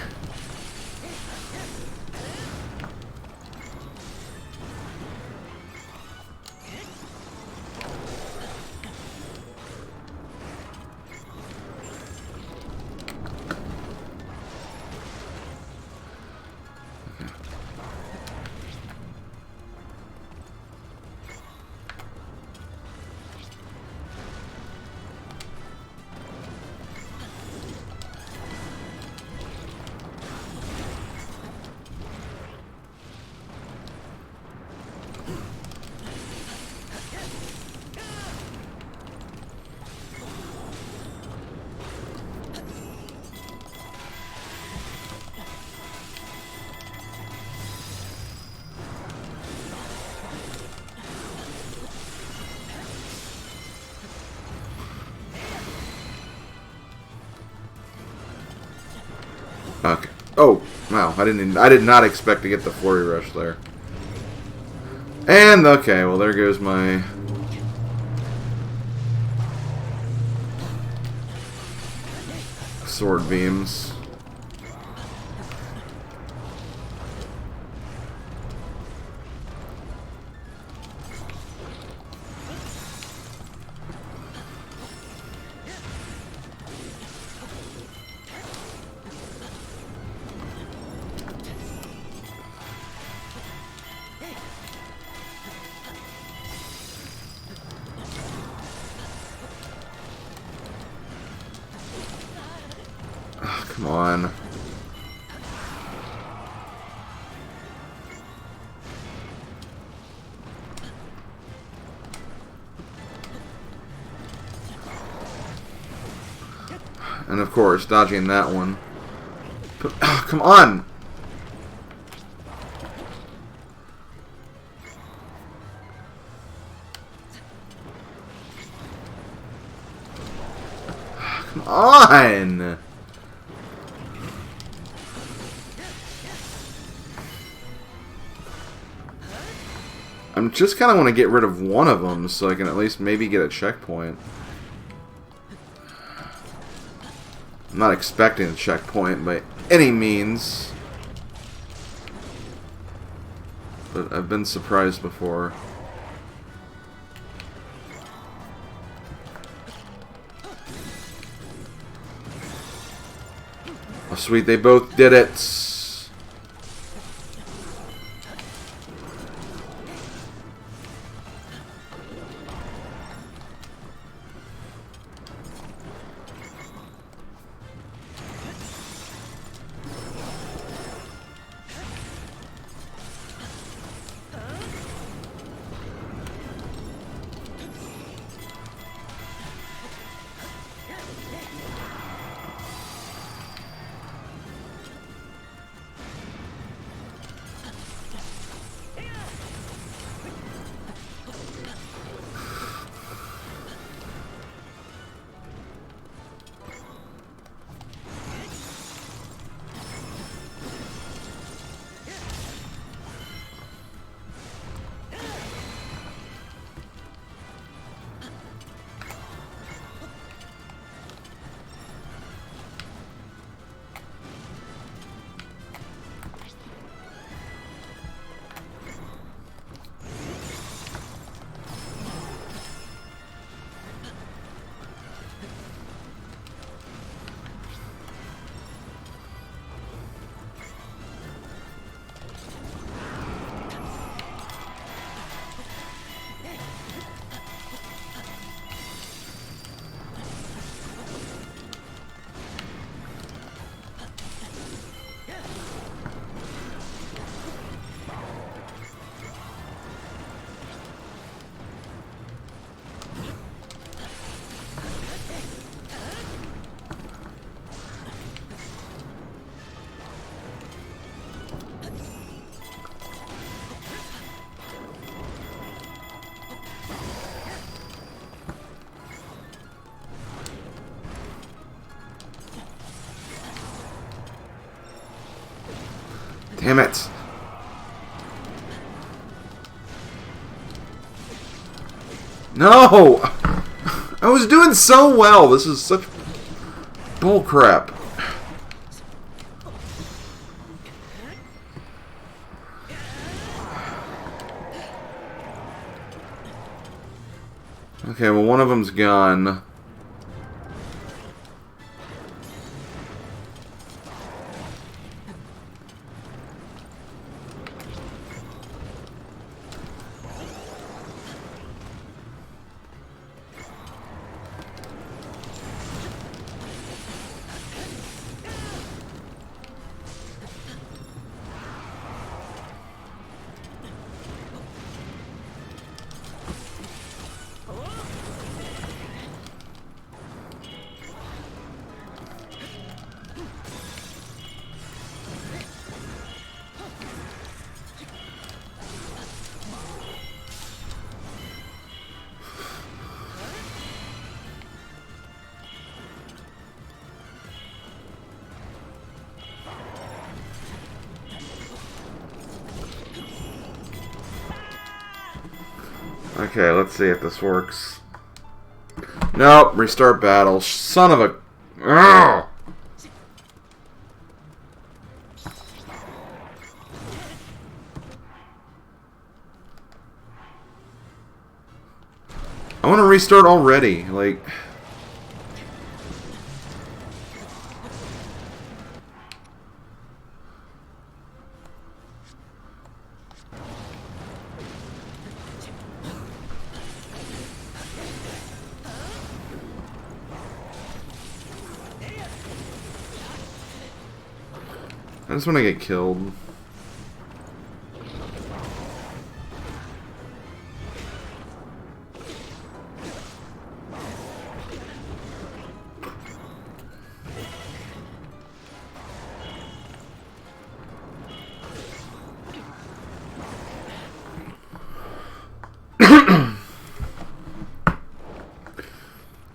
Okay. Oh, wow. I did not expect to get the Flurry Rush there. And, okay, well, there goes my... Sword Beams. Come on. And of course, dodging that one. But, oh, come on! Come on! I just kind of want to get rid of one of them so I can at least maybe get a checkpoint. I'm not expecting a checkpoint by any means, but I've been surprised before. Oh sweet, they both did it! Damn it. No! I was doing so well. This is such bullcrap. Okay, well, one of them's gone. Okay, let's see if this works. Nope, restart battle. Son of a... Ugh! I want to restart already, like... I just want to get killed.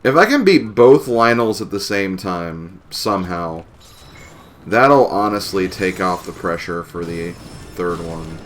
If I can beat both Lionels at the same time, somehow, that'll honestly take off the pressure for the third one.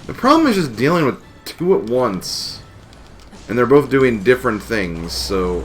The problem is just dealing with two at once. And they're both doing different things, so...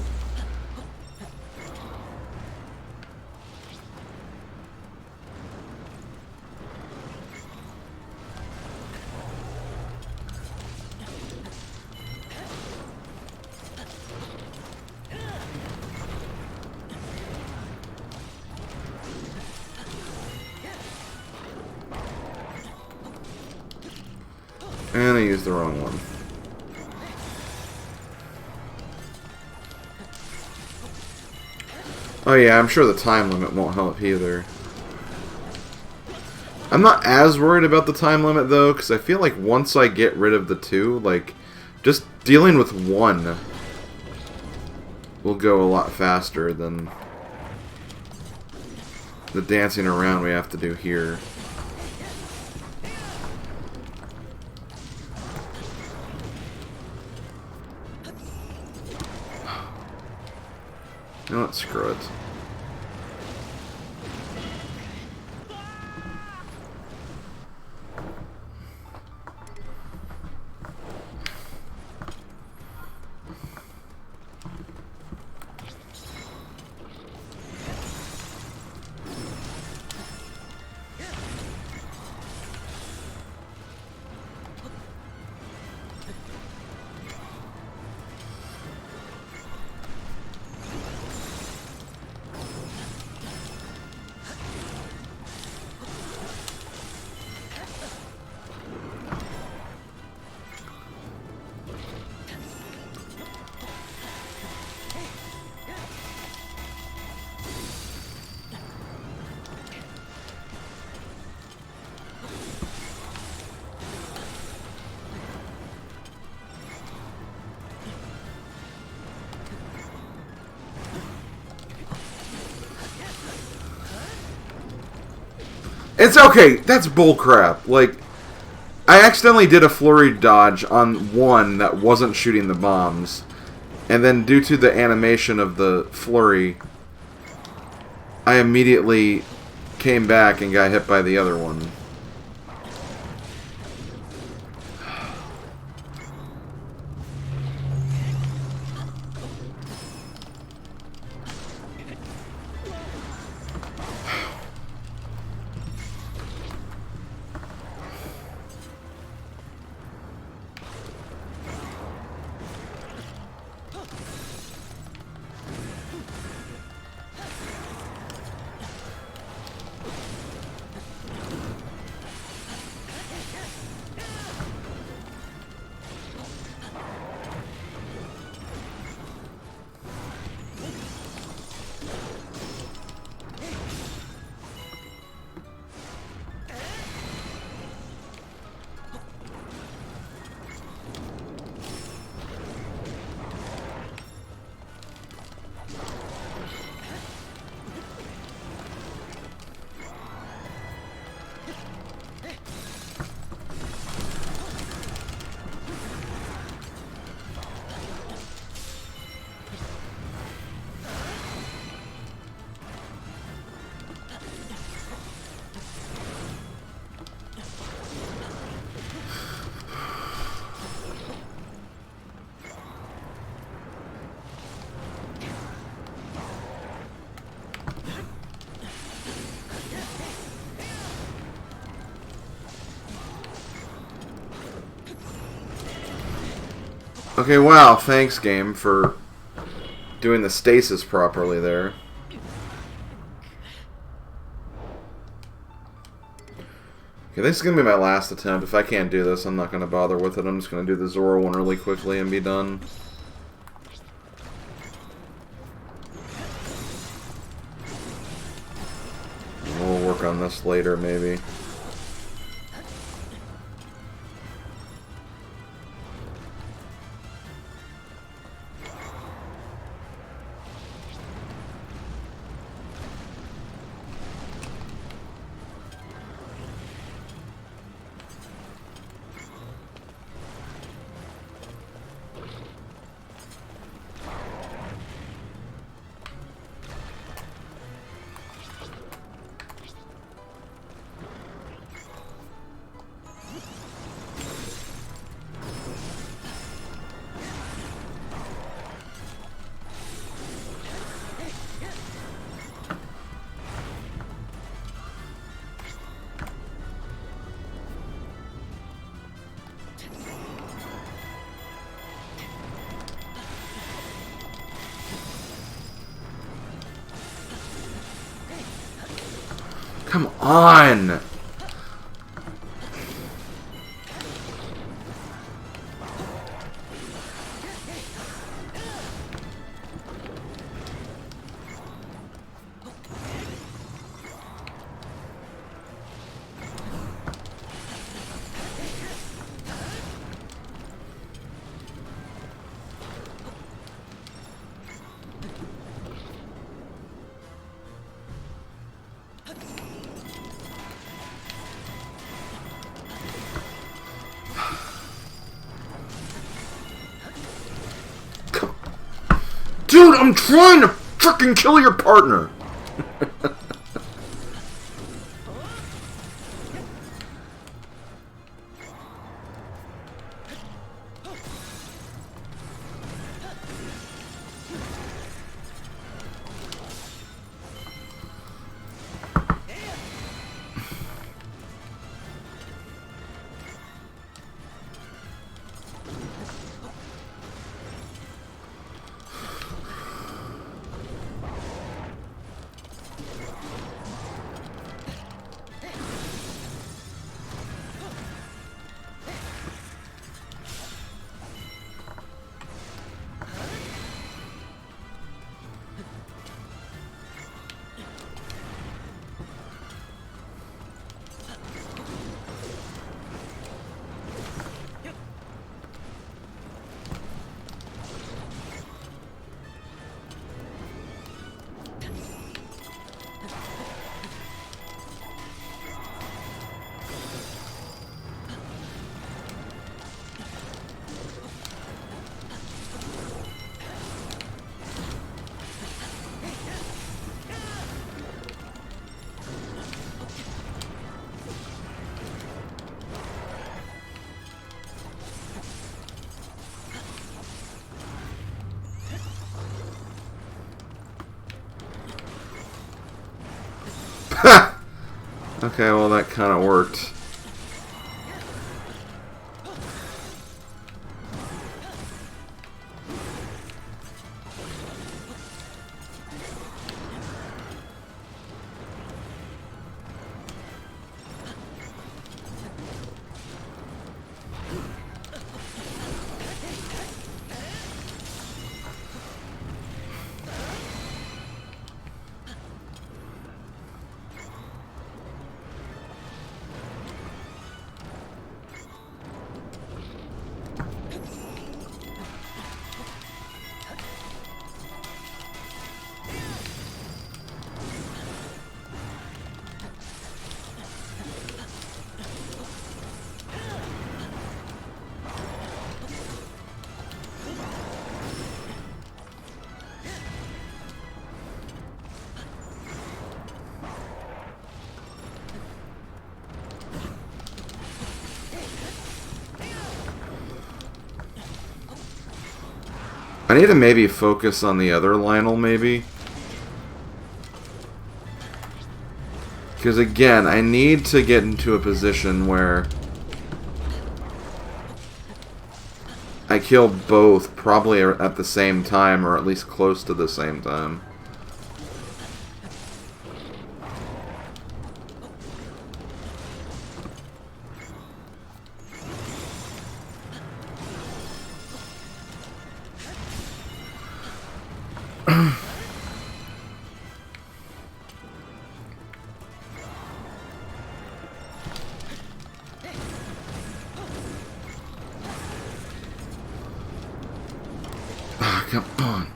And I used the wrong one. Oh yeah, I'm sure the time limit won't help either. I'm not as worried about the time limit though, because I feel like once I get rid of the two, like, just dealing with one will go a lot faster than the dancing around we have to do here. You know what? Screw it. It's okay. That's bullcrap. Like, I accidentally did a flurry dodge on one that wasn't shooting the bombs. And then due to the animation of the flurry, I immediately came back and got hit by the other one. Okay, wow, thanks, game, for doing the stasis properly there. Okay, this is going to be my last attempt. If I can't do this, I'm not going to bother with it. I'm just going to do the Zoro one really quickly and be done. We'll work on this later, maybe. Come on! Dude, I'm trying to frickin' kill your partner! Okay, well that kind of worked. I need to maybe focus on the other Lionel, maybe. Because again, I need to get into a position where I kill both probably at the same time, or at least close to the same time. Come on.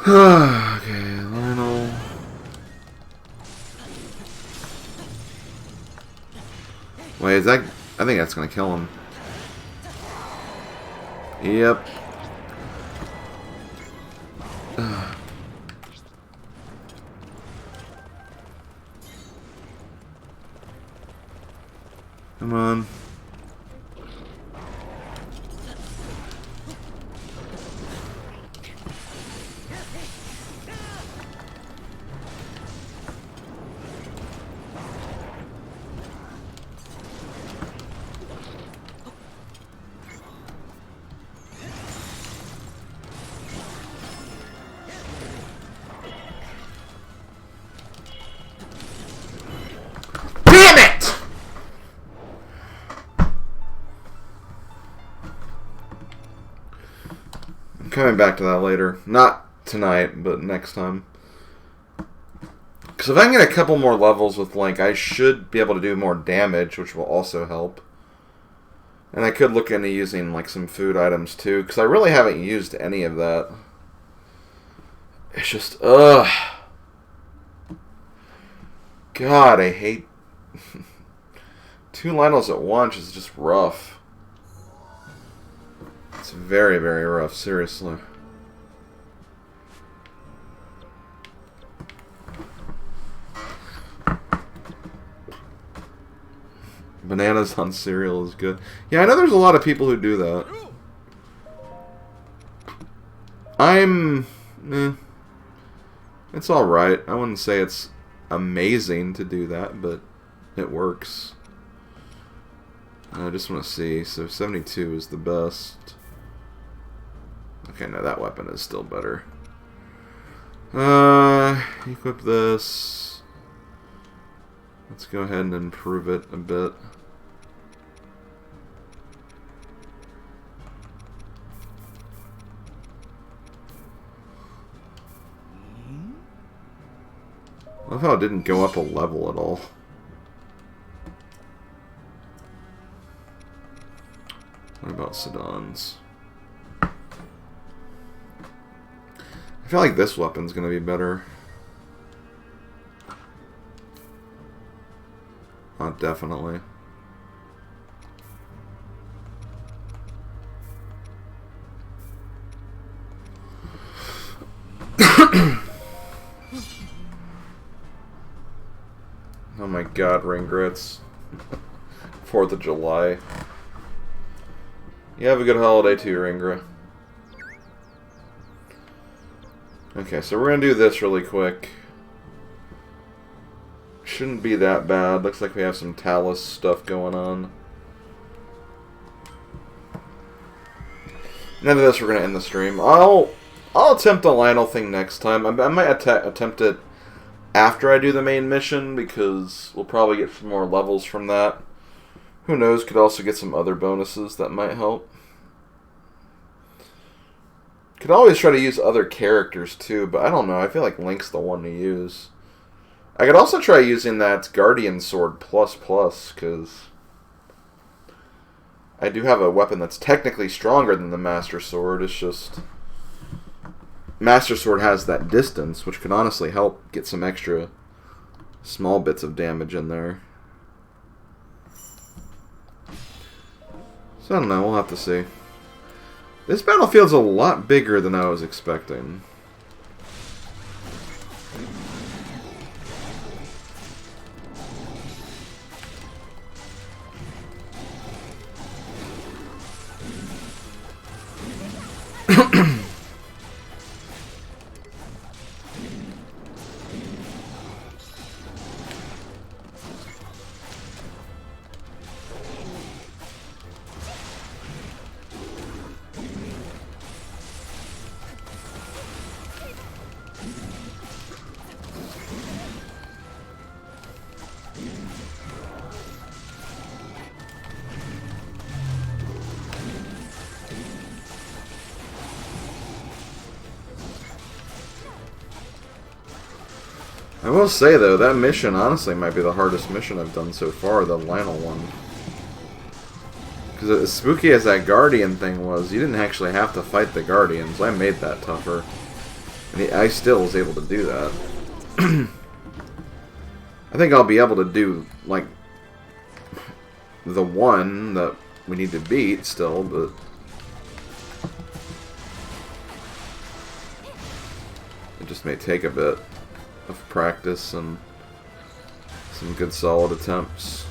Okay, Lionel. Wait, is that... I think that's gonna kill him. Yep. Come on. Damn it! I'm coming back to that later. Not tonight, but next time. Because if I can get a couple more levels with Link, I should be able to do more damage, which will also help. And I could look into using like some food items too, because I really haven't used any of that. It's just, ugh. God, I hate... Two Lionels at once is just rough. It's very, very rough, seriously. Bananas on cereal is good. Yeah, I know there's a lot of people who do that. It's alright. I wouldn't say it's amazing to do that, but it works. I just want to see. So 72 is the best. Okay, no, that weapon is still better. Equip this. Let's go ahead and improve it a bit. I love how it didn't go up a level at all. What about Sedans? I feel like this weapon's gonna be better. Oh, definitely. Oh my god, Ringrits. 4th of July. You have a good holiday too, Ringra. Okay, so we're gonna do this really quick. Shouldn't be that bad. Looks like we have some Talus stuff going on. None of this, we're gonna end the stream. I'll attempt the Lionel thing next time. I might attempt it after I do the main mission, because we'll probably get some more levels from that. Who knows, could also get some other bonuses that might help. Could always try to use other characters too, but I don't know. I feel like Link's the one to use. I could also try using that Guardian Sword plus, because I do have a weapon that's technically stronger than the Master Sword. It's just Master Sword has that distance, which could honestly help get some extra small bits of damage in there. So I don't know. We'll have to see. This battlefield's a lot bigger than I was expecting. I will say, though, that mission honestly might be the hardest mission I've done so far, the Lionel one. Because as spooky as that Guardian thing was, you didn't actually have to fight the Guardians. I made that tougher. And I still was able to do that. I think I'll be able to do, like, the one that we need to beat still, but it just may take a bit of practice and some good solid attempts.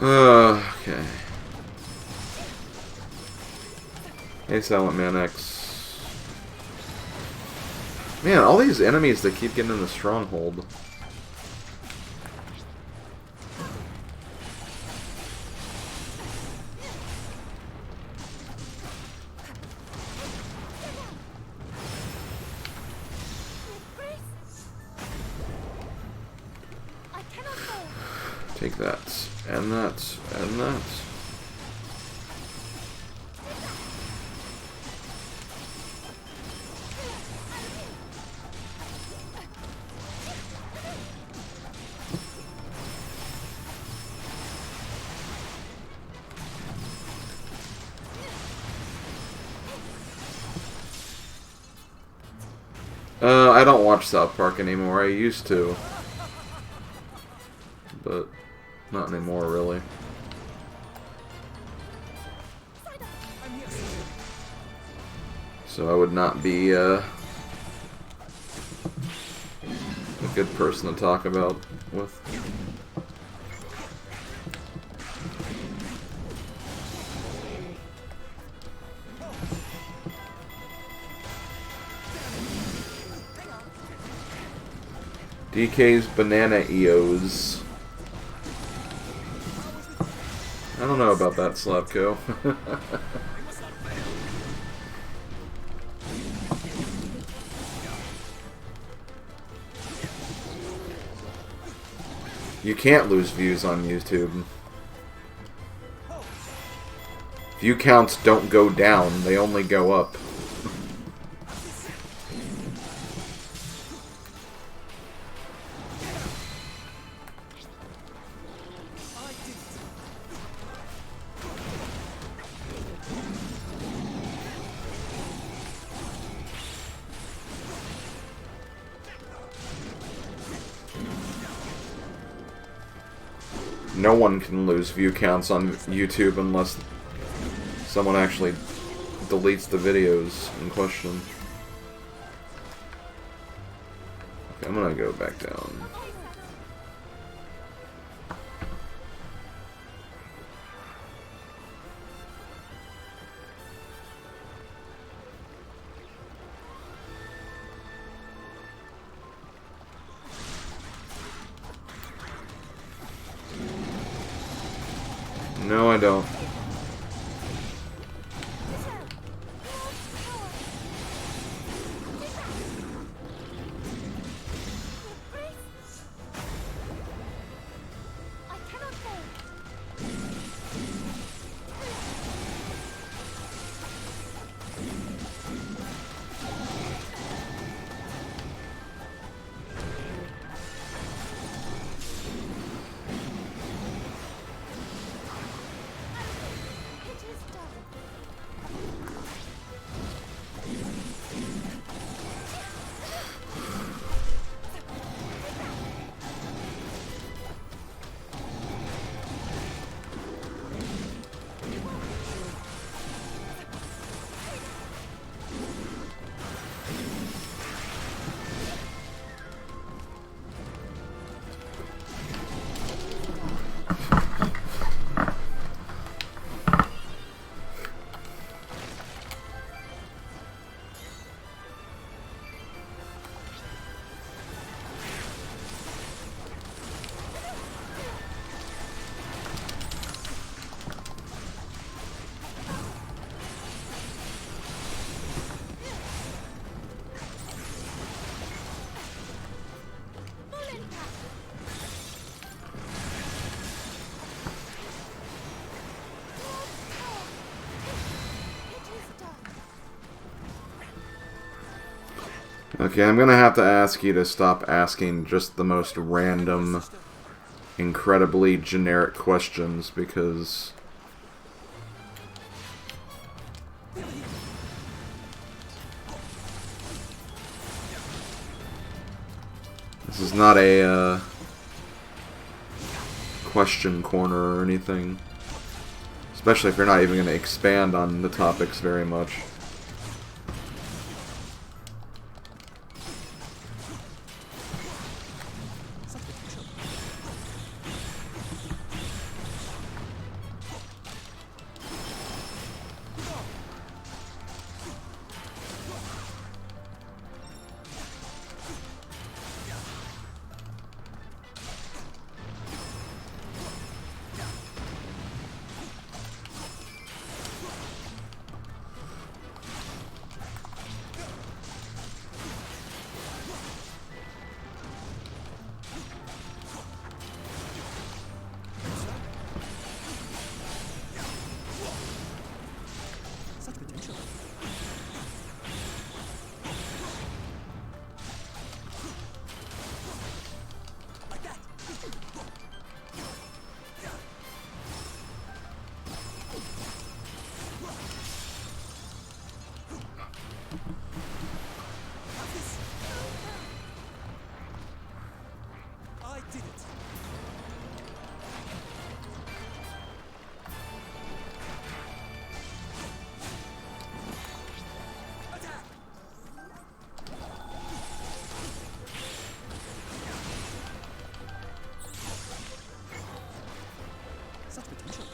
Okay. Hey, Silent Man X. Man, all these enemies that keep getting in the stronghold. Take that, and that, and that. I don't watch South Park anymore. I used to. But not anymore, really. So I would not be a good person to talk about with. DK's Banana EOs. I don't know about that, Slavko. You can't lose views on YouTube. View counts don't go down, they only go up. No one can lose view counts on YouTube unless someone actually deletes the videos in question. Okay, I'm gonna go back down. No, I don't. Okay, I'm gonna have to ask you to stop asking just the most random, incredibly generic questions, because this is not a question corner or anything. Especially if you're not even going to expand on the topics very much. Such potential.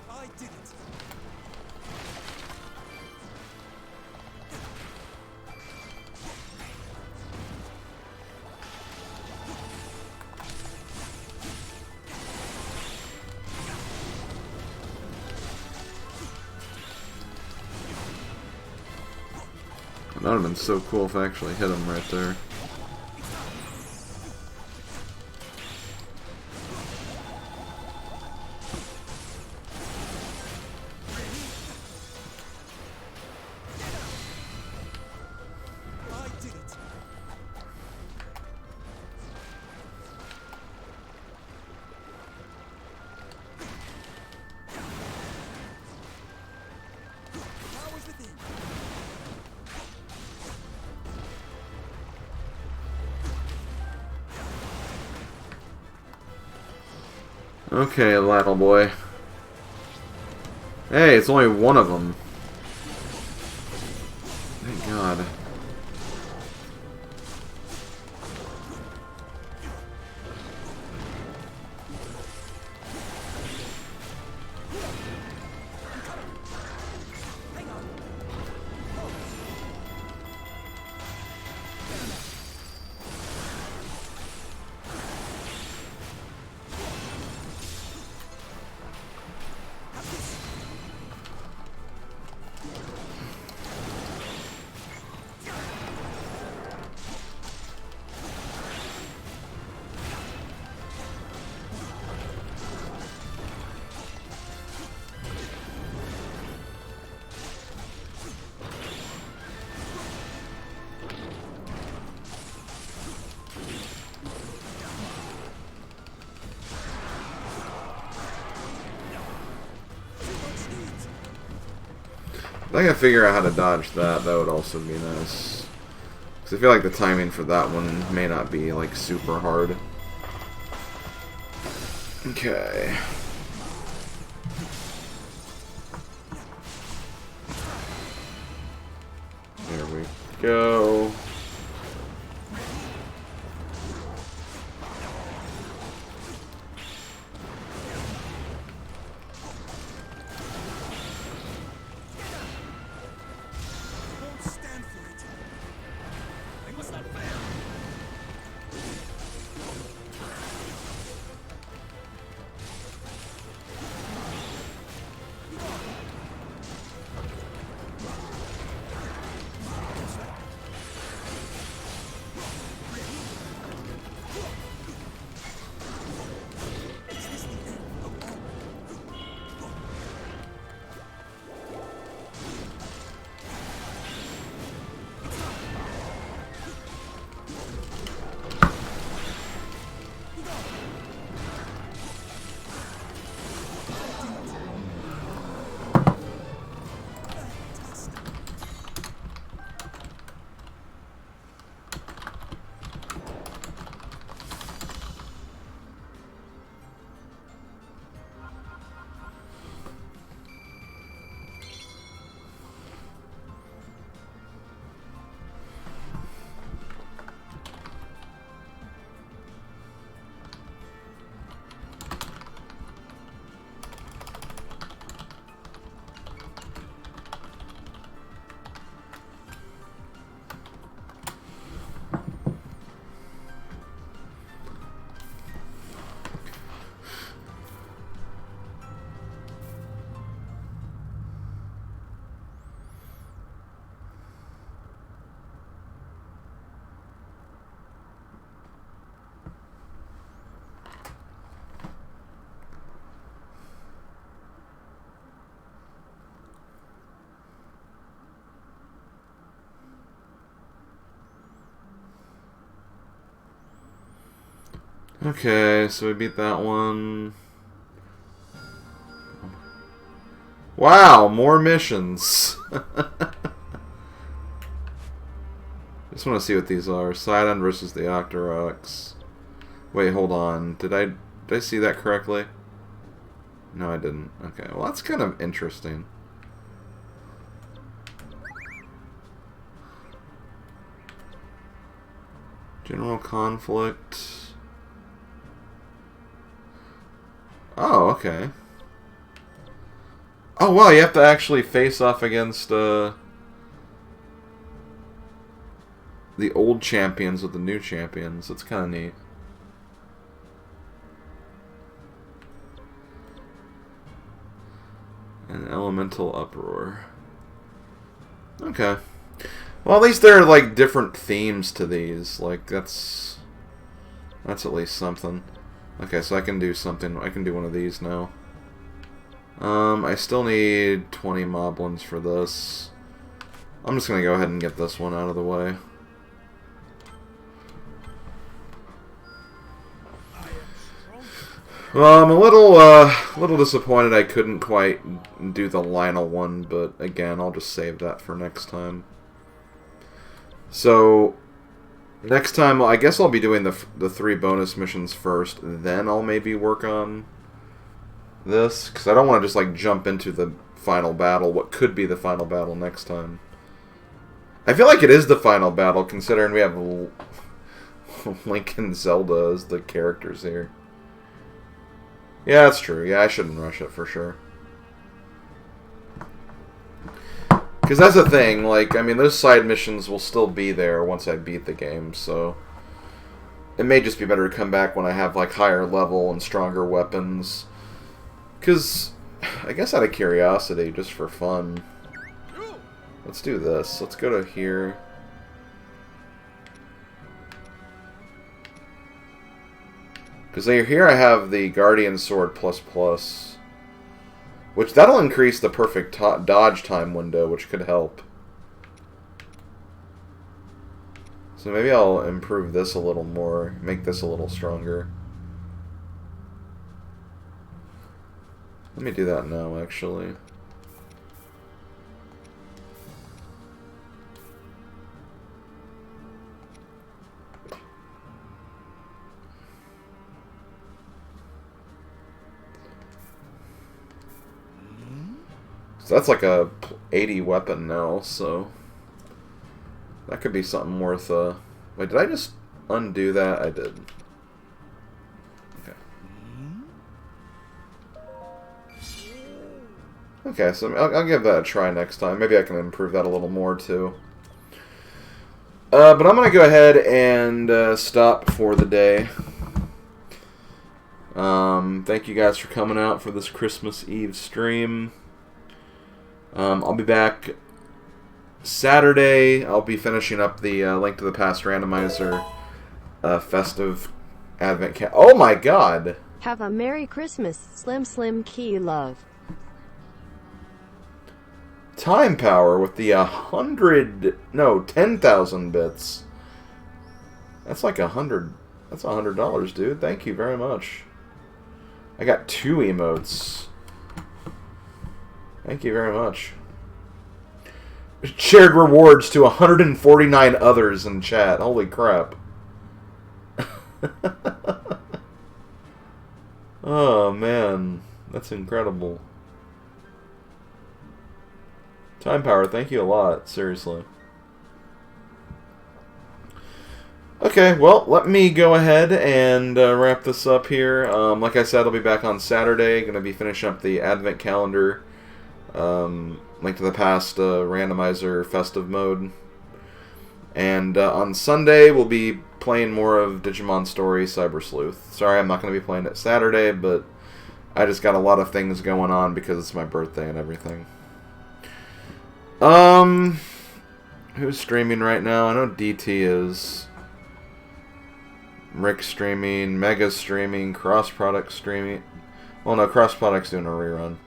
I did it. That would have been so cool if I actually hit him right there. I did it. Powers within. Okay, Lionel boy. Hey, it's only one of them. Thank God. If I can figure out how to dodge that, that would also be nice. Because I feel like the timing for that one may not be, like, super hard. Okay. There we go. Won't stand for it. I must not fail. Okay, so we beat that one. Wow, more missions. Just want to see what these are. Sidon versus the Octoroks. Wait, hold on. Did I see that correctly? No, I didn't. Okay, well that's kind of interesting. General conflict. Oh, okay. Oh, wow, you have to actually face off against the old champions with the new champions. That's kind of neat. An elemental uproar. Okay. Well, at least there are, like, different themes to these. Like, that's at least something. Okay, so I can do something. I can do one of these now. I still need 20 moblins for this. I'm just gonna go ahead and get this one out of the way. Well, I'm a little disappointed I couldn't quite do the Lionel one, but again, I'll just save that for next time. So, next time, I guess I'll be doing the 3 bonus missions first, then I'll maybe work on this, because I don't want to just, like, jump into the final battle, what could be the final battle next time. I feel like it is the final battle, considering we have Link and Zelda as the characters here. Yeah, that's true. Yeah, I shouldn't rush it for sure. Because that's the thing, like, I mean, those side missions will still be there once I beat the game, so it may just be better to come back when I have, like, higher level and stronger weapons. Because, I guess out of curiosity, just for fun, let's do this. Let's go to here. Because here I have the Guardian Sword ++, which that'll increase the perfect dodge time window, which could help. So maybe I'll improve this a little more, make this a little stronger. Let me do that now, actually. So that's like a 80 weapon now, so that could be something worth, wait, did I just undo that? I did. Okay. Okay, so I'll give that a try next time. Maybe I can improve that a little more, too. But I'm going to go ahead and stop for the day. Thank you guys for coming out for this Christmas Eve stream. I'll be back Saturday. I'll be finishing up the Link to the Past randomizer festive advent cat. Oh my god! Have a Merry Christmas, Slim Key Love. Time Power with the 10,000 bits. That's like $100. That's $100, dude. Thank you very much. I got 2 emotes. Thank you very much. Shared rewards to 149 others in chat. Holy crap. Oh, man. That's incredible. Time Power, thank you a lot. Seriously. Okay, well, let me go ahead and wrap this up here. Like I said, I'll be back on Saturday. Going to be finishing up the Advent Calendar. Link to the Past randomizer festive mode. And on Sunday, we'll be playing more of Digimon Story Cyber Sleuth. Sorry, I'm not going to be playing it Saturday, but I just got a lot of things going on because it's my birthday and everything. Who's streaming right now? I know DT is. Rick streaming, Mega streaming, Cross Product streaming. Well, no, Cross Product's doing a rerun.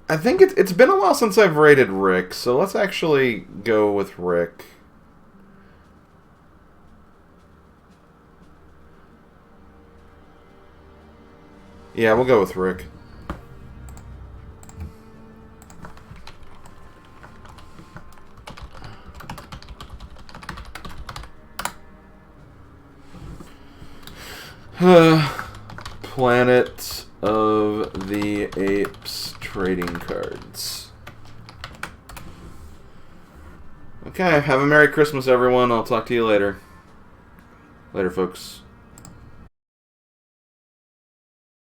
I think it's been a while since I've rated Rick, so let's actually go with Rick. Yeah, we'll go with Rick. Planet of the Apes trading cards. Okay, have a Merry Christmas, everyone. I'll talk to you later. Later, folks.